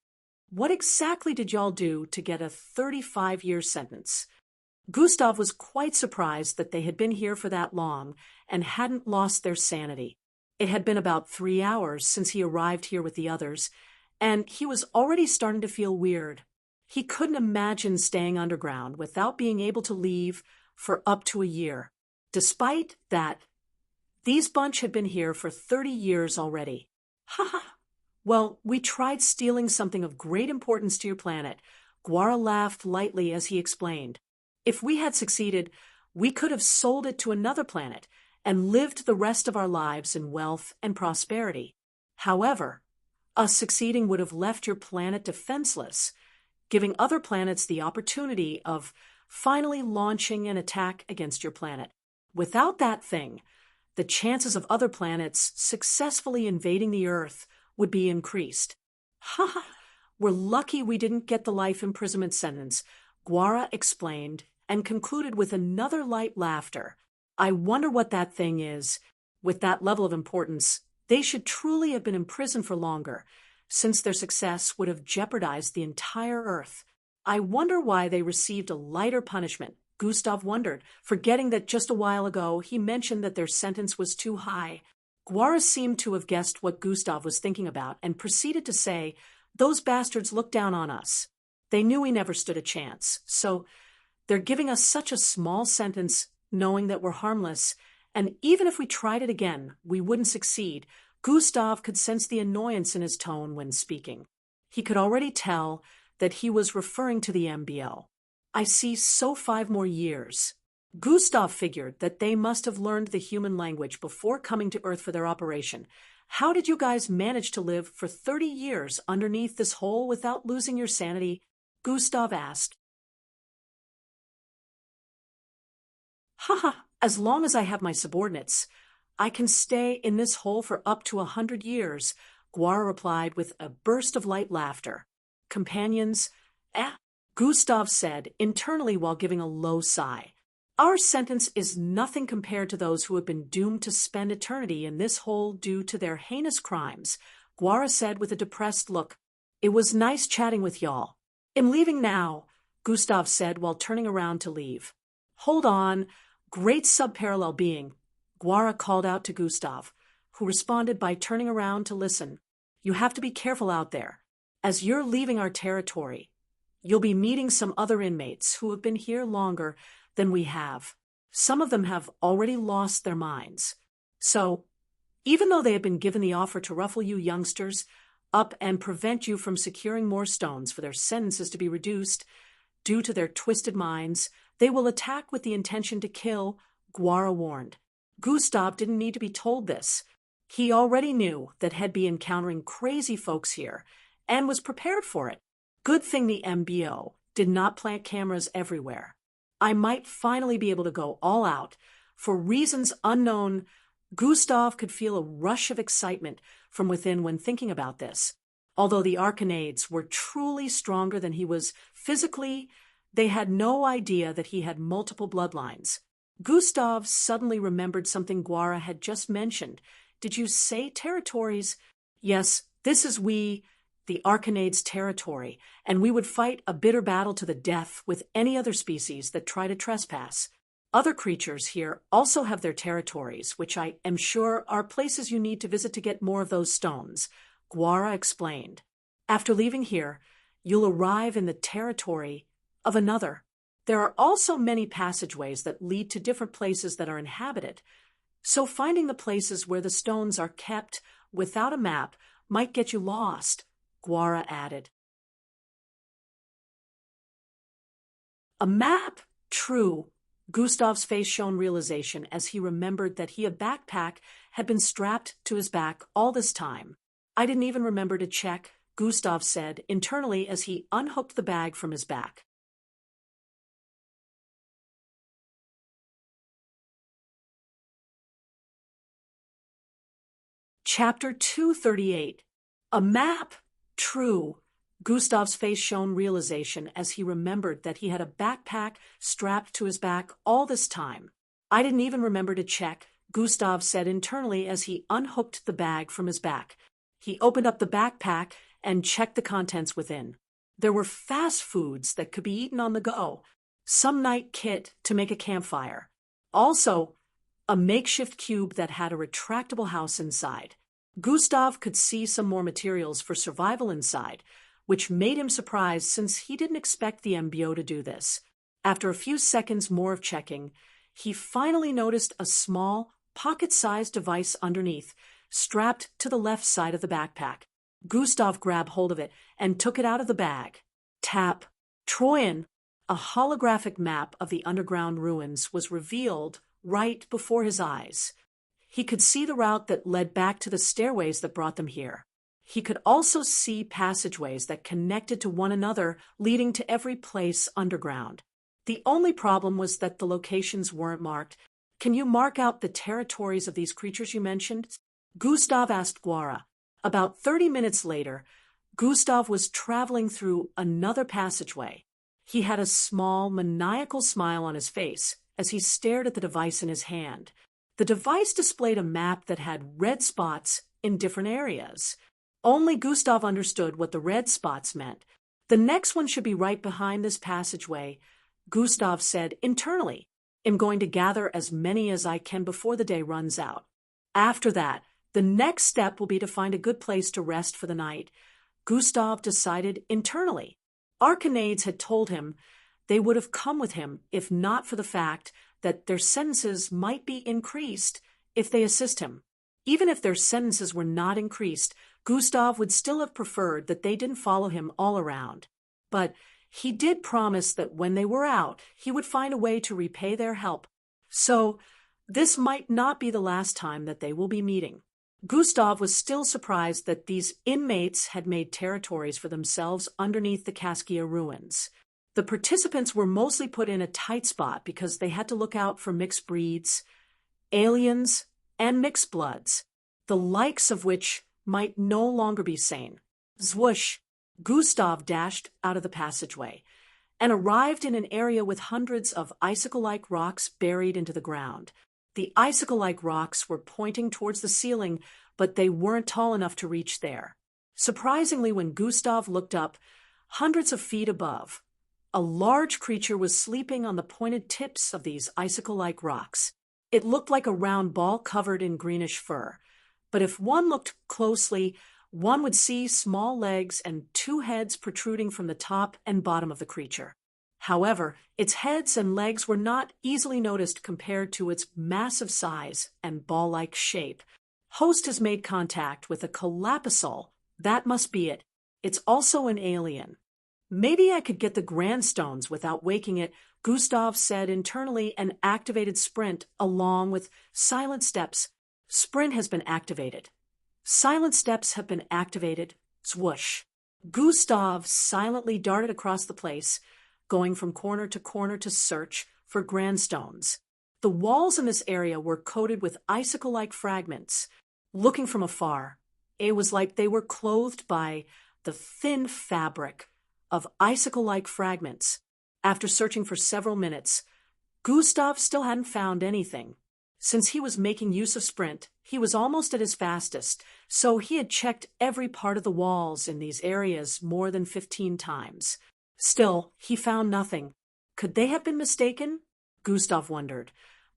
What exactly did y'all do to get a 35-year sentence? Gustav was quite surprised that they had been here for that long and hadn't lost their sanity. It had been about 3 hours since he arrived here with the others, and he was already starting to feel weird. He couldn't imagine staying underground without being able to leave for up to a year. Despite that, these bunch had been here for 30 years already. Ha ha! Well, we tried stealing something of great importance to your planet. Guara laughed lightly as he explained. If we had succeeded, we could have sold it to another planet and lived the rest of our lives in wealth and prosperity. However, us succeeding would have left your planet defenseless, giving other planets the opportunity of finally launching an attack against your planet. Without that thing, the chances of other planets successfully invading the Earth would be increased. Ha ha! We're lucky we didn't get the life imprisonment sentence, Guara explained and concluded with another light laughter. I wonder what that thing is. With that level of importance, they should truly have been imprisoned for longer, since their success would have jeopardized the entire Earth. I wonder why they received a lighter punishment, Gustav wondered, forgetting that just a while ago he mentioned that their sentence was too high. Guara seemed to have guessed what Gustav was thinking about and proceeded to say, "Those bastards looked down on us. They knew we never stood a chance, so they're giving us such a small sentence, knowing that we're harmless, and even if we tried it again, we wouldn't succeed." Gustav could sense the annoyance in his tone when speaking. He could already tell that he was referring to the MBO. "I see, so 5 more years." Gustav figured that they must have learned the human language before coming to Earth for their operation. "How did you guys manage to live for 30 years underneath this hole without losing your sanity?" Gustav asked. "Haha, as long as I have my subordinates, I can stay in this hole for up to 100 years, Guara replied with a burst of light laughter. "Companions, Gustav said internally while giving a low sigh. "Our sentence is nothing compared to those who have been doomed to spend eternity in this hole due to their heinous crimes," Guara said with a depressed look. "It was nice chatting with y'all. I'm leaving now," Gustav said while turning around to leave. "Hold on, great subparallel being," Guara called out to Gustav, who responded by turning around to listen. "You have to be careful out there. As you're leaving our territory, you'll be meeting some other inmates who have been here longer than we have. Some of them have already lost their minds. So, even though they have been given the offer to ruffle you youngsters up and prevent you from securing more stones for their sentences to be reduced due to their twisted minds, they will attack with the intention to kill," Guara warned. Gustav didn't need to be told this. He already knew that he'd be encountering crazy folks here and was prepared for it. Good thing the MBO did not plant cameras everywhere. "I might finally be able to go all out. For reasons unknown," Gustav could feel a rush of excitement from within when thinking about this. Although the Arcanades were truly stronger than he was physically, they had no idea that he had multiple bloodlines. Gustav suddenly remembered something Guara had just mentioned. "Did you say territories?" "Yes, this is the Arcanades' territory, and we would fight a bitter battle to the death with any other species that try to trespass. Other creatures here also have their territories, which I am sure are places you need to visit to get more of those stones," Guara explained. "After leaving here, you'll arrive in the territory of another. There are also many passageways that lead to different places that are inhabited, so finding the places where the stones are kept without a map might get you lost," Guara added. "A map? True." Gustav's face shone realization as he remembered that a backpack had been strapped to his back all this time. "I didn't even remember to check," Gustav said internally as he unhooked the bag from his back. Chapter 238. A map? True. Gustav's face shone realization as he remembered that he had a backpack strapped to his back all this time. "I didn't even remember to check," Gustav said internally as he unhooked the bag from his back. He opened up the backpack and checked the contents within. There were fast foods that could be eaten on the go, some night kit to make a campfire. Also, a makeshift cube that had a retractable house inside. Gustav could see some more materials for survival inside, which made him surprised since he didn't expect the MBO to do this. After a few seconds more of checking, he finally noticed a small, pocket-sized device underneath, strapped to the left side of the backpack. Gustav grabbed hold of it and took it out of the bag. Tap. Troyan, a holographic map of the underground ruins, was revealed right before his eyes. He could see the route that led back to the stairways that brought them here. He could also see passageways that connected to one another, leading to every place underground. The only problem was that the locations weren't marked. "Can you mark out the territories of these creatures you mentioned?" Gustav asked Guara. About 30 minutes later, Gustav was traveling through another passageway. He had a small, maniacal smile on his face as he stared at the device in his hand. The device displayed a map that had red spots in different areas. Only Gustav understood what the red spots meant. The next one should be right behind this passageway, Gustav said internally. I'm going to gather as many as I can before the day runs out. After that, the next step will be to find a good place to rest for the night, Gustav decided internally. Arcanades had told him they would have come with him if not for the fact that their sentences might be increased if they assist him. Even if their sentences were not increased, Gustav would still have preferred that they didn't follow him all around. But he did promise that when they were out, he would find a way to repay their help. So this might not be the last time that they will be meeting. Gustav was still surprised that these inmates had made territories for themselves underneath the Kaskia ruins. The participants were mostly put in a tight spot because they had to look out for mixed breeds, aliens, and mixed bloods, the likes of which might no longer be sane. Zwoosh! Gustav dashed out of the passageway and arrived in an area with hundreds of icicle-like rocks buried into the ground. The icicle-like rocks were pointing towards the ceiling, but they weren't tall enough to reach there. Surprisingly, when Gustav looked up, hundreds of feet above, a large creature was sleeping on the pointed tips of these icicle-like rocks. It looked like a round ball covered in greenish fur, but if one looked closely, one would see small legs and two heads protruding from the top and bottom of the creature. However, its heads and legs were not easily noticed compared to its massive size and ball-like shape. Host has made contact with a Calaposol. That must be it. It's also an alien. Maybe I could get the grandstones without waking it, Gustav said internally, and activated Sprint along with Silent Steps. Sprint has been activated. Silent Steps have been activated. Swoosh. Gustav silently darted across the place, going from corner to search for grandstones. The walls in this area were coated with icicle-like fragments. Looking from afar, it was like they were clothed by the thin fabric of icicle-like fragments. After searching for several minutes, Gustav still hadn't found anything. Since he was making use of Sprint, he was almost at his fastest, so he had checked every part of the walls in these areas more than 15 times. Still, he found nothing. Could they have been mistaken? Gustav wondered,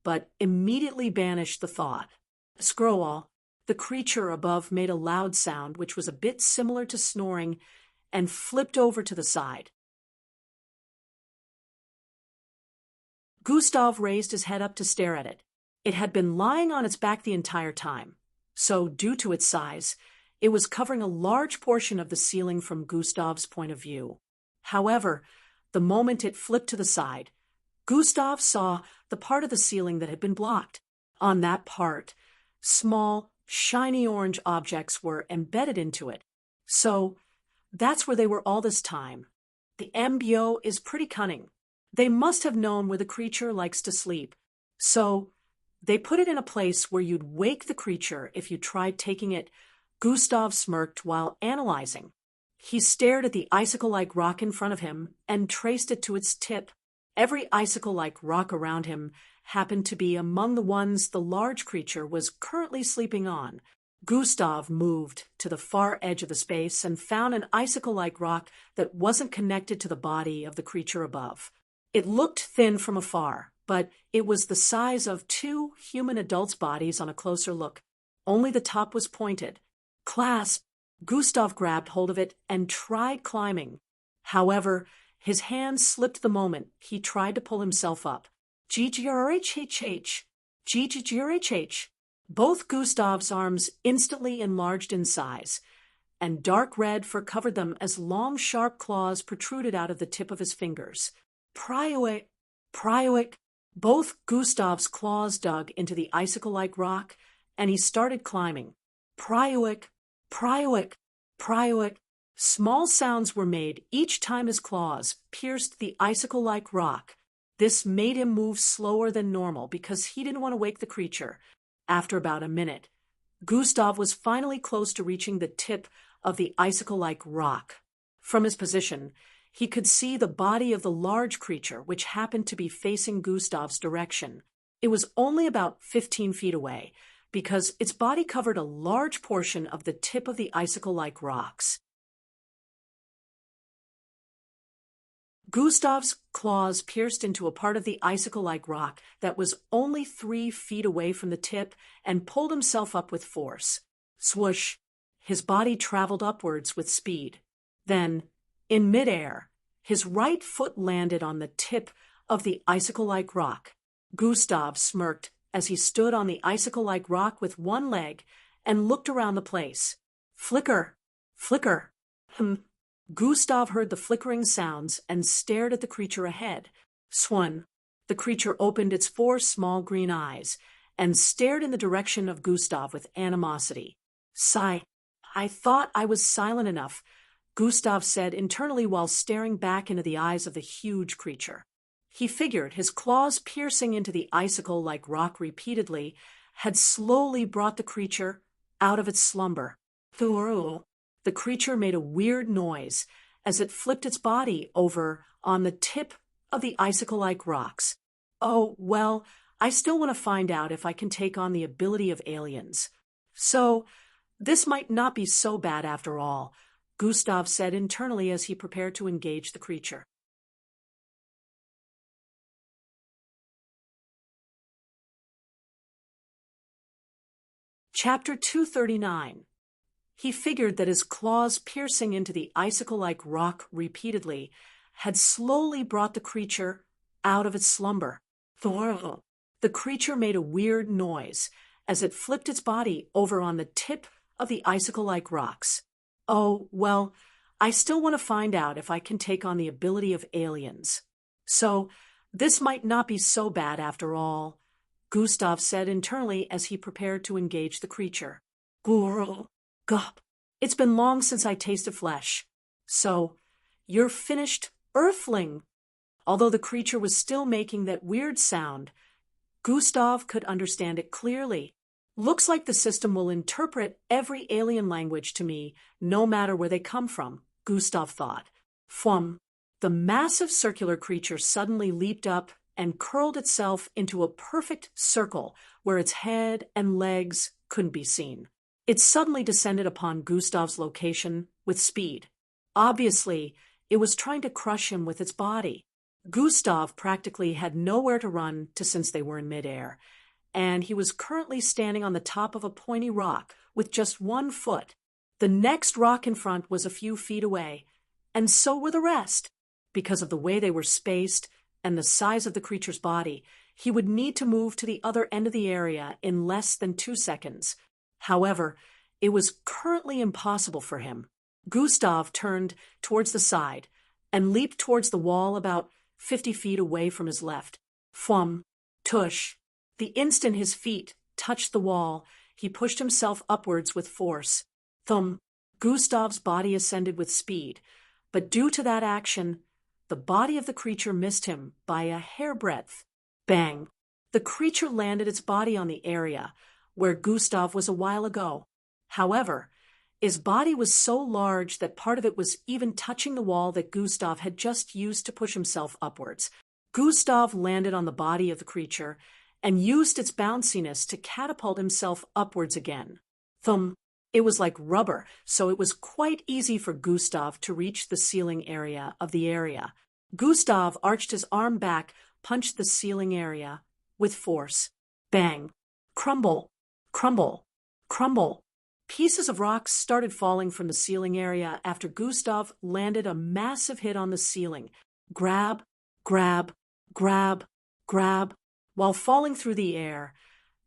but immediately banished the thought. Scroll, the creature above made a loud sound which was a bit similar to snoring and flipped over to the side. Gustav raised his head up to stare at it. It had been lying on its back the entire time, so due to its size, it was covering a large portion of the ceiling from Gustav's point of view. However, the moment it flipped to the side, Gustav saw the part of the ceiling that had been blocked. On that part, small, shiny orange objects were embedded into it. So, that's where they were all this time. The MBO is pretty cunning. They must have known where the creature likes to sleep. So, they put it in a place where you'd wake the creature if you tried taking it. Gustav smirked while analyzing. He stared at the icicle-like rock in front of him and traced it to its tip. Every icicle-like rock around him happened to be among the ones the large creature was currently sleeping on. Gustav moved to the far edge of the space and found an icicle-like rock that wasn't connected to the body of the creature above. It looked thin from afar, but it was the size of 2 human adults' bodies on a closer look. Only the top was pointed. Clasp! Gustav grabbed hold of it and tried climbing. However, his hand slipped the moment he tried to pull himself up. GGRHHH. GGRHH. Both Gustav's arms instantly enlarged in size, and dark red fur covered them as long, sharp claws protruded out of the tip of his fingers. Pryoic. Both Gustav's claws dug into the icicle-like rock, and he started climbing. Pryoic. Small sounds were made each time his claws pierced the icicle-like rock. This made him move slower than normal because he didn't want to wake the creature. After about a minute, Gustav was finally close to reaching the tip of the icicle-like rock. From his position, he could see the body of the large creature, which happened to be facing Gustav's direction. It was only about 15 feet away, because its body covered a large portion of the tip of the icicle-like rocks. Gustav's claws pierced into a part of the icicle-like rock that was only 3 feet away from the tip and pulled himself up with force. Swoosh! His body traveled upwards with speed. Then, in midair, his right foot landed on the tip of the icicle-like rock. Gustav smirked as he stood on the icicle-like rock with one leg and looked around the place. Flicker! Flicker! Gustav heard the flickering sounds and stared at the creature ahead. Swan! The creature opened its 4 small green eyes and stared in the direction of Gustav with animosity. Sigh! I thought I was silent enough, Gustav said internally while staring back into the eyes of the huge creature. He figured his claws piercing into the icicle-like rock repeatedly had slowly brought the creature out of its slumber. The creature made a weird noise as it flipped its body over on the tip of the icicle-like rocks. Oh, well, I still want to find out if I can take on the ability of aliens. So, this might not be so bad after all, Gustav said internally as he prepared to engage the creature. Chapter 239. He figured that his claws piercing into the icicle-like rock repeatedly had slowly brought the creature out of its slumber. The creature made a weird noise as it flipped its body over on the tip of the icicle-like rocks. Oh, well, I still want to find out if I can take on the ability of aliens. So, this might not be so bad after all, Gustav said internally as he prepared to engage the creature. Gulp. It's been long since I tasted flesh. So, you're finished, Earthling. Although the creature was still making that weird sound, Gustav could understand it clearly. Looks like the system will interpret every alien language to me, no matter where they come from, Gustav thought. The massive circular creature suddenly leaped up and curled itself into a perfect circle where its head and legs couldn't be seen. It suddenly descended upon Gustav's location with speed. Obviously, it was trying to crush him with its body. Gustav practically had nowhere to run to since they were in midair, and he was currently standing on the top of a pointy rock with just 1 foot. The next rock in front was a few feet away, and so were the rest. Because of the way they were spaced and the size of the creature's body, he would need to move to the other end of the area in less than 2 seconds. However, it was currently impossible for him. Gustav turned towards the side and leaped towards the wall about 50 feet away from his left. Tush! The instant his feet touched the wall, he pushed himself upwards with force. Gustav's body ascended with speed, but due to that action, the body of the creature missed him by a hairbreadth. Bang! The creature landed its body on the area where Gustav was a while ago. However, his body was so large that part of it was even touching the wall that Gustav had just used to push himself upwards. Gustav landed on the body of the creature and used its bounciness to catapult himself upwards again. It was like rubber, so it was quite easy for Gustav to reach the ceiling area of the area. Gustav arched his arm back, punched the ceiling area with force. Bang! Crumble! Crumble! Crumble! Pieces of rocks started falling from the ceiling area after Gustav landed a massive hit on the ceiling. Grab, grab, grab, grab. While falling through the air,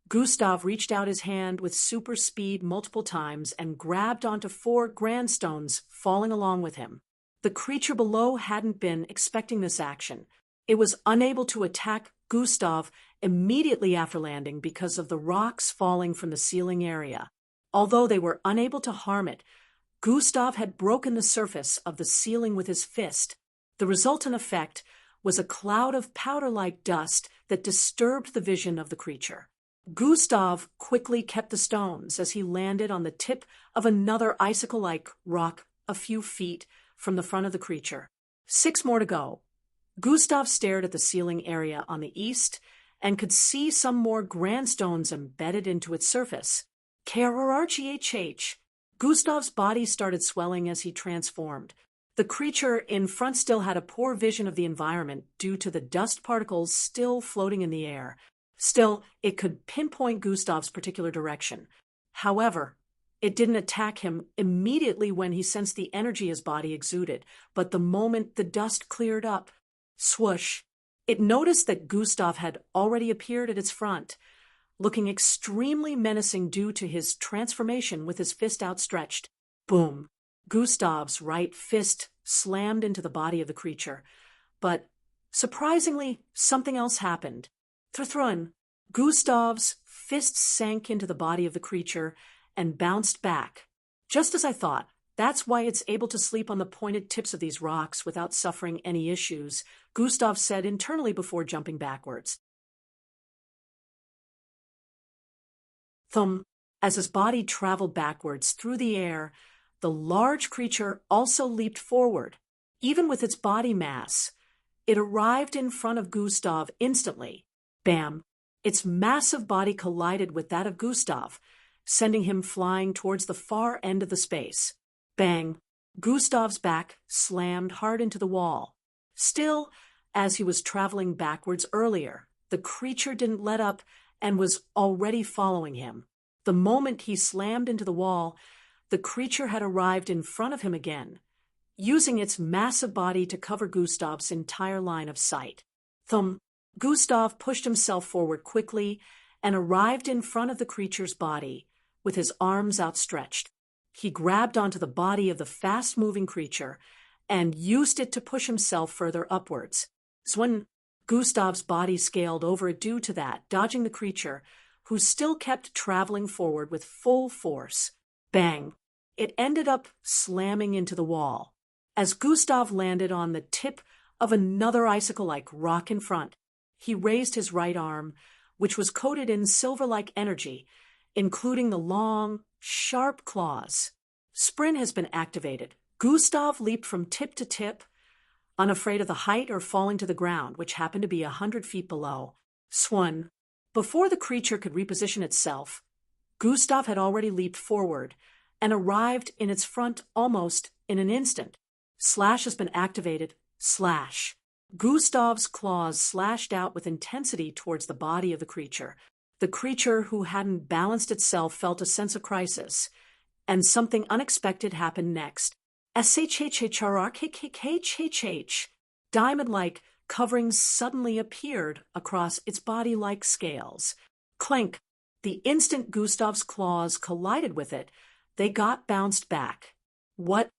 Gustav reached out his hand with super speed multiple times and grabbed onto 4 grandstones falling along with him. The creature below hadn't been expecting this action. It was unable to attack Gustav immediately after landing because of the rocks falling from the ceiling area. Although they were unable to harm it, Gustav had broken the surface of the ceiling with his fist. The resultant effect was a cloud of powder-like dust that disturbed the vision of the creature. Gustav quickly kept the stones as he landed on the tip of another icicle-like rock a few feet from the front of the creature. 6 more to go. Gustav stared at the ceiling area on the east and could see some more grandstones embedded into its surface. KRRGHH. Gustav's body started swelling as he transformed. The creature in front still had a poor vision of the environment due to the dust particles still floating in the air. Still, it could pinpoint Gustav's particular direction. However, it didn't attack him immediately when he sensed the energy his body exuded, but the moment the dust cleared up, swoosh, it noticed that Gustav had already appeared at its front, looking extremely menacing due to his transformation with his fist outstretched. Boom! Gustav's right fist slammed into the body of the creature. But, surprisingly, something else happened. Thrun. Gustav's fist sank into the body of the creature and bounced back. Just as I thought. That's why it's able to sleep on the pointed tips of these rocks without suffering any issues, Gustav said internally before jumping backwards. Thump. As his body traveled backwards through the air, the large creature also leaped forward. Even with its body mass, it arrived in front of Gustav instantly. Bam! Its massive body collided with that of Gustav, sending him flying towards the far end of the space. Bang! Gustav's back slammed hard into the wall. Still, as he was traveling backwards earlier, the creature didn't let up and was already following him. The moment he slammed into the wall, the creature had arrived in front of him again, using its massive body to cover Gustav's entire line of sight. Thump! Gustav pushed himself forward quickly and arrived in front of the creature's body, with his arms outstretched. He grabbed onto the body of the fast-moving creature and used it to push himself further upwards. When Gustav's body scaled over due to that, dodging the creature, who still kept traveling forward with full force. Bang! It ended up slamming into the wall. As Gustav landed on the tip of another icicle-like rock in front, he raised his right arm, which was coated in silver-like energy, including the long, sharp claws. Sprint has been activated. Gustav leaped from tip to tip, unafraid of the height or falling to the ground, which happened to be 100 feet below. Swan. Before the creature could reposition itself, Gustav had already leaped forward and arrived in its front almost in an instant. Slash has been activated. Slash. Gustav's claws slashed out with intensity towards the body of the creature. The creature, who hadn't balanced itself, felt a sense of crisis, and something unexpected happened next. SHHHRRKKKHH. Diamond-like coverings suddenly appeared across its body like scales. Clink! The instant Gustav's claws collided with it, they got bounced back. What?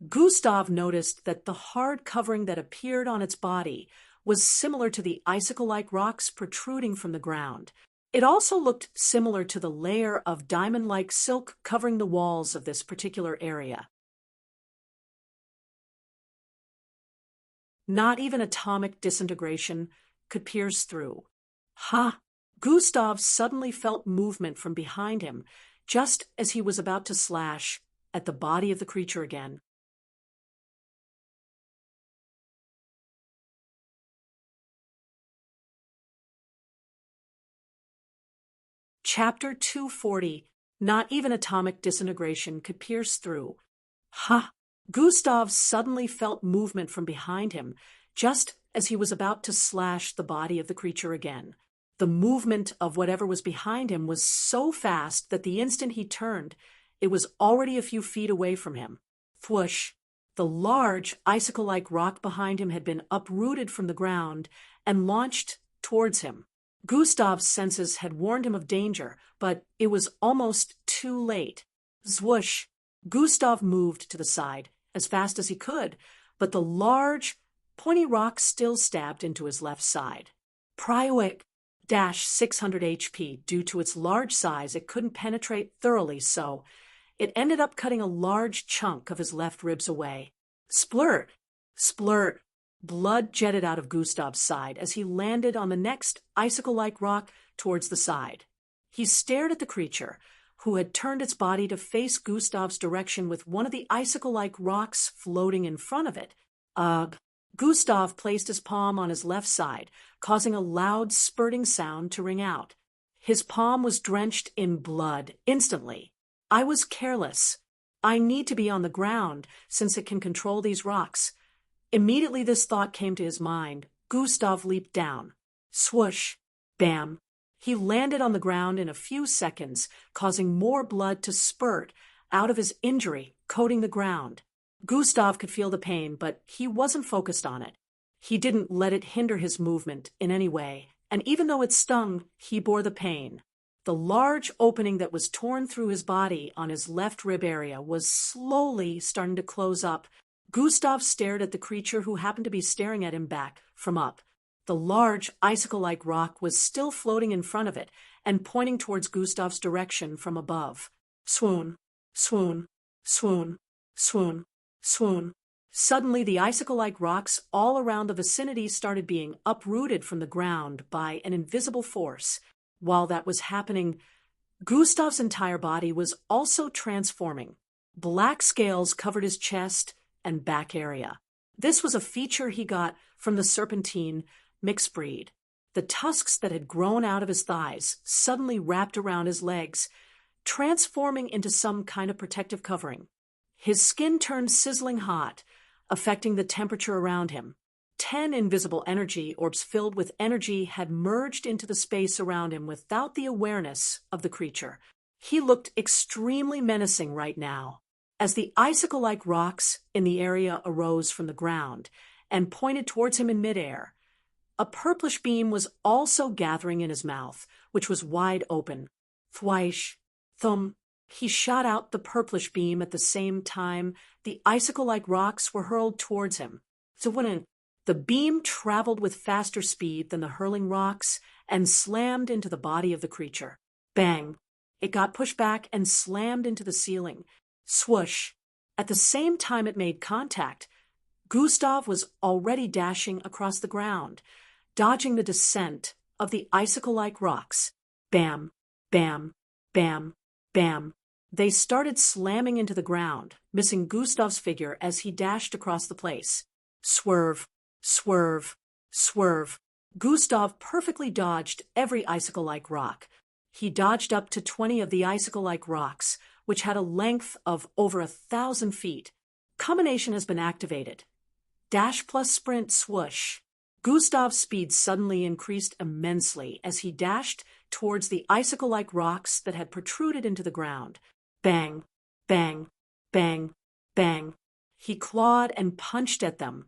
Gustav noticed that the hard covering that appeared on its body was similar to the icicle-like rocks protruding from the ground. It also looked similar to the layer of diamond-like silk covering the walls of this particular area. Not even atomic disintegration could pierce through. Ha! Gustav suddenly felt movement from behind him, just as he was about to slash at the body of the creature again. Chapter 240. Not even atomic disintegration could pierce through. Ha! Gustav suddenly felt movement from behind him, just as he was about to slash the body of the creature again. The movement of whatever was behind him was so fast that the instant he turned, it was already a few feet away from him. Thwoosh! The large, icicle-like rock behind him had been uprooted from the ground and launched towards him. Gustav's senses had warned him of danger, but it was almost too late. Zwoosh! Gustav moved to the side as fast as he could, but the large, pointy rock still stabbed into his left side. Prioic -600 HP. Due to its large size, it couldn't penetrate thoroughly, so it ended up cutting a large chunk of his left ribs away. Splurt! Splurt! Blood jetted out of Gustav's side as he landed on the next icicle-like rock towards the side. He stared at the creature, who had turned its body to face Gustav's direction with one of the icicle-like rocks floating in front of it. Ugh! Gustav placed his palm on his left side, causing a loud spurting sound to ring out. His palm was drenched in blood instantly. I was careless. I need to be on the ground, since it can control these rocks. Immediately this thought came to his mind. Gustav leaped down. Swoosh! Bam! He landed on the ground in a few seconds, causing more blood to spurt out of his injury, coating the ground. Gustav could feel the pain, but he wasn't focused on it. He didn't let it hinder his movement in any way, and even though it stung, he bore the pain. The large opening that was torn through his body on his left rib area was slowly starting to close up. Gustav stared at the creature who happened to be staring at him back from up. The large icicle-like rock was still floating in front of it and pointing towards Gustav's direction from above. Swoon, swoon, swoon, swoon, swoon. Suddenly, the icicle-like rocks all around the vicinity started being uprooted from the ground by an invisible force. While that was happening, Gustav's entire body was also transforming. Black scales covered his chest and back area. This was a feature he got from the serpentine mixed breed. The tusks that had grown out of his thighs suddenly wrapped around his legs, transforming into some kind of protective covering. His skin turned sizzling hot, affecting the temperature around him. 10 invisible energy orbs filled with energy had merged into the space around him without the awareness of the creature. He looked extremely menacing right now. As the icicle-like rocks in the area arose from the ground and pointed towards him in midair, a purplish beam was also gathering in his mouth, which was wide open. Thwish, thum. He shot out the purplish beam at the same time the icicle-like rocks were hurled towards him. The beam traveled with faster speed than the hurling rocks and slammed into the body of the creature. Bang! It got pushed back and slammed into the ceiling. Swoosh! At the same time it made contact, Gustav was already dashing across the ground, dodging the descent of the icicle-like rocks. Bam! Bam! Bam! Bam! They started slamming into the ground, missing Gustav's figure as he dashed across the place. Swerve! Swerve! Swerve! Gustav perfectly dodged every icicle-like rock. He dodged up to 20 of the icicle-like rocks, which had a length of over 1,000 feet. Combination has been activated. Dash plus sprint swoosh. Gustav's speed suddenly increased immensely as he dashed towards the icicle-like rocks that had protruded into the ground. Bang, bang, bang, bang. He clawed and punched at them,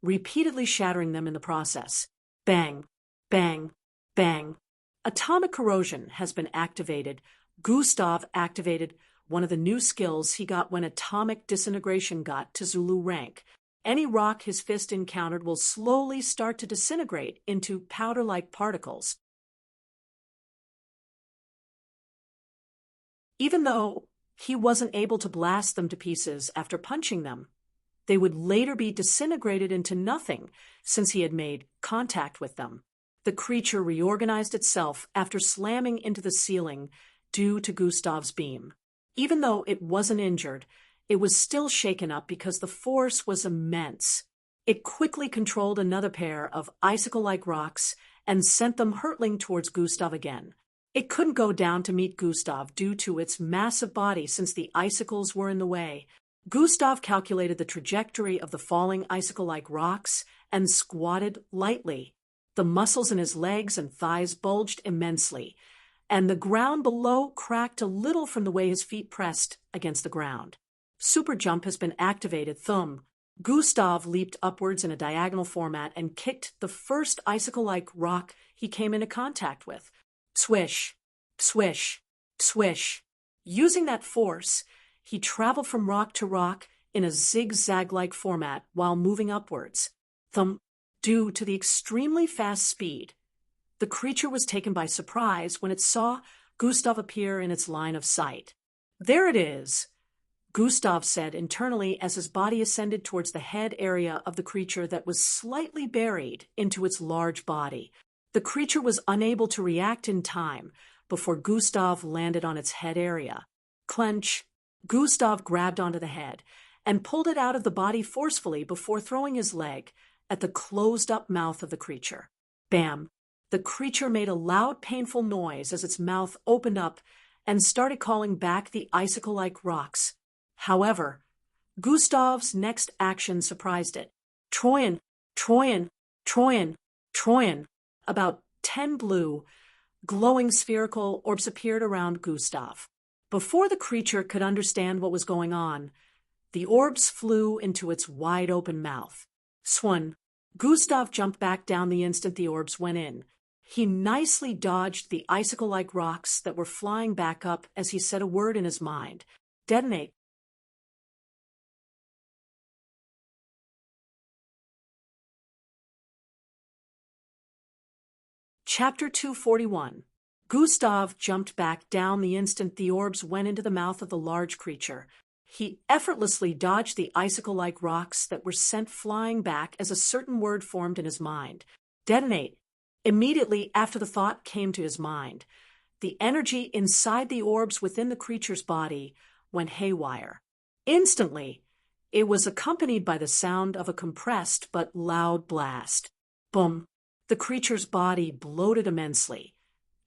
repeatedly shattering them in the process. Bang, bang, bang. Atomic corrosion has been activated. Gustav activated one of the new skills he got when atomic disintegration got to Zulu rank. Any rock his fist encountered will slowly start to disintegrate into powder-like particles. Even though he wasn't able to blast them to pieces after punching them, they would later be disintegrated into nothing since he had made contact with them. The creature reorganized itself after slamming into the ceiling due to Gustav's beam. Even though it wasn't injured, it was still shaken up because the force was immense. It quickly controlled another pair of icicle-like rocks and sent them hurtling towards Gustav again. It couldn't go down to meet Gustav due to its massive body since the icicles were in the way. Gustav calculated the trajectory of the falling icicle-like rocks and squatted lightly. The muscles in his legs and thighs bulged immensely, and the ground below cracked a little from the way his feet pressed against the ground. Super jump has been activated. Thumb. Gustav leaped upwards in a diagonal format and kicked the first icicle-like rock he came into contact with. Swish, swish, swish. Using that force, he traveled from rock to rock in a zigzag-like format while moving upwards. Thumb. Due to the extremely fast speed, the creature was taken by surprise when it saw Gustav appear in its line of sight. There it is, Gustav said internally as his body ascended towards the head area of the creature that was slightly buried into its large body. The creature was unable to react in time before Gustav landed on its head area. Clench. Gustav grabbed onto the head and pulled it out of the body forcefully before throwing his leg at the closed-up mouth of the creature. Bam! The creature made a loud, painful noise as its mouth opened up and started calling back the icicle-like rocks. However, Gustav's next action surprised it. Troyan, Troyan, Troyan, Troyan. About 10 blue, glowing spherical orbs appeared around Gustav. Before the creature could understand what was going on, the orbs flew into its wide-open mouth. Swan. Gustav jumped back down the instant the orbs went in. He nicely dodged the icicle-like rocks that were flying back up as he said a word in his mind. Detonate. Chapter 241. Gustav jumped back down the instant the orbs went into the mouth of the large creature. He effortlessly dodged the icicle-like rocks that were sent flying back as a certain word formed in his mind. Detonate. Immediately after the thought came to his mind, the energy inside the orbs within the creature's body went haywire. Instantly, it was accompanied by the sound of a compressed but loud blast. Boom! The creature's body bloated immensely,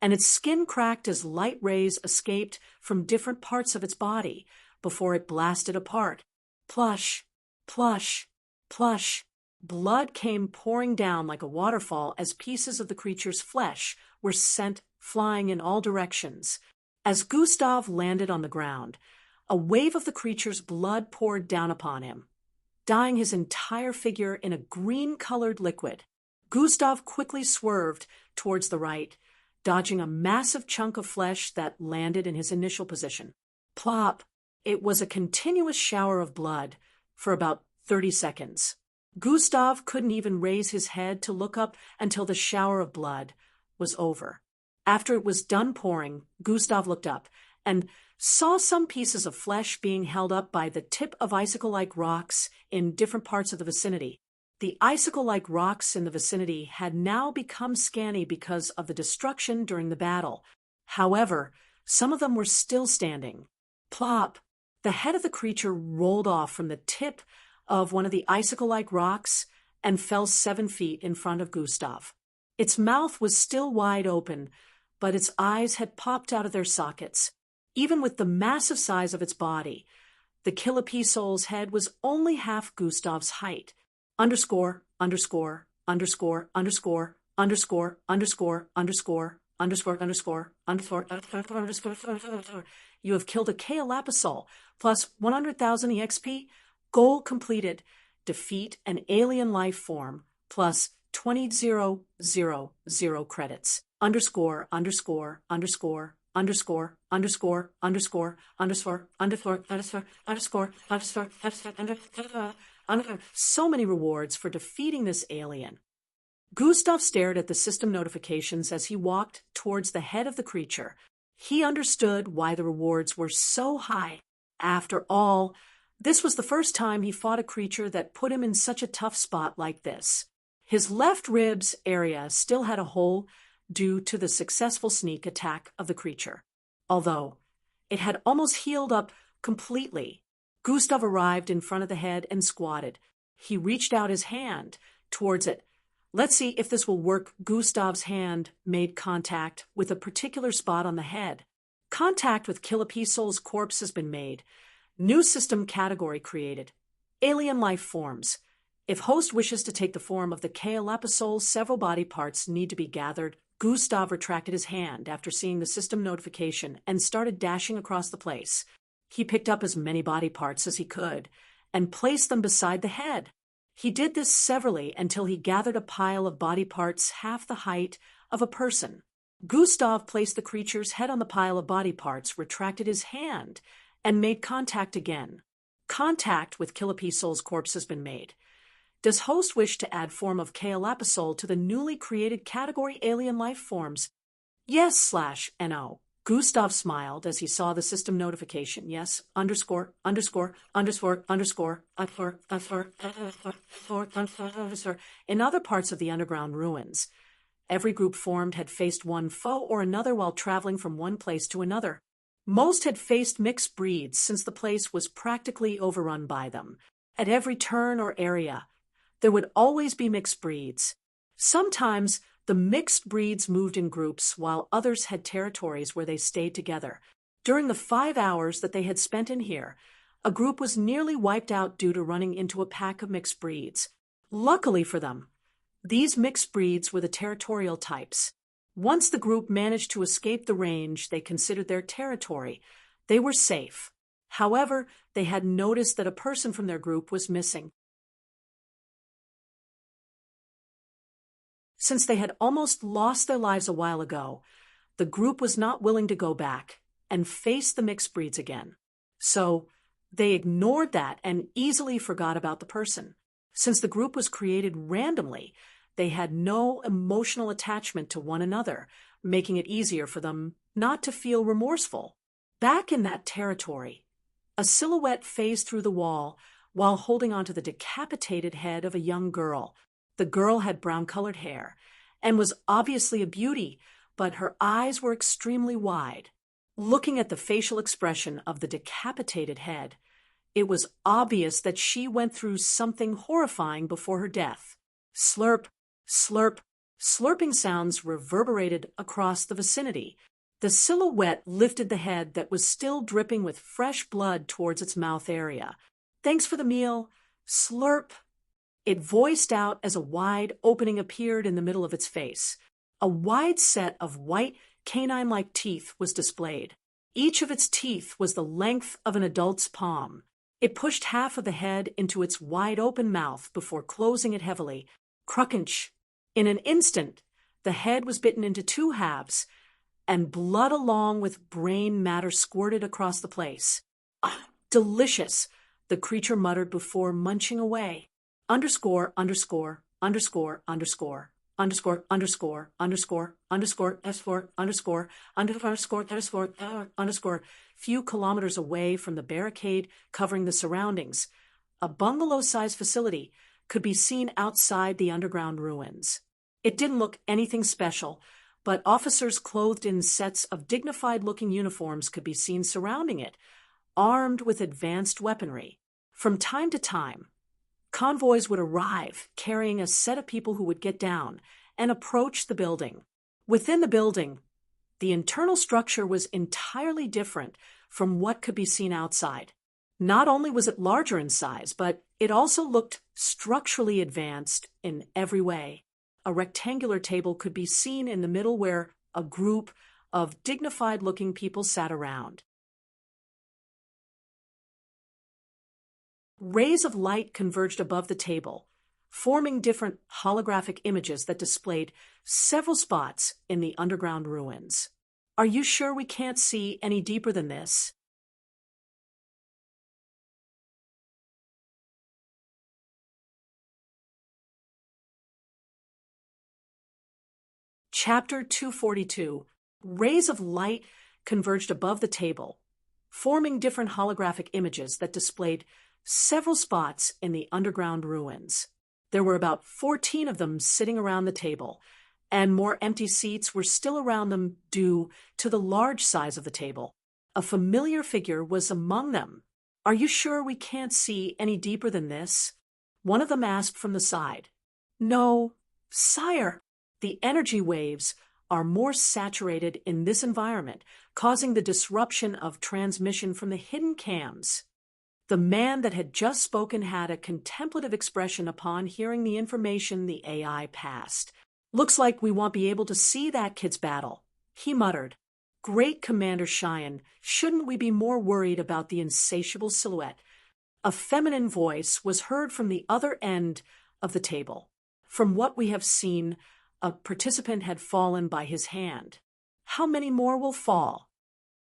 and its skin cracked as light rays escaped from different parts of its body before it blasted apart. Plush! Plush! Plush! Blood came pouring down like a waterfall as pieces of the creature's flesh were sent flying in all directions. As Gustav landed on the ground, a wave of the creature's blood poured down upon him, dyeing his entire figure in a green-colored liquid. Gustav quickly swerved towards the right, dodging a massive chunk of flesh that landed in his initial position. Plop! It was a continuous shower of blood for about 30 seconds. Gustav couldn't even raise his head to look up until the shower of blood was over. After it was done pouring, Gustav looked up and saw some pieces of flesh being held up by the tip of icicle-like rocks in different parts of the vicinity. The icicle-like rocks in the vicinity had now become scanty because of the destruction during the battle. However, some of them were still standing. Plop! The head of the creature rolled off from the tip of one of the icicle-like rocks and fell 7 feet in front of Gustav. Its mouth was still wide open, but its eyes had popped out of their sockets. Even with the massive size of its body, the Killipesole's head was only half Gustav's height. Underscore, underscore, underscore, underscore, underscore, underscore, underscore, underscore, underscore, underscore, underscore. You have killed a Killipersole, plus 100,000 EXP. Goal completed. Defeat an alien life form, plus 20,000 credits. Underscore, underscore, underscore, underscore, underscore, underscore, underscore, underscore, underscore, underscore, underscore, underscore. So many rewards for defeating this alien. Gustav stared at the system notifications as he walked towards the head of the creature. He understood why the rewards were so high. After all, this was the first time he fought a creature that put him in such a tough spot like this. His left ribs area still had a hole due to the successful sneak attack of the creature. Although it had almost healed up completely, Gustav arrived in front of the head and squatted. He reached out his hand towards it. Let's see if this will work. Gustav's hand made contact with a particular spot on the head. Contact with Killipesole's corpse has been made. New system category created. Alien life forms. If host wishes to take the form of the Killipersole, several body parts need to be gathered. Gustav retracted his hand after seeing the system notification and started dashing across the place. He picked up as many body parts as he could and placed them beside the head. He did this severally until he gathered a pile of body parts half the height of a person. Gustav placed the creature's head on the pile of body parts, retracted his hand, and made contact again. Contact with Killipesole's corpse has been made. Does host wish to add form of Killipersole to the newly created category alien life forms? Yes/NO. Gustav smiled as he saw the system notification. Yes, underscore, underscore, underscore, underscore, underscore, underscore, underscore. In other parts of the underground ruins, every group formed had faced one foe or another while traveling from one place to another. Most had faced mixed breeds since the place was practically overrun by them. At every turn or area, There would always be mixed breeds. Sometimes the mixed breeds moved in groups while others had territories where they stayed together. During the 5 hours that they had spent in here, a group was nearly wiped out due to running into a pack of mixed breeds. Luckily for them, these mixed breeds were the territorial types. Once the group managed to escape the range they considered their territory, they were safe. However, they had noticed that a person from their group was missing. Since they had almost lost their lives a while ago, the group was not willing to go back and face the mixed breeds again. So they ignored that and easily forgot about the person. Since the group was created randomly, they had no emotional attachment to one another, making it easier for them not to feel remorseful. Back in that territory, a silhouette phased through the wall while holding onto the decapitated head of a young girl. The girl had brown-colored hair and was obviously a beauty, but her eyes were extremely wide. Looking at the facial expression of the decapitated head, it was obvious that she went through something horrifying before her death. Slurp, slurp, slurping sounds reverberated across the vicinity. The silhouette lifted the head that was still dripping with fresh blood towards its mouth area. "Thanks for the meal. Slurp." It voiced out as a wide opening appeared in the middle of its face. A wide set of white, canine-like teeth was displayed. Each of its teeth was the length of an adult's palm. It pushed half of the head into its wide-open mouth before closing it heavily. Crunch! In an instant, the head was bitten into 2 halves, and blood along with brain matter squirted across the place. "Ah, delicious," the creature muttered before munching away. Underscore, underscore, underscore, underscore, underscore, underscore, underscore, underscore, S4, underscore, underscore, underscore, underscore, few kilometers away from the barricade covering the surroundings. A bungalow-sized facility could be seen outside the underground ruins. It didn't look anything special, but officers clothed in sets of dignified-looking uniforms could be seen surrounding it, armed with advanced weaponry. From time to time, convoys would arrive, carrying a set of people who would get down and approach the building. Within the building, the internal structure was entirely different from what could be seen outside. Not only was it larger in size, but it also looked structurally advanced in every way. A rectangular table could be seen in the middle where a group of dignified-looking people sat around. Rays of light converged above the table, forming different holographic images that displayed several spots in the underground ruins. "Are you sure we can't see any deeper than this?" Chapter 242. Rays of light converged above the table, forming different holographic images that displayed several spots in the underground ruins. There were about 14 of them sitting around the table, and more empty seats were still around them due to the large size of the table. A familiar figure was among them. "Are you sure we can't see any deeper than this?" one of them asked from the side. "No, sire. The energy waves are more saturated in this environment, causing the disruption of transmission from the hidden cams." The man that had just spoken had a contemplative expression upon hearing the information the AI passed. "Looks like we won't be able to see that kid's battle," he muttered. "Great Commander Cheyenne, shouldn't we be more worried about the insatiable silhouette?" A feminine voice was heard from the other end of the table. "From what we have seen, a participant had fallen by his hand. How many more will fall?"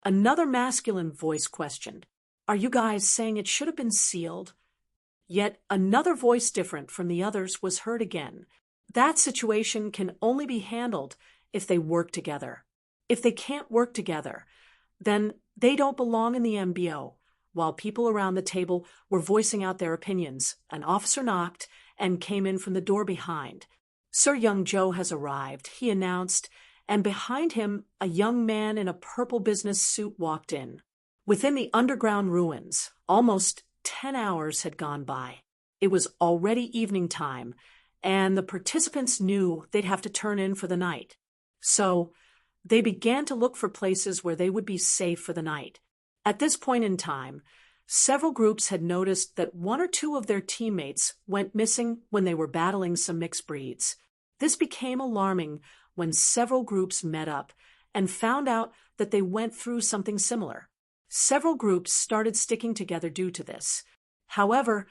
Another masculine voice questioned. "Are you guys saying it should have been sealed?" Yet another voice different from the others was heard again. "That situation can only be handled if they work together. If they can't work together, then they don't belong in the MBO." While people around the table were voicing out their opinions, an officer knocked and came in from the door behind. "Sir Young Joe has arrived," he announced, and behind him a young man in a purple business suit walked in. Within the underground ruins, almost 10 hours had gone by. It was already evening time, and the participants knew they'd have to turn in for the night. So they began to look for places where they would be safe for the night. At this point in time, several groups had noticed that one or two of their teammates went missing when they were battling some mixed breeds. This became alarming when several groups met up and found out that they went through something similar. Several groups started sticking together due to this. However,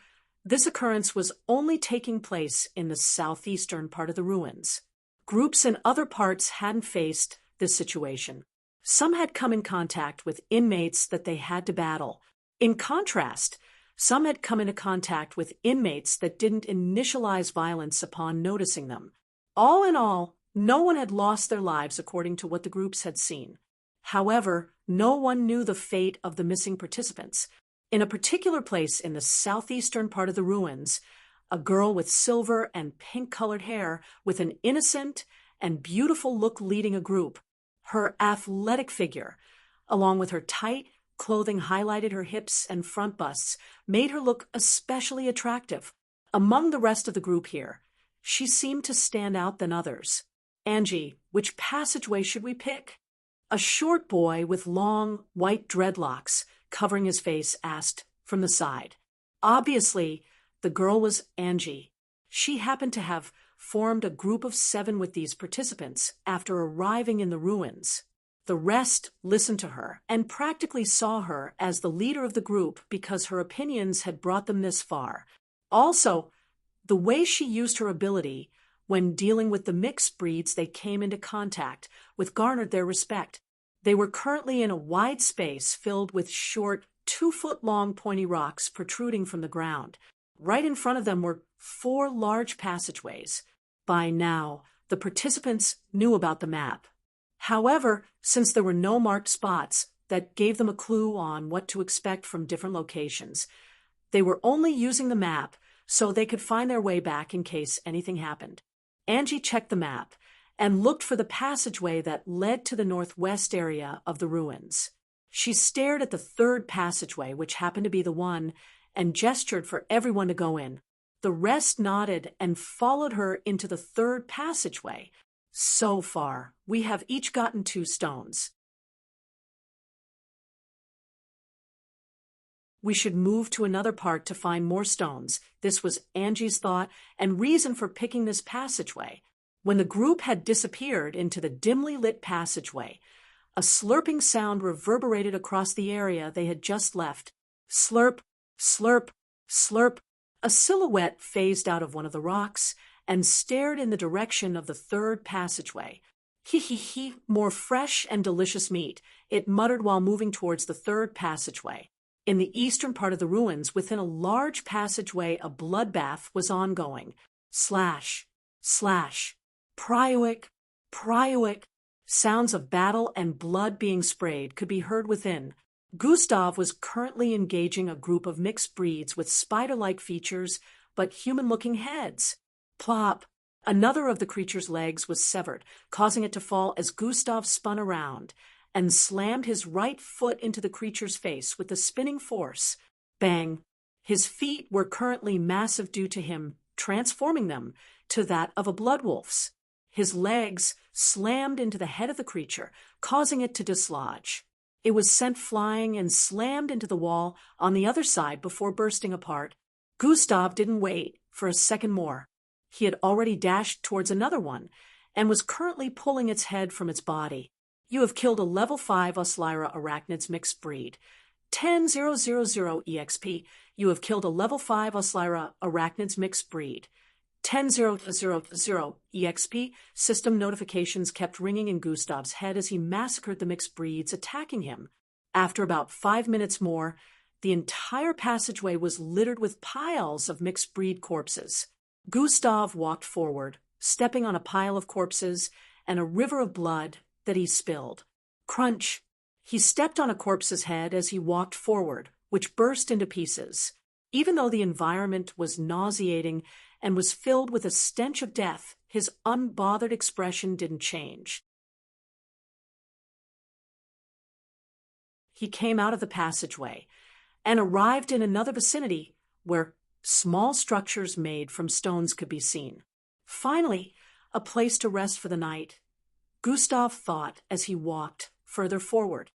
this occurrence was only taking place in the southeastern part of the ruins. Groups in other parts hadn't faced this situation. Some had come in contact with inmates that they had to battle. In contrast, some had come into contact with inmates that didn't initialize violence upon noticing them. All in all, no one had lost their lives according to what the groups had seen. However, no one knew the fate of the missing participants. In a particular place in the southeastern part of the ruins, a girl with silver and pink-colored hair with an innocent and beautiful look leading a group. Her athletic figure, along with her tight clothing highlighted her hips and front busts, made her look especially attractive. Among the rest of the group here, she seemed to stand out than others. Angie, which passageway should we pick? A short boy with long, white dreadlocks covering his face asked from the side. Obviously, the girl was Angie. She happened to have formed a group of 7 with these participants after arriving in the ruins. The rest listened to her and practically saw her as the leader of the group because her opinions had brought them this far. Also, the way she used her ability when dealing with the mixed breeds they came into contact with garnered their respect. They were currently in a wide space filled with short, 2-foot-long pointy rocks protruding from the ground. Right in front of them were 4 large passageways. By now, the participants knew about the map. However, since there were no marked spots that gave them a clue on what to expect from different locations, they were only using the map so they could find their way back in case anything happened. Angie checked the map and looked for the passageway that led to the northwest area of the ruins. She stared at the 3rd passageway, which happened to be the one, and gestured for everyone to go in. The rest nodded and followed her into the 3rd passageway. So far, we have each gotten 2 stones. We should move to another part to find more stones. This was Angie's thought and reason for picking this passageway. When the group had disappeared into the dimly lit passageway, a slurping sound reverberated across the area they had just left. Slurp, slurp, slurp. A silhouette phased out of one of the rocks and stared in the direction of the 3rd passageway. He, more fresh and delicious meat, it muttered while moving towards the 3rd passageway. In the eastern part of the ruins, within a large passageway, a bloodbath was ongoing. Slash, slash, pryoic, pryoic. Sounds of battle and blood being sprayed could be heard within. Gustav was currently engaging a group of mixed breeds with spider-like features but human-looking heads. Plop! Another of the creature's legs was severed, causing it to fall as Gustav spun around and slammed his right foot into the creature's face with a spinning force. Bang! His feet were currently massive due to him transforming them to that of a bloodwolf's. His legs slammed into the head of the creature, causing it to dislodge. It was sent flying and slammed into the wall on the other side before bursting apart. Gustav didn't wait for a second more. He had already dashed towards another one and was currently pulling its head from its body. You have killed a level 5 Oslyra arachnid's mixed breed. 10,000 EXP. You have killed a level 5 Oslyra arachnid's mixed breed. 10,000 EXP. System notifications kept ringing in Gustav's head as he massacred the mixed breeds attacking him. After about 5 minutes more, the entire passageway was littered with piles of mixed breed corpses. Gustav walked forward, stepping on a pile of corpses and a river of blood that he spilled. Crunch! He stepped on a corpse's head as he walked forward, which burst into pieces. Even though the environment was nauseating and was filled with a stench of death, his unbothered expression didn't change. He came out of the passageway and arrived in another vicinity where Small structures made from stones could be seen. Finally, a place to rest for the night, Gustav thought as he walked further forward.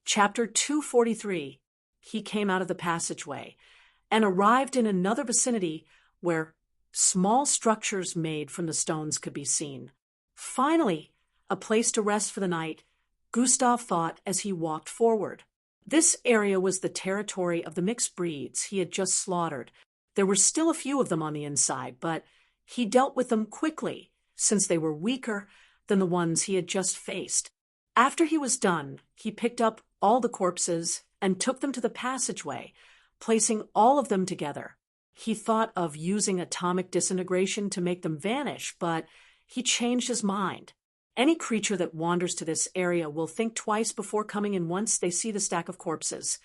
Chapter 243. He came out of the passageway and arrived in another vicinity where small structures made from the stones could be seen. Finally, a place to rest for the night, Gustav thought as he walked forward. This area was the territory of the mixed breeds he had just slaughtered. There were still a few of them on the inside, but he dealt with them quickly, since they were weaker than the ones he had just faced. After he was done, he picked up all the corpses and took them to the passageway, placing all of them together. He thought of using atomic disintegration to make them vanish, but he changed his mind. Any creature that wanders to this area will think twice before coming in once they see the stack of corpses.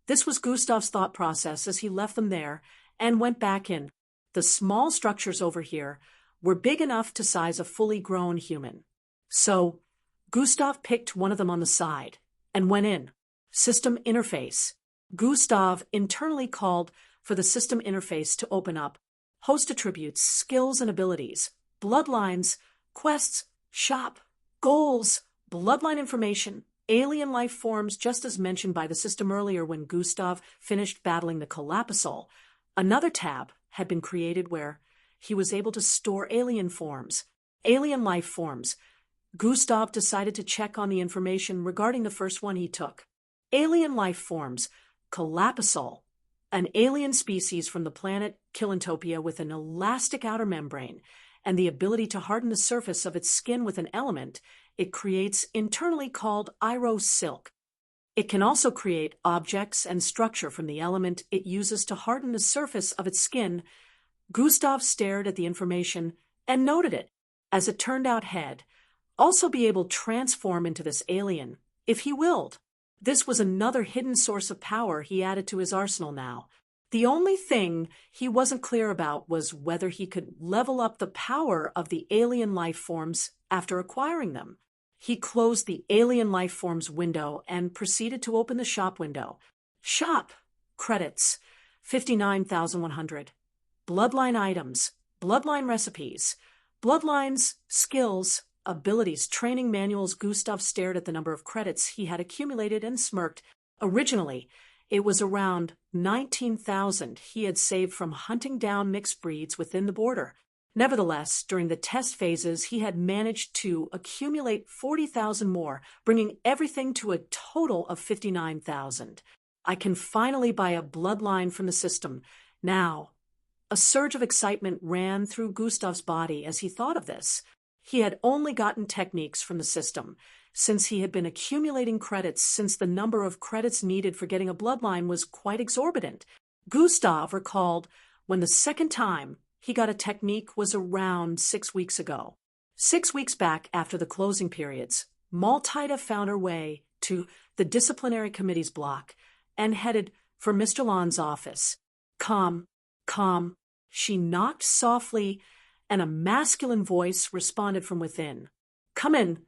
This was Gustav's thought process as he left them there and went back in. The small structures over here were big enough to size a fully grown human. So Gustav picked one of them on the side and went in. System interface. Gustav internally called for the system interface to open up. Host attributes, skills and abilities, bloodlines, quests, shop, goals, bloodline information, alien life forms, just as mentioned by the system earlier when Gustav finished battling the Collapsol. Another tab had been created where he was able to store alien forms, alien life forms. Gustav decided to check on the information regarding the first one he took. Alien life forms, Collapsol, an alien species from the planet Kilantopia with an elastic outer membrane and the ability to harden the surface of its skin with an element it creates internally called Iro silk. It can also create objects and structure from the element it uses to harden the surface of its skin. Gustav stared at the information and noted it. As it turned out, had also be able to transform into this alien, if he willed. This was another hidden source of power he added to his arsenal now. The only thing he wasn't clear about was whether he could level up the power of the alien life forms after acquiring them. He closed the alien life forms window and proceeded to open the shop window. Shop. Credits. 59,100. Bloodline items. Bloodline recipes. Bloodlines. Skills. Abilities. Training manuals. Gustav stared at the number of credits he had accumulated and smirked. Originally, it was around 19,000 he had saved from hunting down mixed breeds within the border. Nevertheless, during the test phases, he had managed to accumulate 40,000 more, bringing everything to a total of 59,000. I can finally buy a bloodline from the system. Now, a surge of excitement ran through Gustav's body as he thought of this. He had only gotten techniques from the system, since he had been accumulating credits since the number of credits needed for getting a bloodline was quite exorbitant. Gustav recalled when the second time he got a technique was around 6 weeks ago. 6 weeks back after the closing periods, Maltida found her way to the disciplinary committee's block and headed for Mr. Lon's office. Calm, she knocked softly, and a masculine voice responded from within. Come in.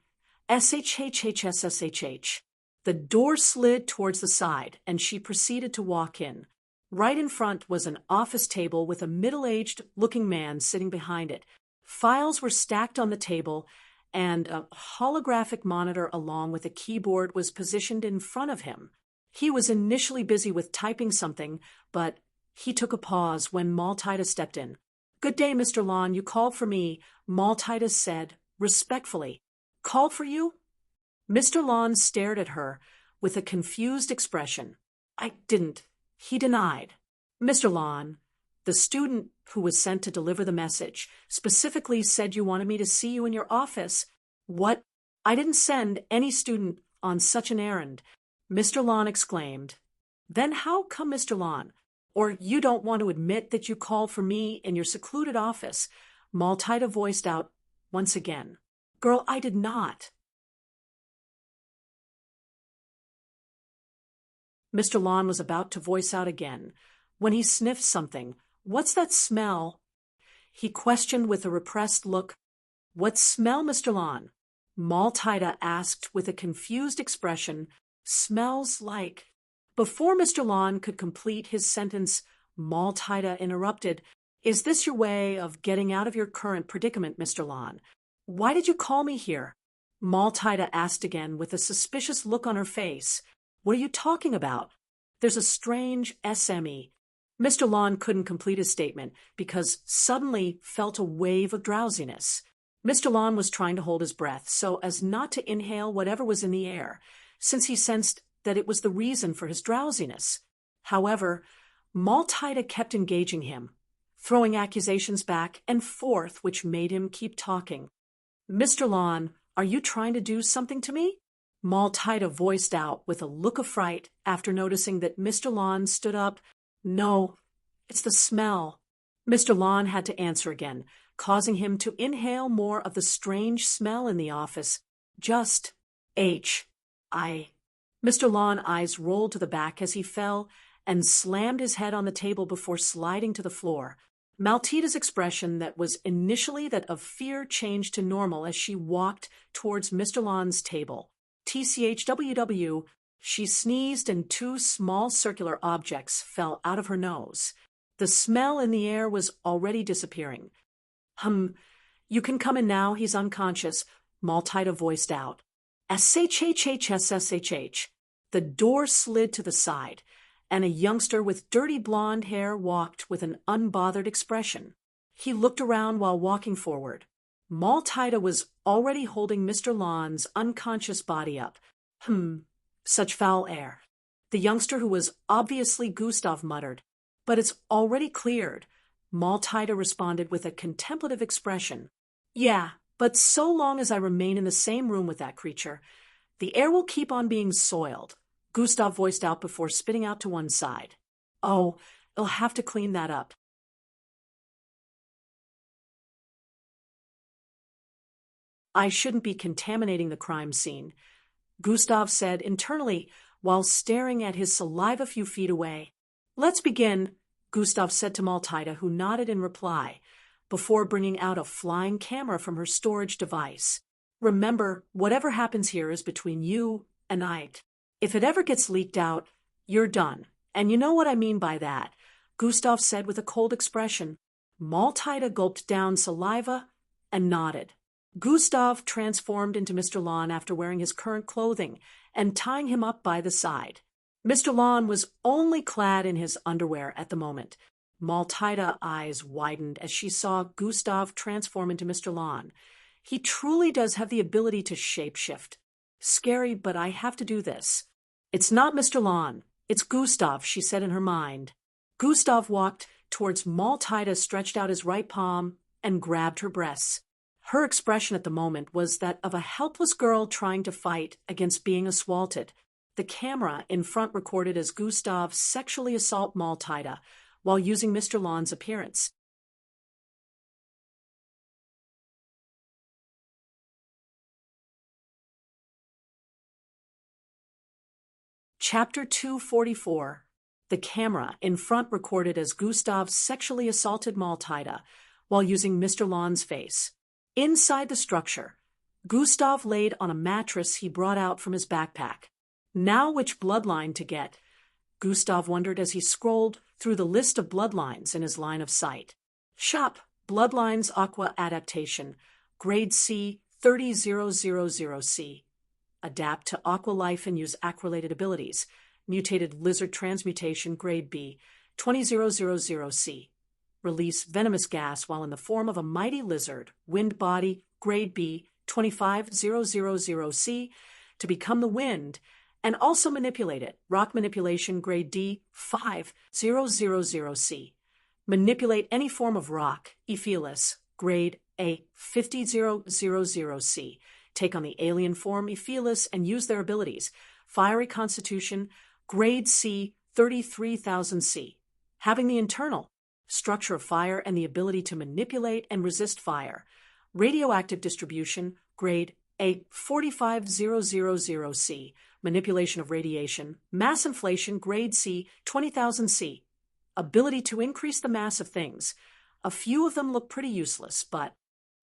SHHHSSHH. The door slid towards the side, and she proceeded to walk in. Right in front was an office table with a middle-aged-looking man sitting behind it. Files were stacked on the table, and a holographic monitor along with a keyboard was positioned in front of him. He was initially busy with typing something, but he took a pause when Maltida stepped in. Good day, Mr. Lon. You called for me, Maltida said, respectfully. Called for you? Mr. Lon stared at her with a confused expression. I didn't. He denied. Mr. Lon, the student who was sent to deliver the message, specifically said you wanted me to see you in your office. What? I didn't send any student on such an errand, Mr. Lon exclaimed. Then how come, Mr. Lon? Or you don't want to admit that you called for me in your secluded office? Maltida voiced out once again. Girl, I did not. Mr. Lon was about to voice out again when he sniffed something. What's that smell? He questioned with a repressed look. What smell, Mr. Lon? Maltida asked with a confused expression. Smells like. Before Mr. Lon could complete his sentence, Maltida interrupted. Is this your way of getting out of your current predicament, Mr. Lon? Why did you call me here? Maltida asked again with a suspicious look on her face. What are you talking about? There's a strange SME. Mr. Lon couldn't complete his statement because suddenly felt a wave of drowsiness. Mr. Lon was trying to hold his breath so as not to inhale whatever was in the air, since he sensed that it was the reason for his drowsiness. However, Maltida kept engaging him, throwing accusations back and forth which made him keep talking. Mr. Lon, are you trying to do something to me? Maltida voiced out with a look of fright after noticing that Mr. Lon stood up. No, it's the smell. Mr. Lon had to answer again, causing him to inhale more of the strange smell in the office. Just H.I. Mr. Lon's eyes rolled to the back as he fell and slammed his head on the table before sliding to the floor. Maltida's expression that was initially that of fear changed to normal as she walked towards Mr. Lon's table. TCHWW, she sneezed and two small circular objects fell out of her nose. The smell in the air was already disappearing. You can come in now, he's unconscious, Maltida voiced out. SHHHSSHH. The door slid to the side, and a youngster with dirty blonde hair walked with an unbothered expression. He looked around while walking forward. Maltida was already holding Mr. Lon's unconscious body up. Such foul air. The youngster, who was obviously Gustav, muttered. But it's already cleared. Maltida responded with a contemplative expression. Yeah, but so long as I remain in the same room with that creature, the air will keep on being soiled, Gustav voiced out before spitting out to one side. Oh, I'll have to clean that up. I shouldn't be contaminating the crime scene, Gustav said internally while staring at his saliva a few feet away. Let's begin, Gustav said to Maltida, who nodded in reply, before bringing out a flying camera from her storage device. Remember, whatever happens here is between you and I. If it ever gets leaked out, you're done. And you know what I mean by that, Gustav said with a cold expression. Maltida gulped down saliva and nodded. Gustav transformed into Mr. Lon after wearing his current clothing and tying him up by the side. Mr. Lon was only clad in his underwear at the moment. Maltida's eyes widened as she saw Gustav transform into Mr. Lon. He truly does have the ability to shapeshift. Scary, but I have to do this. It's not Mr. Lon. It's Gustav, she said in her mind. Gustav walked towards Maltida, stretched out his right palm, and grabbed her breasts. Her expression at the moment was that of a helpless girl trying to fight against being assaulted. The camera in front recorded as Gustav sexually assault Maltida while using Mr. Lon's appearance. Chapter 244. The camera in front recorded as Gustav sexually assaulted Maltida while using Mr. Lon's face. Inside the structure, Gustav laid on a mattress he brought out from his backpack. Now which bloodline to get? Gustav wondered as he scrolled through the list of bloodlines in his line of sight. Shop, Bloodlines Aqua Adaptation, Grade C 30000C. Adapt to Aqua Life and use aqua-related abilities. Mutated Lizard Transmutation, Grade B 20000C. Release venomous gas while in the form of a mighty lizard, Wind Body, Grade B 25000C, to become the wind, and also manipulate it, Rock Manipulation, Grade D 5000C. Manipulate any form of rock, Ephelis, Grade A 50000C. Take on the alien form, Ephelis, and use their abilities. Fiery Constitution, Grade C 33000C. Having the internal structure of fire and the ability to manipulate and resist fire. Radioactive distribution, Grade A 45000C. Manipulation of radiation. Mass inflation, Grade C 20000C. Ability to increase the mass of things. A few of them look pretty useless, but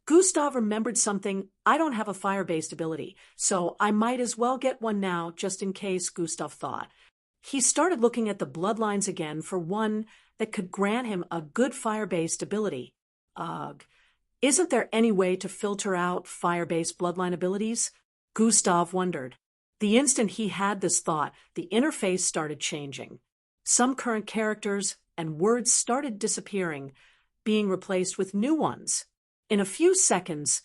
Gustav remembered something. I don't have a fire-based ability, so I might as well get one now, just in case, Gustav thought. He started looking at the bloodlines again for one that could grant him a good fire-based ability. Ugh. Isn't there any way to filter out fire-based bloodline abilities? Gustav wondered. The instant he had this thought, the interface started changing. Some current characters and words started disappearing, being replaced with new ones. In a few seconds,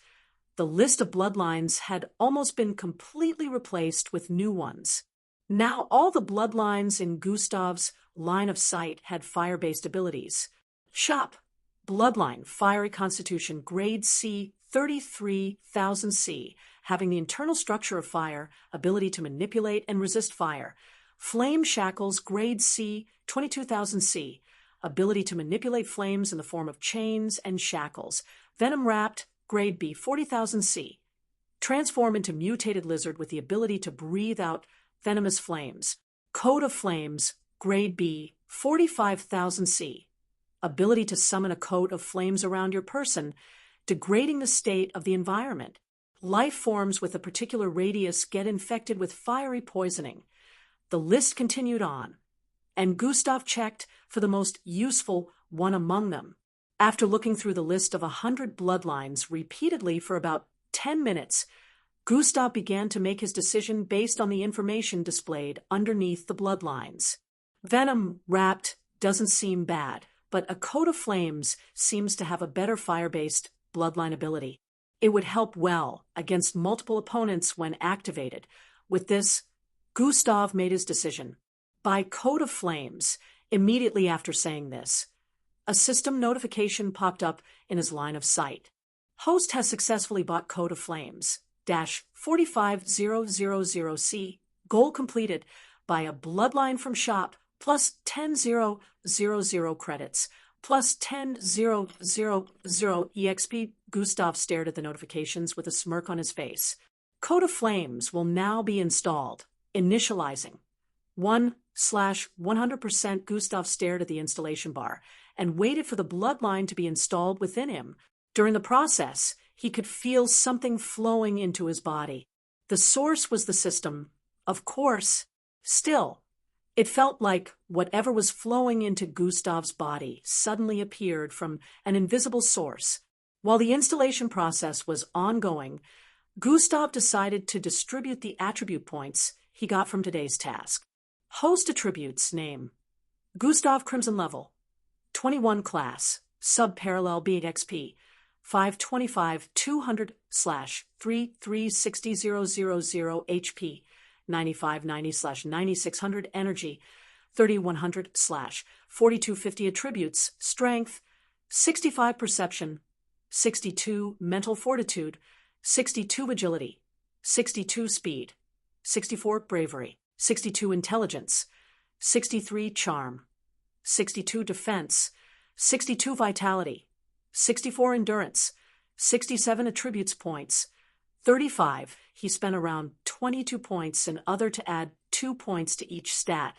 the list of bloodlines had almost been completely replaced with new ones. Now all the bloodlines in Gustav's line of sight had fire-based abilities. Shop. Bloodline, Fiery Constitution, Grade C, 33,000 C, having the internal structure of fire, ability to manipulate and resist fire. Flame Shackles, Grade C, 22,000 C, ability to manipulate flames in the form of chains and shackles. Venom Wrapped, Grade B, 40,000 C. Transform into mutated lizard with the ability to breathe out venomous flames. Coat of Flames, Grade B, 45,000 C. Ability to summon a coat of flames around your person, degrading the state of the environment. Life forms with a particular radius get infected with fiery poisoning. The list continued on, and Gustav checked for the most useful one among them. After looking through the list of 100 bloodlines repeatedly for about 10 minutes, Gustav began to make his decision based on the information displayed underneath the bloodlines. Venom Wrapped doesn't seem bad, but a Coat of Flames seems to have a better fire-based bloodline ability. It would help well against multiple opponents when activated. With this, Gustav made his decision. By Coat of Flames, immediately after saying this, a system notification popped up in his line of sight. Host has successfully bought Coat of Flames, -45000C, goal completed by a bloodline from shop, plus 10,000 credits, plus 10,000 EXP. Gustav stared at the notifications with a smirk on his face. Coat of Flames will now be installed. Initializing. 1/100%. Gustav stared at the installation bar and waited for the bloodline to be installed within him. During the process, he could feel something flowing into his body. The source was the system, of course. Still, it felt like whatever was flowing into Gustav's body suddenly appeared from an invisible source. While the installation process was ongoing, Gustav decided to distribute the attribute points he got from today's task. Host attributes name: Gustav Crimson level, 21 class, sub-parallel being XP, 525 200/3360000 HP, 9590/9600 energy, 3100/4250 attributes: strength, 65 perception, 62 mental fortitude, 62 agility, 62 speed, 64 bravery, 62 intelligence, 63 charm, 62 defense, 62 vitality, 64 endurance, 67 attributes points, 35. He spent around 22 points and other to add 2 points to each stat.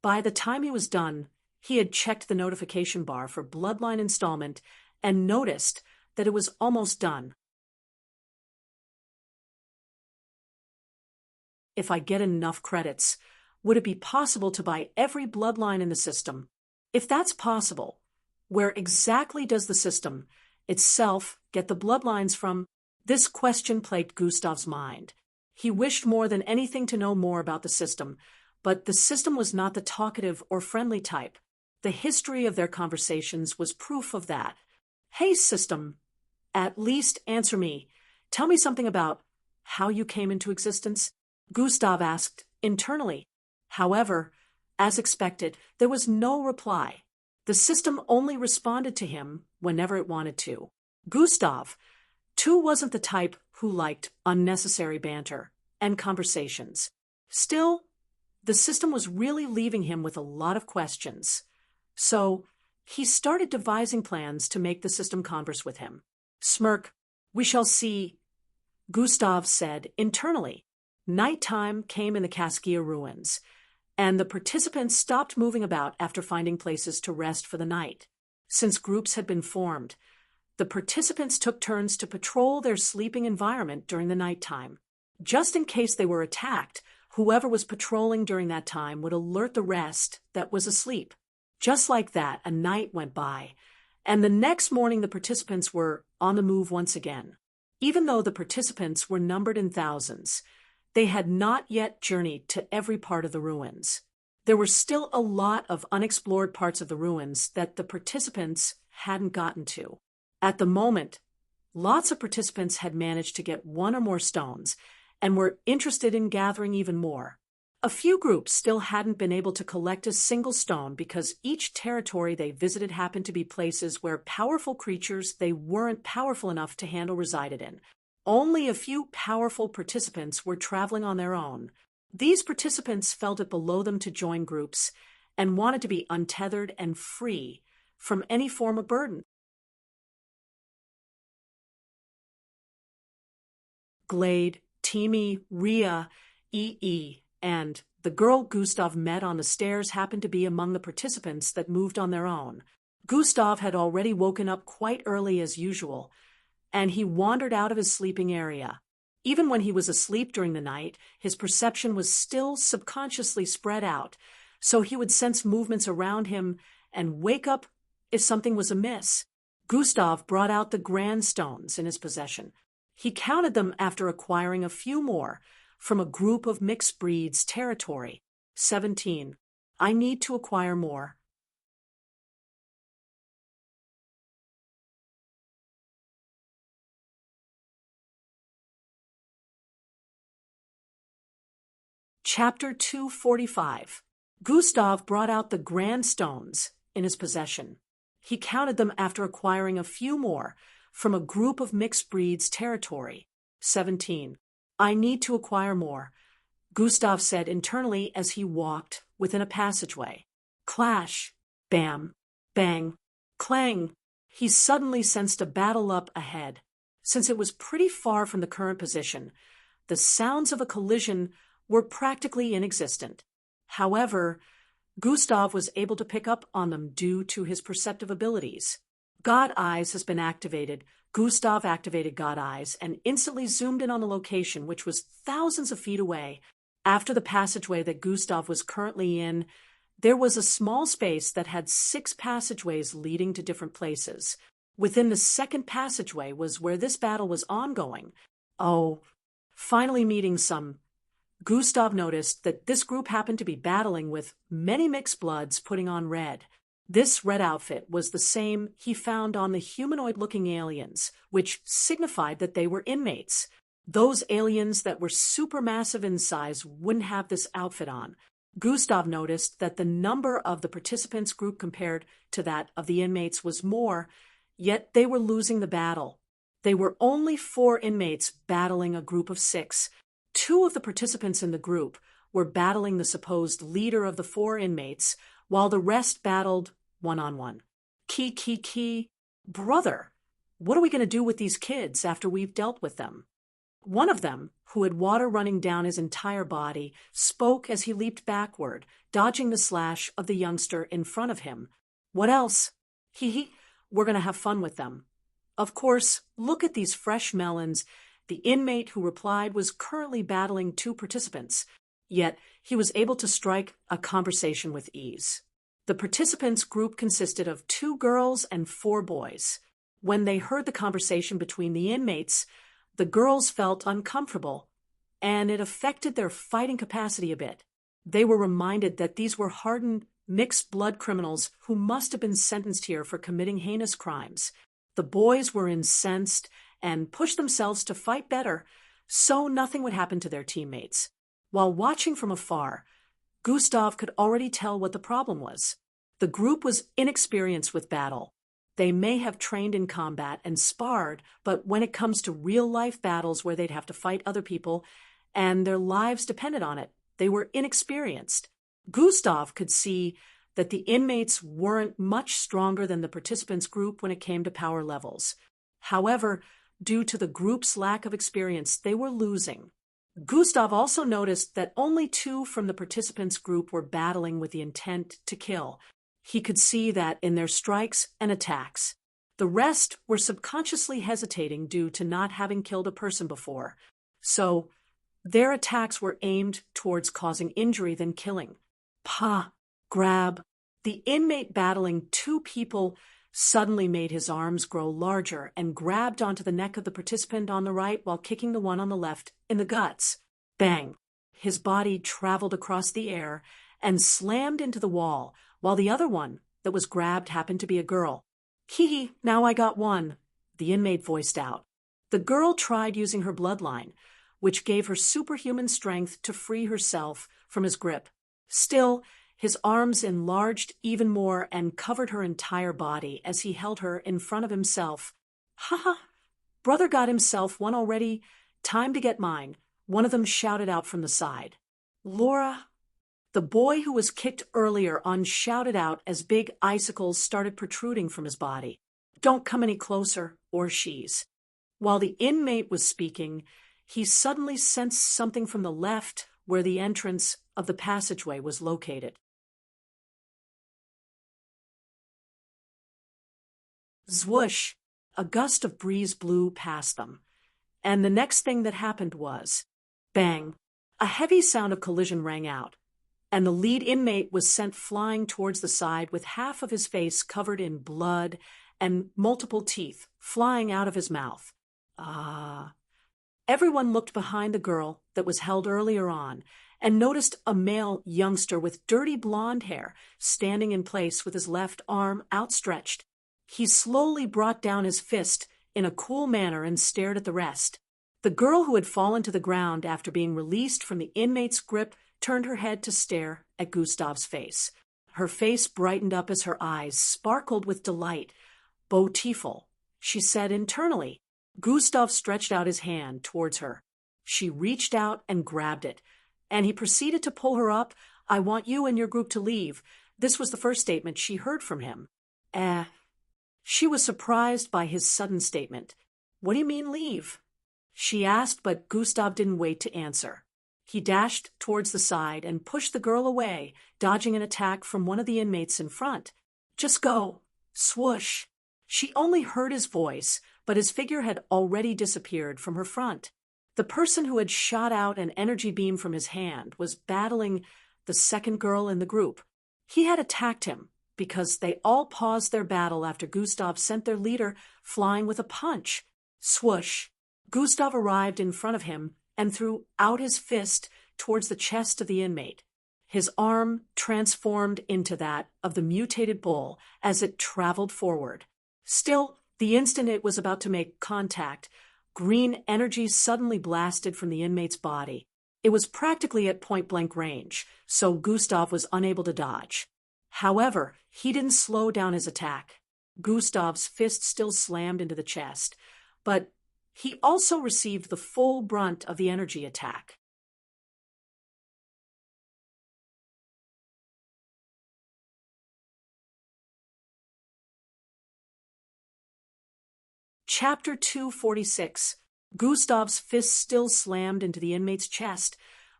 By the time he was done, he had checked the notification bar for bloodline installment and noticed that it was almost done. If I get enough credits, would it be possible to buy every bloodline in the system? If that's possible, where exactly does the system itself get the bloodlines from? This question plagued Gustav's mind. He wished more than anything to know more about the system, but the system was not the talkative or friendly type. The history of their conversations was proof of that. Hey, system, at least answer me. Tell me something about how you came into existence, Gustav asked internally. However, as expected, there was no reply. The system only responded to him whenever it wanted to. Gustav, too, wasn't the type who liked unnecessary banter and conversations. Still, the system was really leaving him with a lot of questions. So, he started devising plans to make the system converse with him. Smirk, we shall see, Gustav said internally. Nighttime came in the Caskia ruins, and the participants stopped moving about after finding places to rest for the night. Since groups had been formed, The participants took turns to patrol their sleeping environment during the nighttime. Just in case they were attacked, whoever was patrolling during that time would alert the rest that was asleep. Just like that, a night went by, and the next morning the participants were on the move once again. Even though the participants were numbered in thousands, they had not yet journeyed to every part of the ruins. There were still a lot of unexplored parts of the ruins that the participants hadn't gotten to. At the moment, lots of participants had managed to get one or more stones and were interested in gathering even more. A few groups still hadn't been able to collect a single stone because each territory they visited happened to be places where powerful creatures they weren't powerful enough to handle resided in. Only a few powerful participants were traveling on their own. These participants felt it below them to join groups and wanted to be untethered and free from any form of burden. Glade, Timi, Rhea, E.E., and the girl Gustav met on the stairs happened to be among the participants that moved on their own. Gustav had already woken up quite early as usual, and he wandered out of his sleeping area. Even when he was asleep during the night, his perception was still subconsciously spread out, so he would sense movements around him and wake up if something was amiss. Gustav brought out the grand stones in his possession. He counted them after acquiring a few more from a group of mixed breeds territory. 17. I need to acquire more. Chapter 245. Gustav brought out the grand stones in his possession. He counted them after acquiring a few more from a group of mixed breeds territory. 17. I need to acquire more, Gustav said internally as he walked within a passageway. Clash, bam, bang, clang. He suddenly sensed a battle up ahead. Since it was pretty far from the current position, the sounds of a collision were practically inexistent. However, Gustav was able to pick up on them due to his perceptive abilities. God Eyes has been activated. Gustav activated God Eyes and instantly zoomed in on the location, which was thousands of feet away. After the passageway that Gustav was currently in, there was a small space that had 6 passageways leading to different places. Within the second passageway was where this battle was ongoing. Finally meeting some. Gustav noticed that this group happened to be battling with many mixed bloods putting on red. This red outfit was the same he found on the humanoid-looking aliens, which signified that they were inmates. Those aliens that were supermassive in size wouldn't have this outfit on. Gustav noticed that the number of the participants group compared to that of the inmates was more, yet they were losing the battle. They were only 4 inmates battling a group of 6. 2 of the participants in the group were battling the supposed leader of the 4 inmates, while the rest battled one-on-one. Key. Brother, what are we going to do with these kids after we've dealt with them? One of them, who had water running down his entire body, spoke as he leaped backward, dodging the slash of the youngster in front of him. What else? We're going to have fun with them. Of course, look at these fresh melons. The inmate who replied was currently battling 2 participants, yet he was able to strike a conversation with ease. The participants group consisted of 2 girls and 4 boys. When they heard the conversation between the inmates, the girls felt uncomfortable, and it affected their fighting capacity a bit. They were reminded that these were hardened, mixed-blood criminals who must have been sentenced here for committing heinous crimes. The boys were incensed and pushed themselves to fight better, so nothing would happen to their teammates. While watching from afar, Gustav could already tell what the problem was. The group was inexperienced with battle. They may have trained in combat and sparred, but when it comes to real-life battles where they'd have to fight other people and their lives depended on it, they were inexperienced. Gustav could see that the inmates weren't much stronger than the participants' group when it came to power levels. However, due to the group's lack of experience, they were losing. Gustav also noticed that only 2 from the participants' group were battling with the intent to kill. He could see that in their strikes and attacks. The rest were subconsciously hesitating due to not having killed a person before, so their attacks were aimed towards causing injury than killing. Grab. The inmate battling two people suddenly made his arms grow larger and grabbed onto the neck of the participant on the right while kicking the one on the left in the guts. Bang! His body traveled across the air and slammed into the wall, while the other one that was grabbed happened to be a girl. Hee, now I got one, the inmate voiced out. The girl tried using her bloodline, which gave her superhuman strength to free herself from his grip. Still, his arms enlarged even more and covered her entire body as he held her in front of himself. Brother got himself one already. Time to get mine, one of them shouted out from the side. Laura. The boy who was kicked earlier on shouted out as big icicles started protruding from his body. Don't come any closer, or she's. While the inmate was speaking, he suddenly sensed something from the left where the entrance of the passageway was located. Zwoosh! A gust of breeze blew past them, and the next thing that happened was, bang! A heavy sound of collision rang out, and the lead inmate was sent flying towards the side with half of his face covered in blood and multiple teeth flying out of his mouth. Everyone looked behind the girl that was held earlier on and noticed a male youngster with dirty blonde hair standing in place with his left arm outstretched. He slowly brought down his fist in a cool manner and stared at the rest. The girl who had fallen to the ground after being released from the inmate's grip turned her head to stare at Gustav's face. Her face brightened up as her eyes sparkled with delight. Beautiful, she said internally. Gustav stretched out his hand towards her. She reached out and grabbed it, and he proceeded to pull her up. I want you and your group to leave. This was the first statement she heard from him. She was surprised by his sudden statement. What do you mean leave? She asked, but Gustav didn't wait to answer. He dashed towards the side and pushed the girl away, dodging an attack from one of the inmates in front. Just go. Swoosh. She only heard his voice, but his figure had already disappeared from her front. The person who had shot out an energy beam from his hand was battling the second girl in the group. He had attacked him because they all paused their battle after Gustav sent their leader flying with a punch. Swoosh! Gustav arrived in front of him and threw out his fist towards the chest of the inmate. His arm transformed into that of the mutated bull as it traveled forward. Still, the instant it was about to make contact, green energy suddenly blasted from the inmate's body. It was practically at point-blank range, so Gustav was unable to dodge. However, he didn't slow down his attack. Gustav's fist still slammed into the chest, but he also received the full brunt of the energy attack. Chapter 246. Gustav's fist still slammed into the inmate's chest,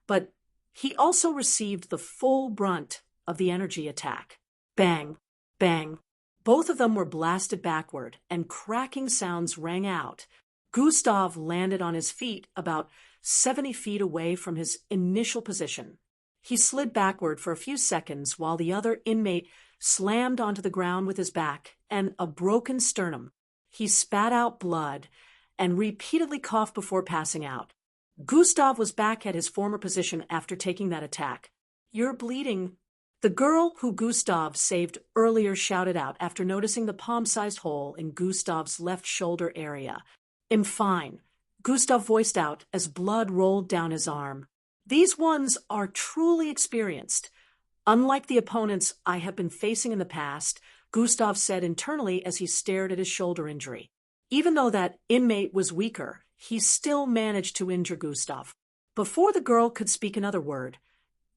but he also received the full brunt of the energy attack. Bang, bang. Both of them were blasted backward, and cracking sounds rang out. Gustav landed on his feet about 70 feet away from his initial position. He slid backward for a few seconds while the other inmate slammed onto the ground with his back and a broken sternum. He spat out blood and repeatedly coughed before passing out. Gustav was back at his former position after taking that attack. You're bleeding. The girl who Gustav saved earlier shouted out after noticing the palm-sized hole in Gustav's left shoulder area. I'm fine, Gustav voiced out as blood rolled down his arm. These ones are truly experienced. Unlike the opponents I have been facing in the past, Gustav said internally as he stared at his shoulder injury. Even though that inmate was weaker, he still managed to injure Gustav. Before the girl could speak another word,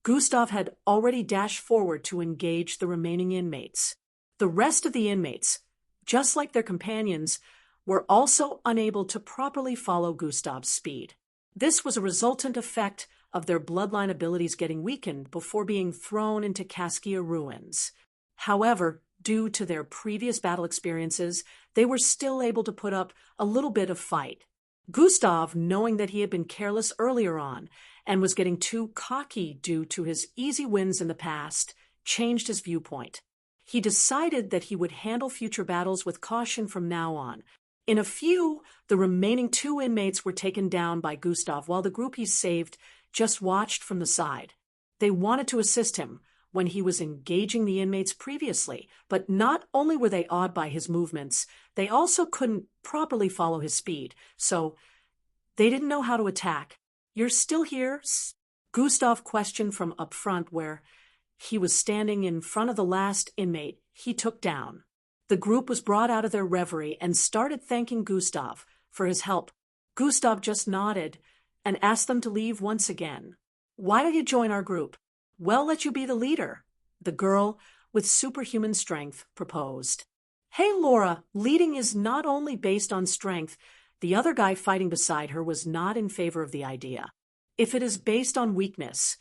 Gustav had already dashed forward to engage the remaining inmates. The rest of the inmates, just like their companions, were also unable to properly follow Gustav's speed. This was a resultant effect of their bloodline abilities getting weakened before being thrown into Kaskia ruins. However, due to their previous battle experiences, they were still able to put up a little bit of fight. Gustav, knowing that he had been careless earlier on and was getting too cocky due to his easy wins in the past, changed his viewpoint. He decided that he would handle future battles with caution from now on. In a few, the remaining 2 inmates were taken down by Gustav, while the group he saved just watched from the side. They wanted to assist him when he was engaging the inmates previously, but not only were they awed by his movements, they also couldn't properly follow his speed, so they didn't know how to attack. "You're still here?" Gustav questioned from up front, where he was standing in front of the last inmate he took down. The group was brought out of their reverie and started thanking Gustav for his help. Gustav just nodded and asked them to leave once again. "Why don't you join our group? We'll let you be the leader," the girl with superhuman strength proposed. "Hey, Laura, leading is not only based on strength." The other guy fighting beside her was not in favor of the idea. "If it is based on weakness,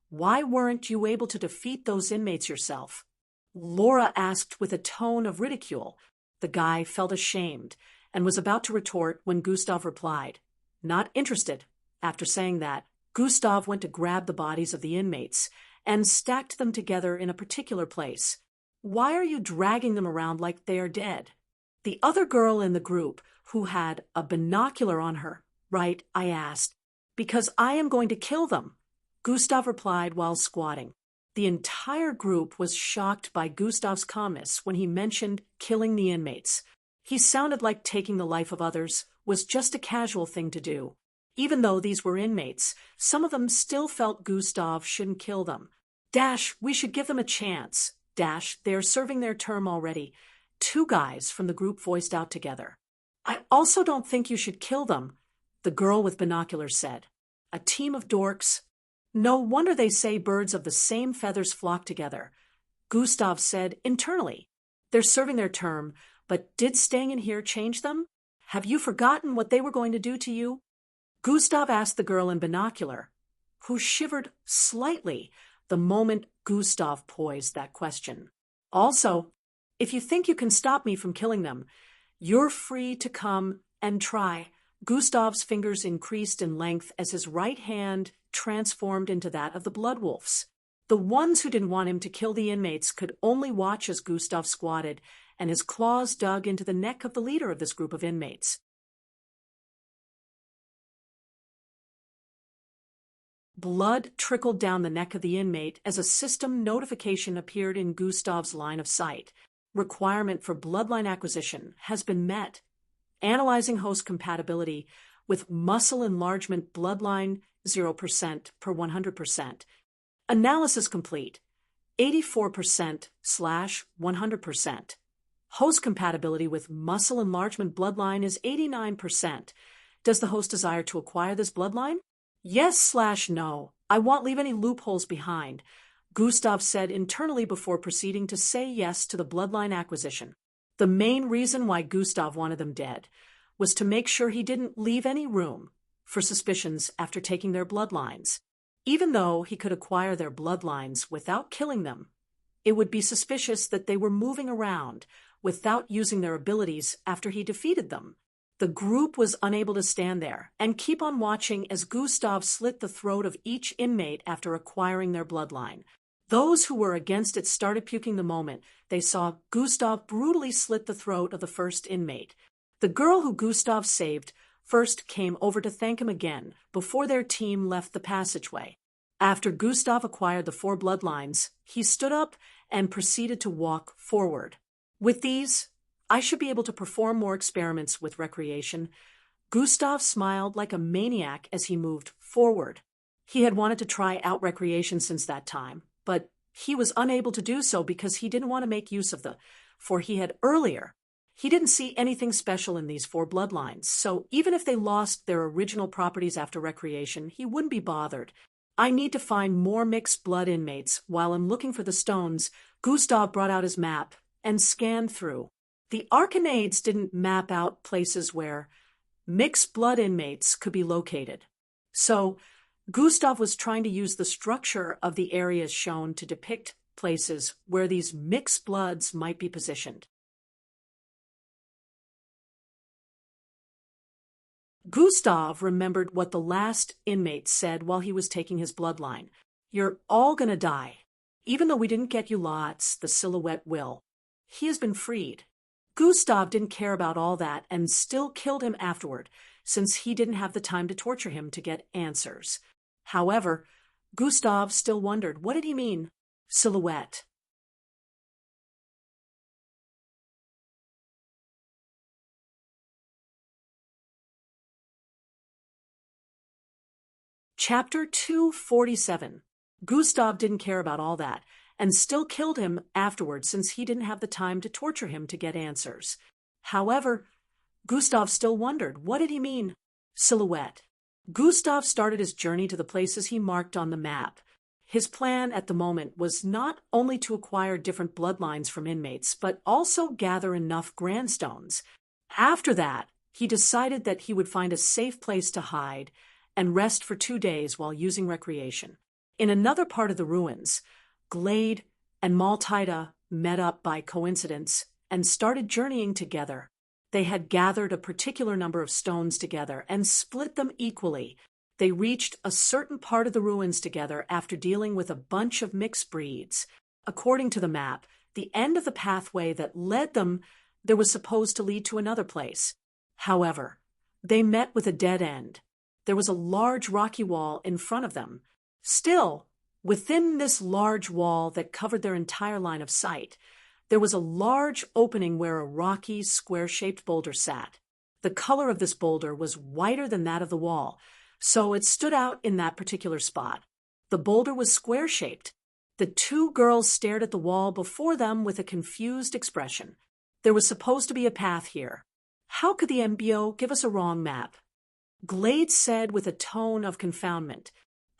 why weren't you able to defeat those inmates yourself?" Laura asked with a tone of ridicule. The guy felt ashamed and was about to retort when Gustav replied, "Not interested." After saying that, Gustav went to grab the bodies of the inmates and stacked them together in a particular place. "Why are you dragging them around like they are dead?" The other girl in the group, who had a binocular on her, "Right," I asked. "Because I am going to kill them," Gustav replied while squatting. The entire group was shocked by Gustav's calmness when he mentioned killing the inmates. He sounded like taking the life of others was just a casual thing to do. Even though these were inmates, some of them still felt Gustav shouldn't kill them. "We should give them a chance." "They're serving their term already," 2 guys from the group voiced out together. "I also don't think you should kill them," the girl with binoculars said. "A team of dorks. No wonder they say birds of the same feathers flock together," Gustav said internally. "They're serving their term, but did staying in here change them? Have you forgotten what they were going to do to you?" Gustav asked the girl in binocular, who shivered slightly the moment Gustav posed that question. "Also, if you think you can stop me from killing them, you're free to come and try." Gustav's fingers increased in length as his right hand transformed into that of the Bloodwolf's. The ones who didn't want him to kill the inmates could only watch as Gustav squatted and his claws dug into the neck of the leader of this group of inmates. Blood trickled down the neck of the inmate as a system notification appeared in Gustav's line of sight. Requirement for bloodline acquisition has been met. Analyzing host compatibility with muscle enlargement bloodline 0% per 100%. Analysis complete. 84%/100%. Host compatibility with muscle enlargement bloodline is 89%. Does the host desire to acquire this bloodline? Yes/no. I won't leave any loopholes behind, Gustav said internally before proceeding to say yes to the bloodline acquisition. The main reason why Gustav wanted them dead was to make sure he didn't leave any room for suspicions after taking their bloodlines. Even though he could acquire their bloodlines without killing them, it would be suspicious that they were moving around without using their abilities after he defeated them. The group was unable to stand there and keep on watching as Gustav slit the throat of each inmate after acquiring their bloodline. Those who were against it started puking the moment they saw Gustav brutally slit the throat of the first inmate. The girl who Gustav saved first came over to thank him again before their team left the passageway. After Gustav acquired the 4 bloodlines, he stood up and proceeded to walk forward. "With these, I should be able to perform more experiments with recreation." Gustav smiled like a maniac as he moved forward. He had wanted to try out recreation since that time, but he was unable to do so because he didn't want to make use of for he had earlier. He didn't see anything special in these 4 bloodlines, so even if they lost their original properties after recreation, he wouldn't be bothered. "I need to find more mixed blood inmates. While I'm looking for the stones," Gustav brought out his map and scanned through. The Arcanades didn't map out places where mixed blood inmates could be located. So Gustav was trying to use the structure of the areas shown to depict places where these mixed bloods might be positioned. Gustav remembered what the last inmate said while he was taking his bloodline. "You're all gonna die. Even though we didn't get you lots, the silhouette will. He has been freed." Gustav didn't care about all that and still killed him afterward, since he didn't have the time to torture him to get answers. However, Gustav still wondered, what did he mean, silhouette? Chapter 247. Gustav didn't care about all that, and still killed him afterwards since he didn't have the time to torture him to get answers. However, Gustav still wondered, what did he mean, silhouette? Gustav started his journey to the places he marked on the map. His plan at the moment was not only to acquire different bloodlines from inmates, but also gather enough grandstones. After that, he decided that he would find a safe place to hide and rest for 2 days while using recreation. In another part of the ruins, Glade and Maltida met up by coincidence and started journeying together. They had gathered a particular number of stones together and split them equally. They reached a certain part of the ruins together after dealing with a bunch of mixed breeds. According to the map, the end of the pathway that led them there was supposed to lead to another place. However, they met with a dead end. There was a large rocky wall in front of them. Still, within this large wall that covered their entire line of sight, there was a large opening where a rocky, square-shaped boulder sat. The color of this boulder was whiter than that of the wall, so it stood out in that particular spot. The boulder was square-shaped. The two girls stared at the wall before them with a confused expression. There was supposed to be a path here. How could the MBO give us a wrong map? Glade said with a tone of confoundment.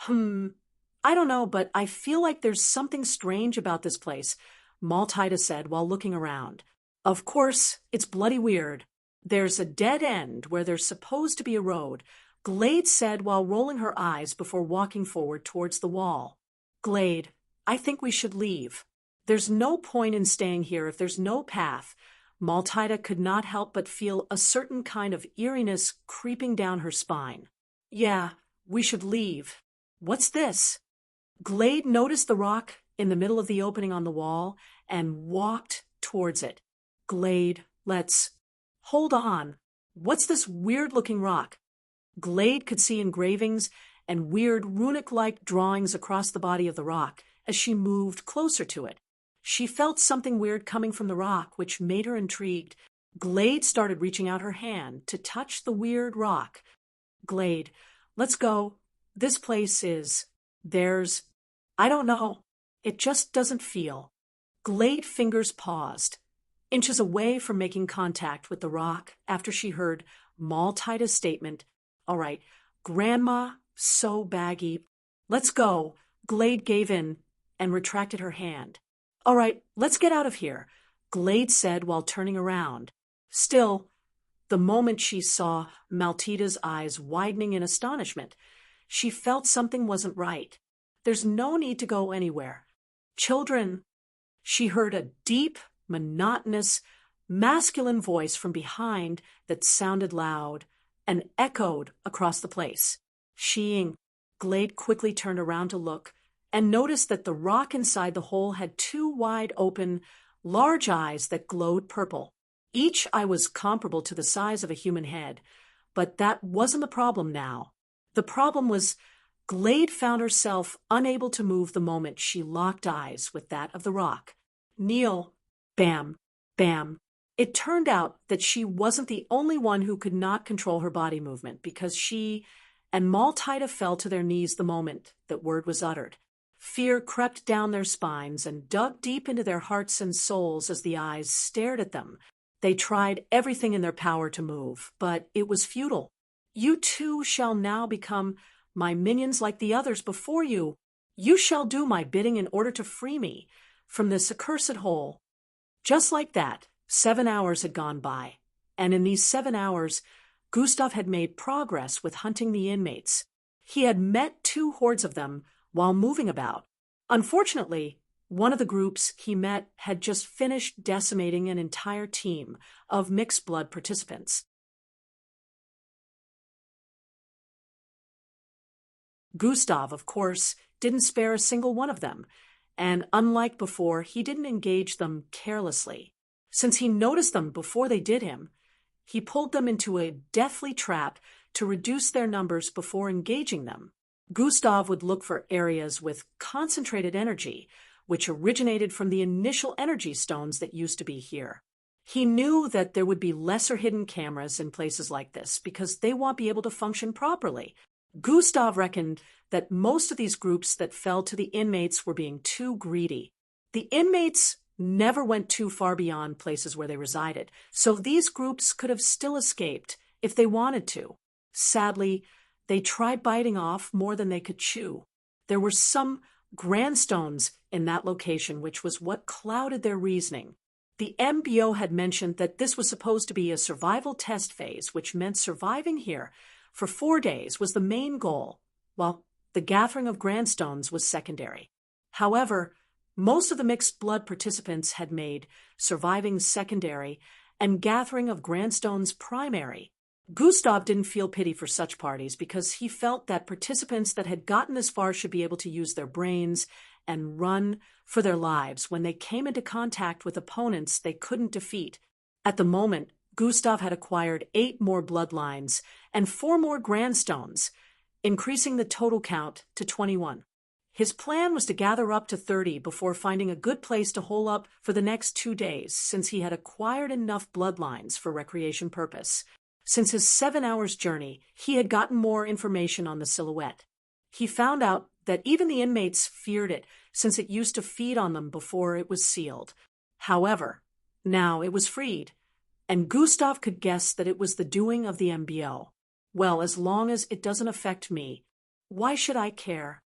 I don't know, but I feel like there's something strange about this place, Maltida said while looking around. Of course, it's bloody weird. There's a dead end where there's supposed to be a road, Glade said while rolling her eyes before walking forward towards the wall. Glade, I think we should leave. There's no point in staying here if there's no path. Maltida could not help but feel a certain kind of eeriness creeping down her spine. Yeah, we should leave. What's this? Glade noticed the rock in the middle of the opening on the wall and walked towards it. Glade, let's... Hold on. What's this weird-looking rock? Glade could see engravings and weird runic-like drawings across the body of the rock as she moved closer to it. She felt something weird coming from the rock, which made her intrigued. Glade started reaching out her hand to touch the weird rock. Glade, let's go. This place is... I don't know. It just doesn't feel. Glade fingers paused, inches away from making contact with the rock after she heard Maltida's statement. All right, Grandma, so baggy. Let's go. Glade gave in and retracted her hand. All right, let's get out of here, Glade said while turning around. Still, the moment she saw Maltida's eyes widening in astonishment, she felt something wasn't right. There's no need to go anywhere. Children, she heard a deep, monotonous, masculine voice from behind that sounded loud and echoed across the place. Glade quickly turned around to look and noticed that the rock inside the hole had two wide open, large eyes that glowed purple. Each eye was comparable to the size of a human head, but that wasn't the problem now. The problem was Glade found herself unable to move the moment she locked eyes with that of the rock. Kneel. Bam. Bam. It turned out that she wasn't the only one who could not control her body movement, because she and Maltida fell to their knees the moment that word was uttered. Fear crept down their spines and dug deep into their hearts and souls as the eyes stared at them. They tried everything in their power to move, but it was futile. You too shall now become my minions like the others before you. You shall do my bidding in order to free me from this accursed hole. Just like that, 7 hours had gone by, and in these 7 hours, Gustav had made progress with hunting the inmates. He had met 2 hordes of them while moving about. Unfortunately, One of the groups he met had just finished decimating an entire team of mixed blood participants. Gustav, of course, didn't spare a single one of them, and unlike before, he didn't engage them carelessly. Since he noticed them before they did him, he pulled them into a deathly trap to reduce their numbers before engaging them. Gustav would look for areas with concentrated energy, which originated from the initial energy stones that used to be here. He knew that there would be lesser hidden cameras in places like this because they won't be able to function properly. Gustav reckoned that most of these groups that fell to the inmates were being too greedy. The inmates never went too far beyond places where they resided, so these groups could have still escaped if they wanted to. Sadly, they tried biting off more than they could chew. There were some grandstones in that location, which was what clouded their reasoning. The MBO had mentioned that this was supposed to be a survival test phase, which meant surviving here for 4 days was the main goal, while the gathering of grandstones was secondary. However, most of the mixed blood participants had made surviving secondary and gathering of grandstones primary. Gustav didn't feel pity for such parties because he felt that participants that had gotten this far should be able to use their brains and run for their lives when they came into contact with opponents they couldn't defeat. At the moment, Gustav had acquired 8 more bloodlines and 4 more grandstones, increasing the total count to 21. His plan was to gather up to 30 before finding a good place to hole up for the next 2 days, since he had acquired enough bloodlines for recreation purpose. Since his 7 hours journey, he had gotten more information on the silhouette. He found out that even the inmates feared it, since it used to feed on them before it was sealed. However, now it was freed, and Gustav could guess that it was the doing of the MBO. Well, as long as it doesn't affect me, why should I care?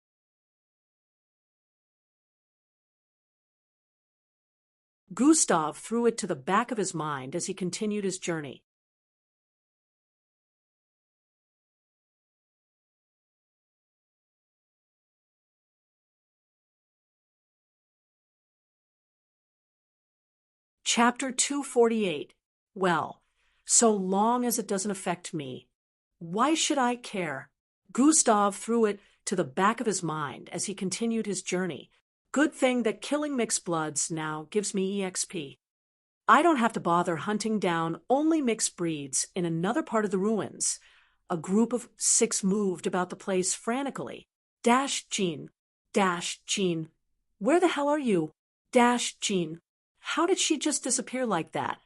Gustav threw it to the back of his mind as he continued his journey. Chapter 248. Well, so long as it doesn't affect me, why should I care? Gustav threw it to the back of his mind as he continued his journey. Good thing that killing mixed bloods now gives me EXP. I don't have to bother hunting down only mixed breeds in another part of the ruins. A group of 6 moved about the place frantically. Jean. Jean. Where the hell are you? Jean. How did she just disappear like that?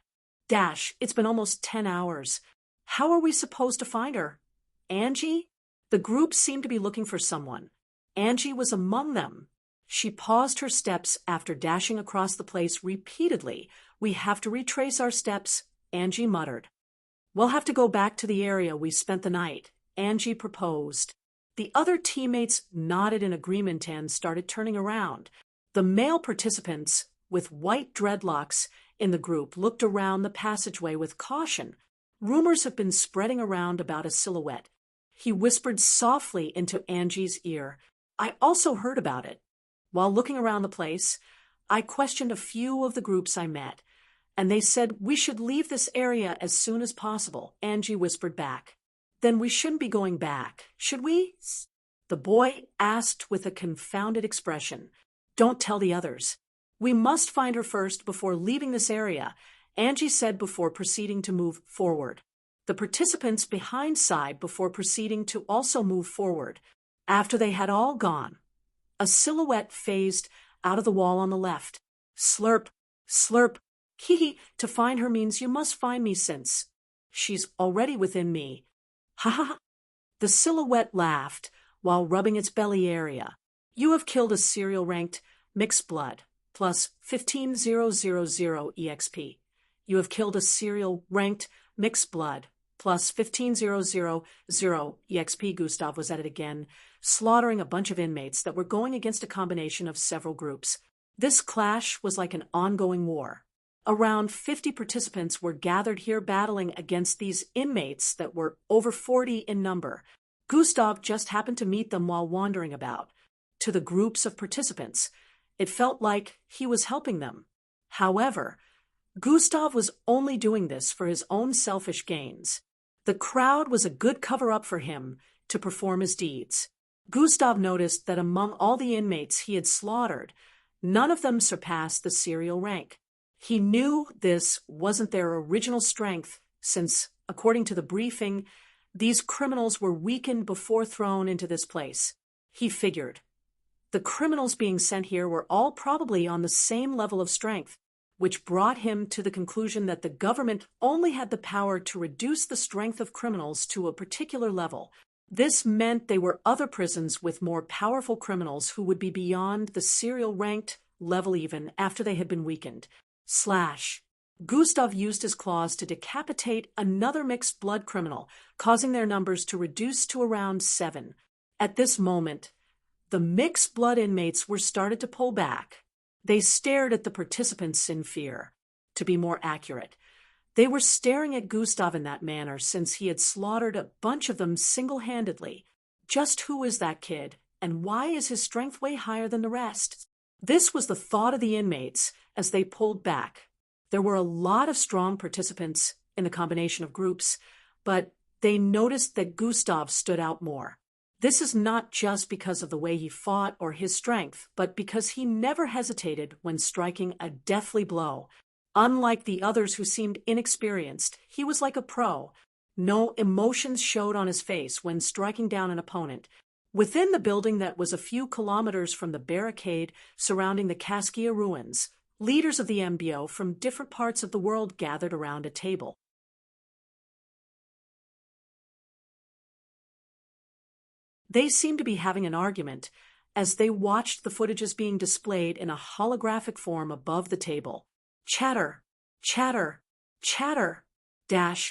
It's been almost 10 hours. How are we supposed to find her? Angie? The group seemed to be looking for someone. Angie was among them. She paused her steps after dashing across the place repeatedly. We have to retrace our steps, Angie muttered. We'll have to go back to the area we spent the night, Angie proposed. The other teammates nodded in agreement and started turning around. The male participants with white dreadlocks in the group looked around the passageway with caution. Rumors have been spreading around about a silhouette. He whispered softly into Angie's ear. I also heard about it. While looking around the place, I questioned a few of the groups I met, and they said we should leave this area as soon as possible, Angie whispered back. Then we shouldn't be going back, should we? The boy asked with a confounded expression. Don't tell the others. We must find her first before leaving this area, Angie said before proceeding to move forward. The participants behind sighed before proceeding to also move forward. After they had all gone, a silhouette phased out of the wall on the left. Slurp, slurp, hee. To find her means you must find me since she's already within me. Ha ha. The silhouette laughed while rubbing its belly area. You have killed a serial ranked mixed blood. Plus 15,000 EXP. You have killed a serial ranked mixed blood. Plus 15,000 EXP. Gustav was at it again, slaughtering a bunch of inmates that were going against a combination of several groups. This clash was like an ongoing war. Around 50 participants were gathered here battling against these inmates that were over 40 in number. Gustav just happened to meet them while wandering about. To the groups of participants, It felt like he was helping them. However, Gustav was only doing this for his own selfish gains. The crowd was a good cover-up for him to perform his deeds. Gustav noticed that among all the inmates he had slaughtered, none of them surpassed the serial rank. He knew this wasn't their original strength, since, according to the briefing, these criminals were weakened before thrown into this place. He figured. The criminals being sent here were all probably on the same level of strength, which brought him to the conclusion that the government only had the power to reduce the strength of criminals to a particular level. This meant there were other prisons with more powerful criminals who would be beyond the serial ranked level even after they had been weakened. Gustav used his claws to decapitate another mixed blood criminal, causing their numbers to reduce to around 7. At this moment, the mixed blood inmates were started to pull back. They stared at the participants in fear. To be more accurate, they were staring at Gustav in that manner since he had slaughtered a bunch of them single-handedly. Just who is that kid, and why is his strength way higher than the rest? This was the thought of the inmates as they pulled back. There were a lot of strong participants in the combination of groups, but they noticed that Gustav stood out more. This is not just because of the way he fought or his strength, but because he never hesitated when striking a deathly blow. Unlike the others who seemed inexperienced, he was like a pro. No emotions showed on his face when striking down an opponent. Within the building that was a few kilometers from the barricade surrounding the Kaskia ruins, leaders of the MBO from different parts of the world gathered around a table. They seemed to be having an argument as they watched the footages being displayed in a holographic form above the table. Chatter, chatter, chatter.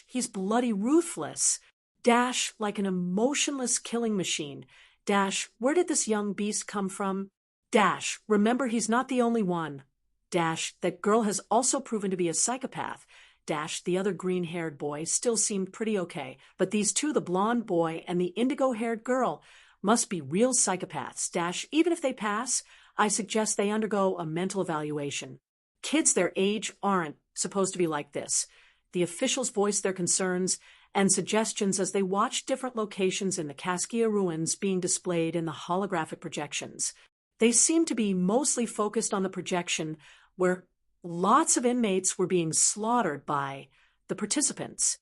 He's bloody ruthless. Like an emotionless killing machine. Where did this young beast come from? Remember he's not the only one. That girl has also proven to be a psychopath. The other green-haired boy still seemed pretty okay, but these two, the blonde boy and the indigo-haired girl, must be real psychopaths. Even if they pass, I suggest they undergo a mental evaluation. Kids their age aren't supposed to be like this. The officials voiced their concerns and suggestions as they watched different locations in the Kaskia ruins being displayed in the holographic projections. They seemed to be mostly focused on the projection where lots of inmates were being slaughtered by the participants.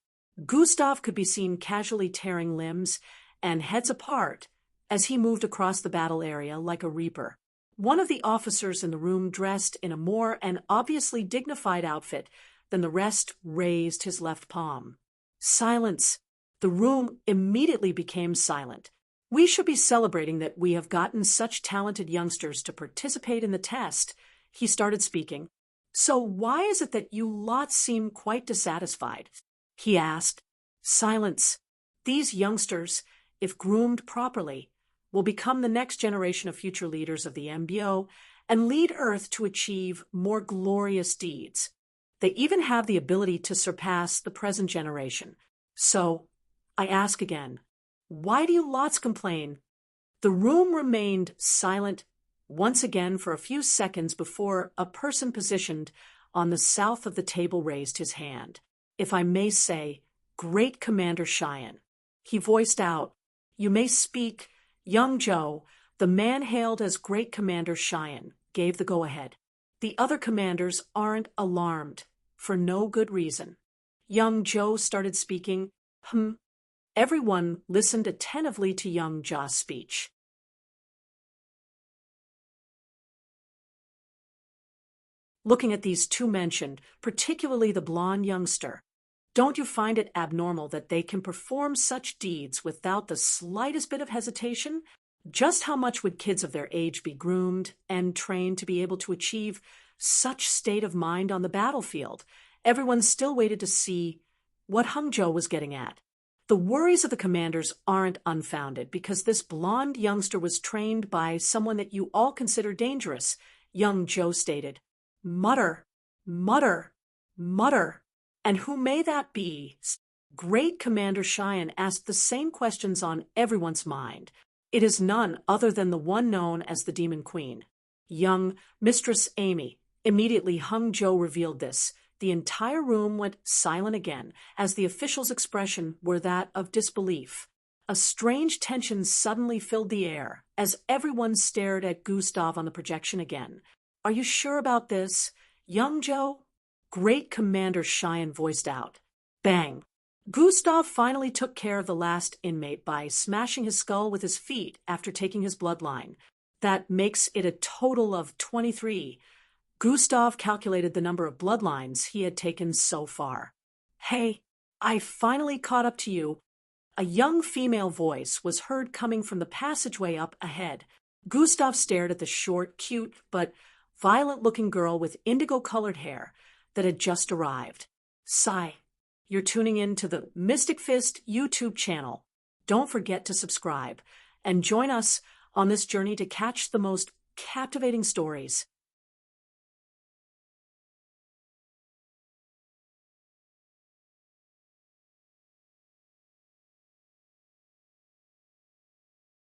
Gustav could be seen casually tearing limbs and heads apart as he moved across the battle area like a reaper. One of the officers in the room, dressed in a more and obviously dignified outfit than the rest, raised his left palm. Silence. The room immediately became silent. We should be celebrating that we have gotten such talented youngsters to participate in the test. He started speaking. So why is it that you lot seem quite dissatisfied? He asked. Silence. These youngsters, if groomed properly, will become the next generation of future leaders of the MBO and lead Earth to achieve more glorious deeds. They even have the ability to surpass the present generation. So, I ask again, why do you lots complain? The room remained silent once again for a few seconds before a person positioned on the south of the table raised his hand. If I may say, Great Commander Cheyenne. He voiced out, You may speak. Young Joe, the man hailed as Great Commander Cheyenne, gave the go-ahead. The other commanders aren't alarmed, for no good reason. Young Joe started speaking. Everyone listened attentively to young Joe's speech. Looking at these two mentioned, particularly the blonde youngster, don't you find it abnormal that they can perform such deeds without the slightest bit of hesitation? Just how much would kids of their age be groomed and trained to be able to achieve such state of mind on the battlefield? Everyone still waited to see what Hangzhou was getting at. The worries of the commanders aren't unfounded because this blonde youngster was trained by someone that you all consider dangerous, young Joe stated. Mutter, mutter, mutter. And who may that be? Great Commander Cheyenne asked the same questions on everyone's mind. It is none other than the one known as the Demon Queen. Young Mistress Amy. Immediately Hung Joe revealed this. The entire room went silent again, as the official's expression were that of disbelief. A strange tension suddenly filled the air, as everyone stared at Gustav on the projection again. "Are you sure about this, young Joe?" Great Commander Cheyenne voiced out. Bang! Gustav finally took care of the last inmate by smashing his skull with his feet after taking his bloodline. That makes it a total of 23. Gustav calculated the number of bloodlines he had taken so far. "Hey, I finally caught up to you." A young female voice was heard coming from the passageway up ahead. Gustav stared at the short, cute, but violent-looking girl with indigo-colored hair that had just arrived. "Sigh, you're tuning in to the Mystic Fist YouTube channel. Don't forget to subscribe and join us on this journey to catch the most captivating stories.